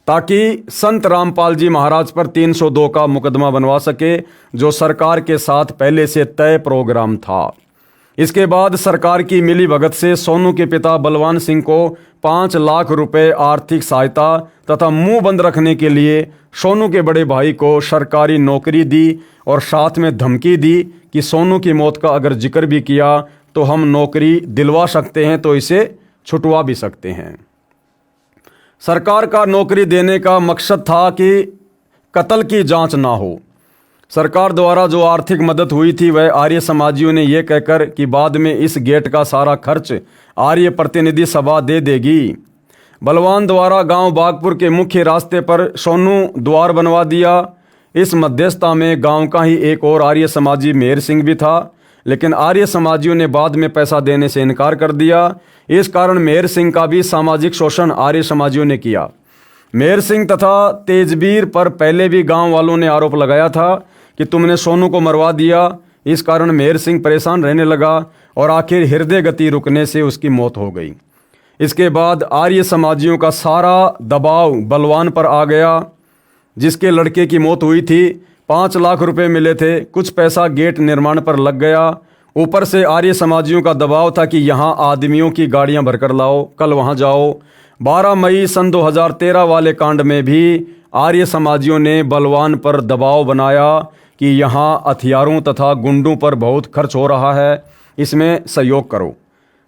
ताकि संत रामपाल जी महाराज पर 302 का मुकदमा बनवा सके, जो सरकार के साथ पहले से तय प्रोग्राम था। इसके बाद सरकार की मिली भगत से सोनू के पिता बलवान सिंह को 5 लाख रुपए आर्थिक सहायता तथा मुंह बंद रखने के लिए सोनू के बड़े भाई को सरकारी नौकरी दी और साथ में धमकी दी कि सोनू की मौत का अगर जिक्र भी किया तो हम नौकरी दिलवा सकते हैं, तो इसे छुटवा भी सकते हैं। सरकार का नौकरी देने का मकसद था कि कत्ल की जांच ना हो। सरकार द्वारा जो आर्थिक मदद हुई थी वह आर्य समाजियों ने यह कहकर कि बाद में इस गेट का सारा खर्च आर्य प्रतिनिधि सभा दे देगी। बलवान द्वारा गांव बागपुर के मुख्य रास्ते पर सोनू द्वार बनवा दिया। इस मध्यस्थता में गांव का ही एक और आर्य समाजी मेहर सिंह भी था, लेकिन आर्य समाजियों ने बाद में पैसा देने से इनकार कर दिया। इस कारण मेहर सिंह का भी सामाजिक शोषण आर्य समाजियों ने किया। मेहर सिंह तथा तेजबीर पर पहले भी गांव वालों ने आरोप लगाया था कि तुमने सोनू को मरवा दिया। इस कारण मेहर सिंह परेशान रहने लगा और आखिर हृदय गति रुकने से उसकी मौत हो गई। इसके बाद आर्य समाजियों का सारा दबाव बलवान पर आ गया, जिसके लड़के की मौत हुई थी। 5 लाख रुपए मिले थे, कुछ पैसा गेट निर्माण पर लग गया। ऊपर से आर्य समाजियों का दबाव था कि यहाँ आदमियों की गाड़ियाँ भरकर लाओ, कल वहाँ जाओ। 12 मई सन 2013 वाले कांड में भी आर्य समाजियों ने बलवान पर दबाव बनाया कि यहाँ हथियारों तथा गुंडों पर बहुत खर्च हो रहा है, इसमें सहयोग करो।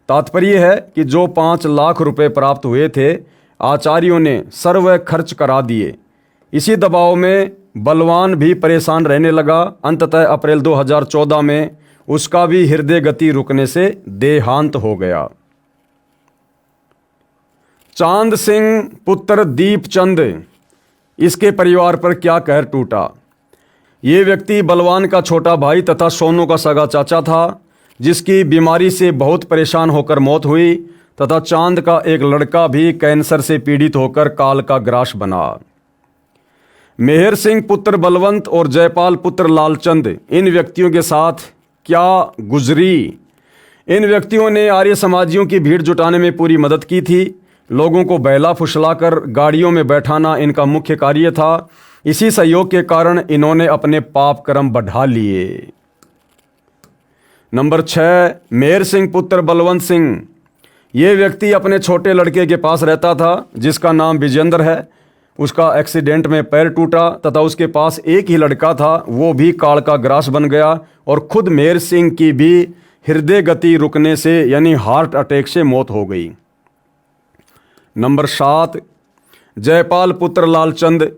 तात्पर्य है कि जो 5 लाख रुपए प्राप्त हुए थे आचार्यों ने सर्व खर्च करा दिए। इसी दबाव में बलवान भी परेशान रहने लगा। अंततः अप्रैल 2014 में उसका भी हृदय गति रुकने से देहांत हो गया। चांद सिंह पुत्र दीपचंद, इसके परिवार पर क्या कहर टूटा। ये व्यक्ति बलवान का छोटा भाई तथा सोनू का सगा चाचा था, जिसकी बीमारी से बहुत परेशान होकर मौत हुई तथा चांद का एक लड़का भी कैंसर से पीड़ित होकर काल का ग्रास बना। मेहर सिंह पुत्र बलवंत और जयपाल पुत्र लालचंद, इन व्यक्तियों के साथ क्या गुजरी। इन व्यक्तियों ने आर्य समाजियों की भीड़ जुटाने में पूरी मदद की थी। लोगों को बहला फुसलाकर गाड़ियों में बैठाना इनका मुख्य कार्य था। इसी सहयोग के कारण इन्होंने अपने पाप कर्म बढ़ा लिए। नंबर 6, मेहर सिंह पुत्र बलवंत सिंह। ये व्यक्ति अपने छोटे लड़के के पास रहता था, जिसका नाम विजेंद्र है। उसका एक्सीडेंट में पैर टूटा तथा उसके पास एक ही लड़का था, वो भी काल का ग्रास बन गया और खुद मेहर सिंह की भी हृदय गति रुकने से यानी हार्ट अटैक से मौत हो गई। नंबर 7, जयपाल पुत्र लालचंद।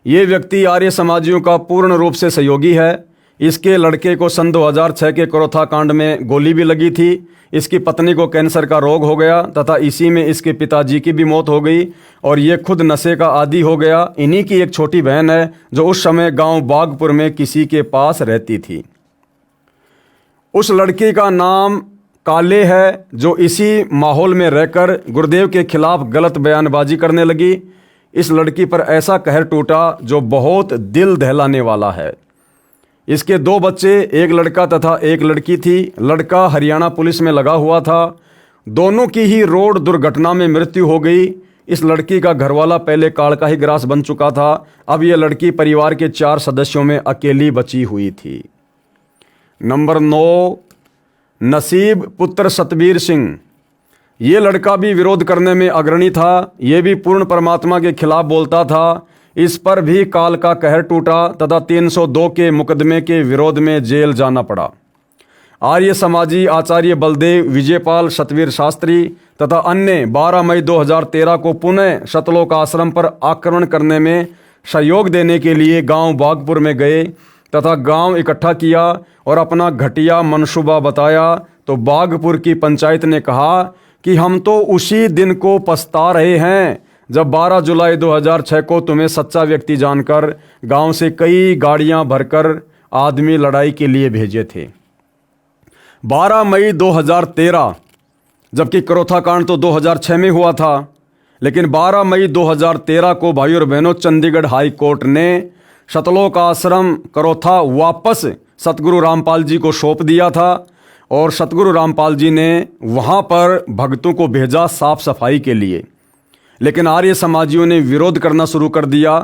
ये व्यक्ति आर्य समाजियों का पूर्ण रूप से सहयोगी है। इसके लड़के को सन 2006 के करोथा कांड में गोली भी लगी थी। इसकी पत्नी को कैंसर का रोग हो गया तथा इसी में इसके पिताजी की भी मौत हो गई और ये खुद नशे का आदी हो गया। इन्हीं की एक छोटी बहन है जो उस समय गांव बागपुर में किसी के पास रहती थी। उस लड़की का नाम काले है, जो इसी माहौल में रहकर गुरुदेव के खिलाफ गलत बयानबाजी करने लगी। इस लड़की पर ऐसा कहर टूटा जो बहुत दिल दहलाने वाला है। इसके 2 बच्चे, एक लड़का तथा एक लड़की थी। लड़का हरियाणा पुलिस में लगा हुआ था। दोनों की ही रोड दुर्घटना में मृत्यु हो गई। इस लड़की का घरवाला पहले काल का ही ग्रास बन चुका था। अब यह लड़की परिवार के 4 सदस्यों में अकेली बची हुई थी। नंबर 9, नसीब पुत्र सतबीर सिंह। ये लड़का भी विरोध करने में अग्रणी था। ये भी पूर्ण परमात्मा के खिलाफ बोलता था। इस पर भी काल का कहर टूटा तथा 302 के मुकदमे के विरोध में जेल जाना पड़ा। आर्य समाजी आचार्य बलदेव विजयपाल सतवीर शास्त्री तथा अन्य 12 मई 2013 को पुनः सतलोक आश्रम पर आक्रमण करने में सहयोग देने के लिए गांव बागपुर में गए तथा गांव इकट्ठा किया और अपना घटिया मंसूबा बताया, तो बागपुर की पंचायत ने कहा कि हम तो उसी दिन को पछता रहे हैं जब 12 जुलाई 2006 को तुम्हें सच्चा व्यक्ति जानकर गांव से कई गाड़ियां भरकर आदमी लड़ाई के लिए भेजे थे। 12 मई 2013, जबकि करोथा कांड तो 2006 में हुआ था, लेकिन 12 मई 2013 को भाई और बहनों चंडीगढ़ हाई कोर्ट ने सतलोक आश्रम करोथा वापस सतगुरु रामपाल जी को सौंप दिया था और सतगुरु रामपाल जी ने वहाँ पर भक्तों को भेजा साफ सफाई के लिए। लेकिन आर्य समाजियों ने विरोध करना शुरू कर दिया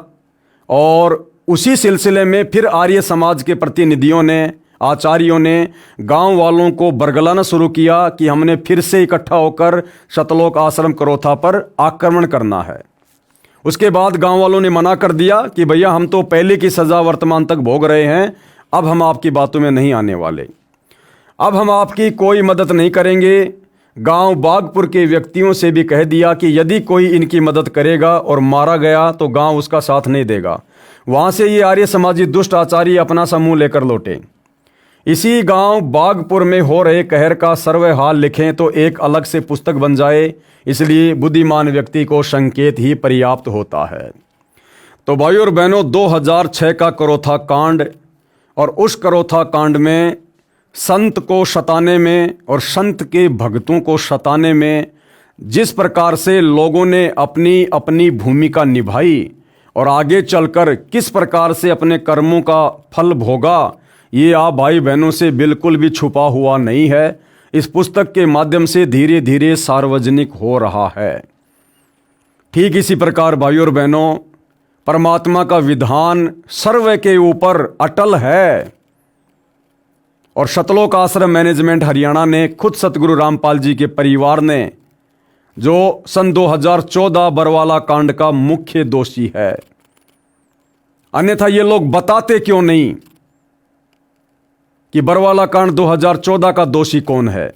और उसी सिलसिले में फिर आर्य समाज के प्रतिनिधियों ने, आचार्यों ने गांव वालों को बरगलाना शुरू किया कि हमने फिर से इकट्ठा होकर सतलोक आश्रम करोथा पर आक्रमण करना है। उसके बाद गांव वालों ने मना कर दिया कि भैया हम तो पहले की सज़ा वर्तमान तक भोग रहे हैं, अब हम आपकी बातों में नहीं आने वाले, अब हम आपकी कोई मदद नहीं करेंगे। गांव बागपुर के व्यक्तियों से भी कह दिया कि यदि कोई इनकी मदद करेगा और मारा गया तो गांव उसका साथ नहीं देगा। वहाँ से ये आर्य समाजी दुष्ट आचार्य अपना समूह लेकर लौटे। इसी गांव बागपुर में हो रहे कहर का सर्वे हाल लिखें तो एक अलग से पुस्तक बन जाए, इसलिए बुद्धिमान व्यक्ति को संकेत ही पर्याप्त होता है। तो भाई और बहनों, 2006 का करोथा कांड और उस करोथा कांड में संत को सताने में और संत के भक्तों को सताने में जिस प्रकार से लोगों ने अपनी अपनी भूमिका निभाई और आगे चलकर किस प्रकार से अपने कर्मों का फल भोगा, ये आप भाई बहनों से बिल्कुल भी छुपा हुआ नहीं है। इस पुस्तक के माध्यम से धीरे धीरे सार्वजनिक हो रहा है। ठीक इसी प्रकार भाई और बहनों, परमात्मा का विधान सर्व के ऊपर अटल है और सतलोक आश्रम मैनेजमेंट हरियाणा ने खुद सतगुरु रामपाल जी के परिवार ने, जो सन 2014 बरवाला कांड का मुख्य दोषी है, अन्यथा ये लोग बताते क्यों नहीं कि बरवाला कांड 2014 का दोषी कौन है।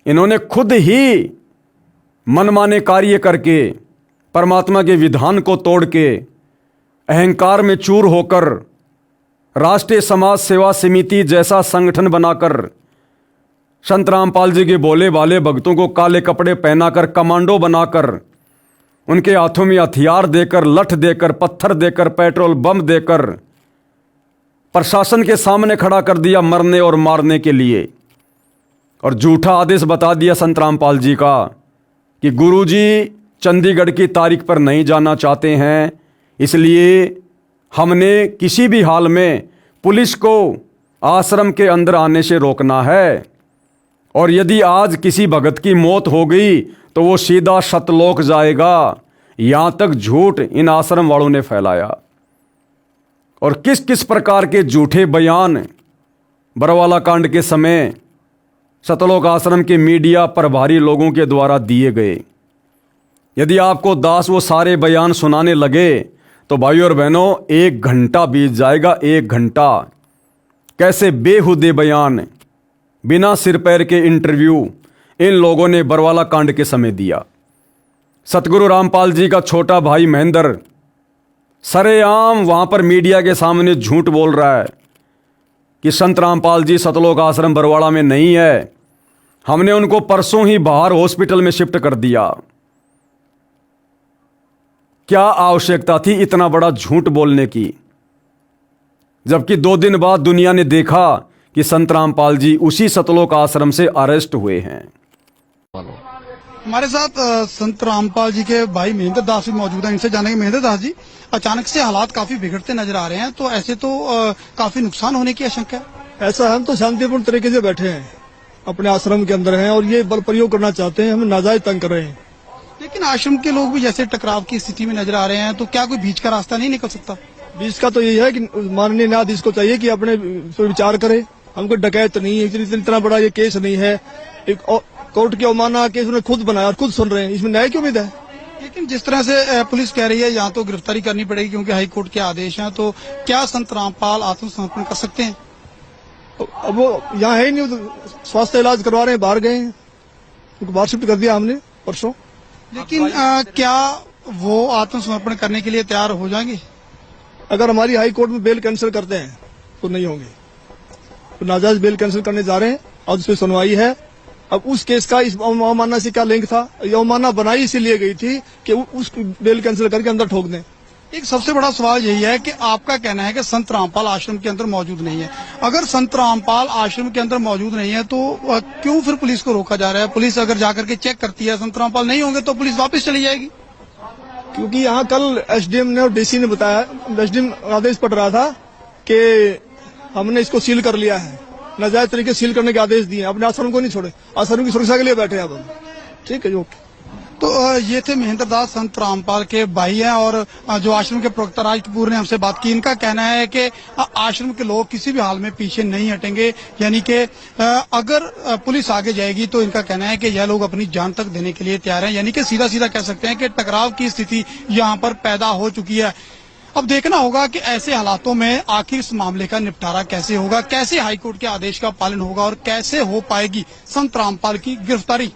इन्होंने खुद ही मनमाने कार्य करके, परमात्मा के विधान को तोड़ के, अहंकार में चूर होकर राष्ट्रीय समाज सेवा समिति जैसा संगठन बनाकर संत रामपाल जी के बोले वाले भक्तों को काले कपड़े पहनाकर, कमांडो बनाकर, उनके हाथों में हथियार देकर, लठ देकर, पत्थर देकर, पेट्रोल बम देकर प्रशासन के सामने खड़ा कर दिया मरने और मारने के लिए। और झूठा आदेश बता दिया संत रामपाल जी का कि गुरुजी चंडीगढ़ की तारीख पर नहीं जाना चाहते हैं, इसलिए हमने किसी भी हाल में पुलिस को आश्रम के अंदर आने से रोकना है, और यदि आज किसी भगत की मौत हो गई तो वो सीधा सतलोक जाएगा। यहाँ तक झूठ इन आश्रम वालों ने फैलाया और किस किस प्रकार के झूठे बयान बरवाला कांड के समय सतलोक आश्रम के मीडिया प्रभारी लोगों के द्वारा दिए गए। यदि आपको दास वो सारे बयान सुनाने लगे तो भाई और बहनों 1 घंटा बीत जाएगा। 1 घंटा कैसे बेहुदे बयान, बिना सिर पैर के इंटरव्यू इन लोगों ने बरवाला कांड के समय दिया। सतगुरु रामपाल जी का छोटा भाई महेंद्र सरेआम वहां पर मीडिया के सामने झूठ बोल रहा है कि संत रामपाल जी सतलोक आश्रम बरवाड़ा में नहीं है, हमने उनको परसों ही बाहर हॉस्पिटल में शिफ्ट कर दिया। क्या आवश्यकता थी इतना बड़ा झूठ बोलने की, जबकि 2 दिन बाद दुनिया ने देखा कि संत रामपाल जी उसी सतलोक आश्रम से अरेस्ट हुए हैं। हमारे साथ संत रामपाल जी के भाई महेंद्र दास भी मौजूद हैं। इनसे जानेंगे, महेंद्र दास जी, अचानक से हालात काफी बिगड़ते नजर आ रहे हैं, तो ऐसे तो काफी नुकसान होने की आशंका है। ऐसा हम तो शांतिपूर्ण तरीके से बैठे हैं, अपने आश्रम के अंदर हैं और ये बल प्रयोग करना चाहते हैं, हमें नाजायज तंग कर रहे हैं। लेकिन आश्रम के लोग भी जैसे टकराव की स्थिति में नजर आ रहे हैं, तो क्या कोई बीच का रास्ता नहीं निकल सकता? बीच का तो यही है कि माननीय न्यायाधीश को चाहिए कि अपने पर विचार करे। हमको डकैत नहीं है, इतना बड़ा ये केस नहीं है, एक कोर्ट की अवमानना केस उन्होंने खुद बनाया और खुद सुन रहे हैं, इसमें न्याय की उम्मीद है। लेकिन जिस तरह से पुलिस कह रही है यहाँ तो गिरफ्तारी करनी पड़ेगी क्योंकि हाई कोर्ट के आदेश हैं, तो क्या संत रामपाल आत्मसमर्पण कर सकते हैं? अब वो यहाँ है ही नहीं, वो तो स्वास्थ्य इलाज करवा रहे हैं, बाहर गए हैं, उनको बाहर शिफ्ट कर दिया हमने परसों। लेकिन क्या वो आत्मसमर्पण करने के लिए तैयार हो जाएंगे? अगर हमारी हाई कोर्ट में बेल कैंसिल करते हैं तो नहीं होंगे, तो नाजायज बेल कैंसिल करने जा रहे हैं, और उस पर सुनवाई है। अब उस केस का इस अवमानना से क्या लिंक था? ये अवमानना बनाई इसीलिए गई थी कि उस बेल कैंसिल करके अंदर ठोक दें। एक सबसे बड़ा सवाल यही है कि आपका कहना है कि संत रामपाल आश्रम के अंदर मौजूद नहीं है। अगर संत रामपाल आश्रम के अंदर मौजूद नहीं है तो क्यों फिर पुलिस को रोका जा रहा है? पुलिस अगर जाकर के चेक करती है संत रामपाल नहीं होंगे तो पुलिस वापस चली जाएगी। क्योंकि यहाँ कल एसडीएम ने और डीसी ने बताया, एसडीएम आदेश पड़ रहा था कि हमने इसको सील कर लिया है, नाजायज तरीके से सील करने के आदेश दिए, अपने आश्रम को नहीं छोड़े, आश्रम की सुरक्षा के लिए बैठे हैं अब हम। ठीक है, ओके। तो ये थे महेंद्र दास, संत रामपाल के भाई हैं और जो आश्रम के प्रवक्ता राज कपूर ने हमसे बात की। इनका कहना है कि आश्रम के लोग किसी भी हाल में पीछे नहीं हटेंगे, यानी कि अगर पुलिस आगे जाएगी तो इनका कहना है कि यह लोग अपनी जान तक देने के लिए तैयार हैं, यानी कि सीधा सीधा कह सकते हैं कि टकराव की स्थिति यहाँ पर पैदा हो चुकी है। अब देखना होगा कि ऐसे हालातों में आखिर इस मामले का निपटारा कैसे होगा, कैसे हाईकोर्ट के आदेश का पालन होगा और कैसे हो पाएगी संत रामपाल की गिरफ्तारी।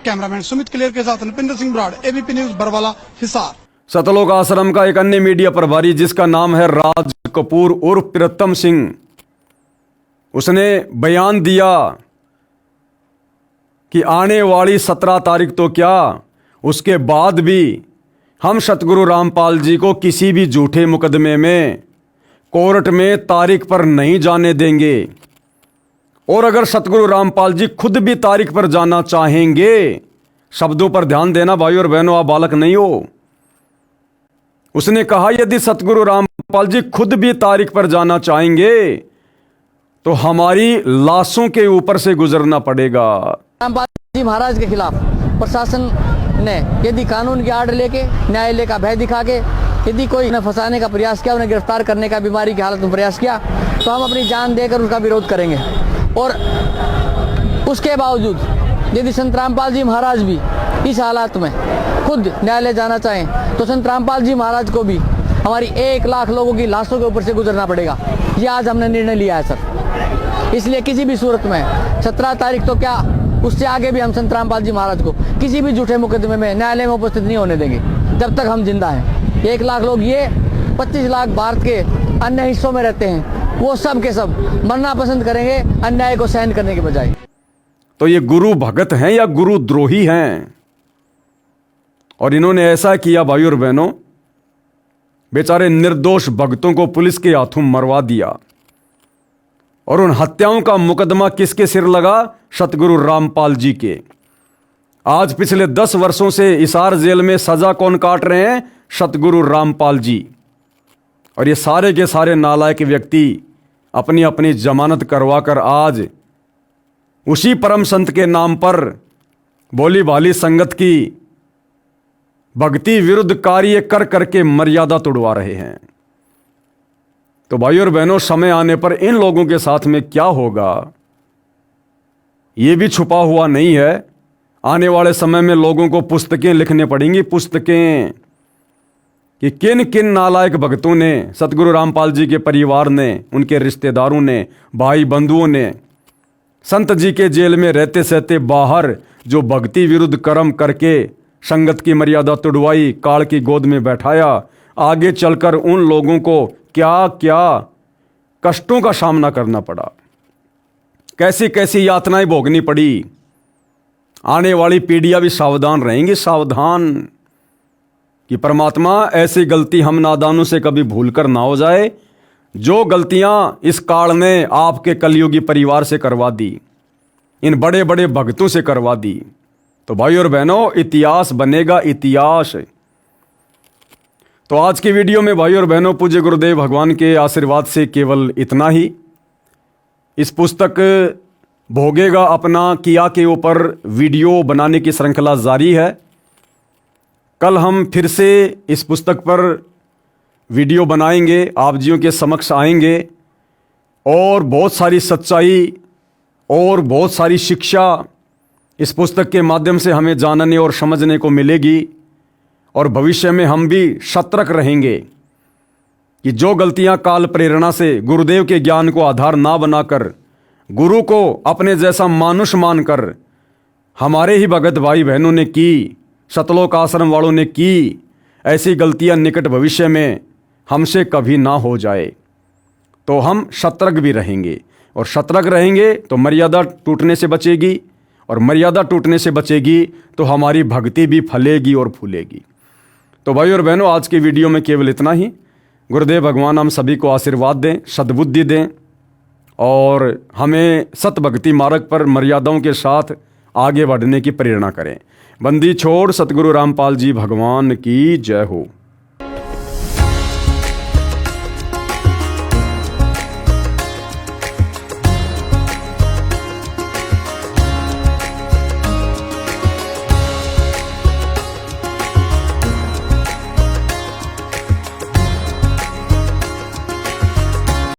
कैमरामैन सुमित क्लियर के साथ नृपिंदर सिंह ब्राड़, एबीपी न्यूज बरवाला, हिसार। सतलोक आश्रम का एक अन्य मीडिया प्रभारी जिसका नाम है राज कपूर उर्फ प्रीतम सिंह, उसने बयान दिया कि आने वाली 17 तारीख तो क्या, उसके बाद भी हम सतगुरु रामपाल जी को किसी भी झूठे मुकदमे में कोर्ट में तारीख पर नहीं जाने देंगे। और अगर सतगुरु रामपाल जी खुद भी तारीख पर जाना चाहेंगे, शब्दों पर ध्यान देना भाई और बहनों, आप बालक नहीं हो। उसने कहा यदि सतगुरु रामपाल जी खुद भी तारीख पर जाना चाहेंगे तो हमारी लाशों के ऊपर से गुजरना पड़ेगा। रामपाल जी महाराज के खिलाफ प्रशासन ने यदि कानून की आड़ लेके, न्यायालय का भय दिखा के यदि कोई उन्हें फंसाने का प्रयास किया, उन्हें गिरफ्तार करने का बीमारी की हालत में प्रयास किया, तो हम अपनी जान देकर उसका विरोध करेंगे। और उसके बावजूद यदि संत रामपाल जी महाराज भी इस हालात में खुद न्यायालय जाना चाहें तो संत रामपाल जी महाराज को भी हमारी 1 लाख लोगों की लाशों के ऊपर से गुजरना पड़ेगा। ये आज हमने निर्णय लिया है सर। इसलिए किसी भी सूरत में 17 तारीख तो क्या, उससे आगे भी हम संत रामपाल जी महाराज को किसी भी झूठे मुकदमे में न्यायालय में उपस्थित नहीं होने देंगे जब तक हम जिंदा हैं। 1 लाख लोग, ये 25 लाख भारत के अन्य हिस्सों में रहते हैं, वो सब के सब मरना पसंद करेंगे अन्याय को सहन करने के बजाय। तो ये गुरु भगत हैं या गुरु द्रोही हैं? और इन्होंने ऐसा किया भाई और बहनों, बेचारे निर्दोष भक्तों को पुलिस के हाथों मरवा दिया। और उन हत्याओं का मुकदमा किसके सिर लगा? सतगुरु रामपाल जी के। आज पिछले 10 वर्षों से हिसार जेल में सजा कौन काट रहे हैं? सतगुरु रामपाल जी। और ये सारे के सारे नालायक व्यक्ति अपनी अपनी जमानत करवाकर आज उसी परम संत के नाम पर बोली भाली संगत की भक्ति विरुद्ध कार्य कर करके मर्यादा तोड़वा रहे हैं। तो भाई और बहनों, समय आने पर इन लोगों के साथ में क्या होगा ये भी छुपा हुआ नहीं है। आने वाले समय में लोगों को पुस्तकें लिखने पड़ेंगी, पुस्तकें, कि किन किन नालायक भक्तों ने, सतगुरु रामपाल जी के परिवार ने, उनके रिश्तेदारों ने, भाई बंधुओं ने संत जी के जेल में रहते सहते बाहर जो भक्ति विरुद्ध कर्म करके संगत की मर्यादा तुड़वाई, काल की गोद में बैठाया, आगे चलकर उन लोगों को क्या क्या कष्टों का सामना करना पड़ा, कैसी कैसी यातनाएं भोगनी पड़ी। आने वाली पीढ़ियां भी सावधान रहेंगी, सावधान, कि परमात्मा ऐसी गलती हम नादानों से कभी भूलकर ना हो जाए जो गलतियां इस काल ने आपके कलयुगी परिवार से करवा दी, इन बड़े बड़े भक्तों से करवा दी। तो भाई और बहनों, इतिहास बनेगा, इतिहास। तो आज की वीडियो में भाई और बहनों, पूज्य गुरुदेव भगवान के आशीर्वाद से केवल इतना ही। इस पुस्तक भोगेगा अपना किया के ऊपर वीडियो बनाने की श्रृंखला जारी है। कल हम फिर से इस पुस्तक पर वीडियो बनाएंगे, आप जियों के समक्ष आएंगे और बहुत सारी सच्चाई और बहुत सारी शिक्षा इस पुस्तक के माध्यम से हमें जानने और समझने को मिलेगी। और भविष्य में हम भी सतर्क रहेंगे कि जो गलतियां काल प्रेरणा से गुरुदेव के ज्ञान को आधार ना बनाकर गुरु को अपने जैसा मानुष मानकर हमारे ही भगत भाई बहनों ने की, सतलोक आश्रम वालों ने की, ऐसी गलतियां निकट भविष्य में हमसे कभी ना हो जाए तो हम सतर्क भी रहेंगे। और सतर्क रहेंगे तो मर्यादा टूटने से बचेगी, और मर्यादा टूटने से बचेगी तो हमारी भक्ति भी फलेगी और फूलेगी। तो भाई और बहनों, आज की वीडियो में केवल इतना ही। गुरुदेव भगवान हम सभी को आशीर्वाद दें, सद्बुद्धि दें और हमें सत भक्ति मार्ग पर मर्यादाओं के साथ आगे बढ़ने की प्रेरणा करें। बंदी छोड़ सतगुरु रामपाल जी भगवान की जय हो।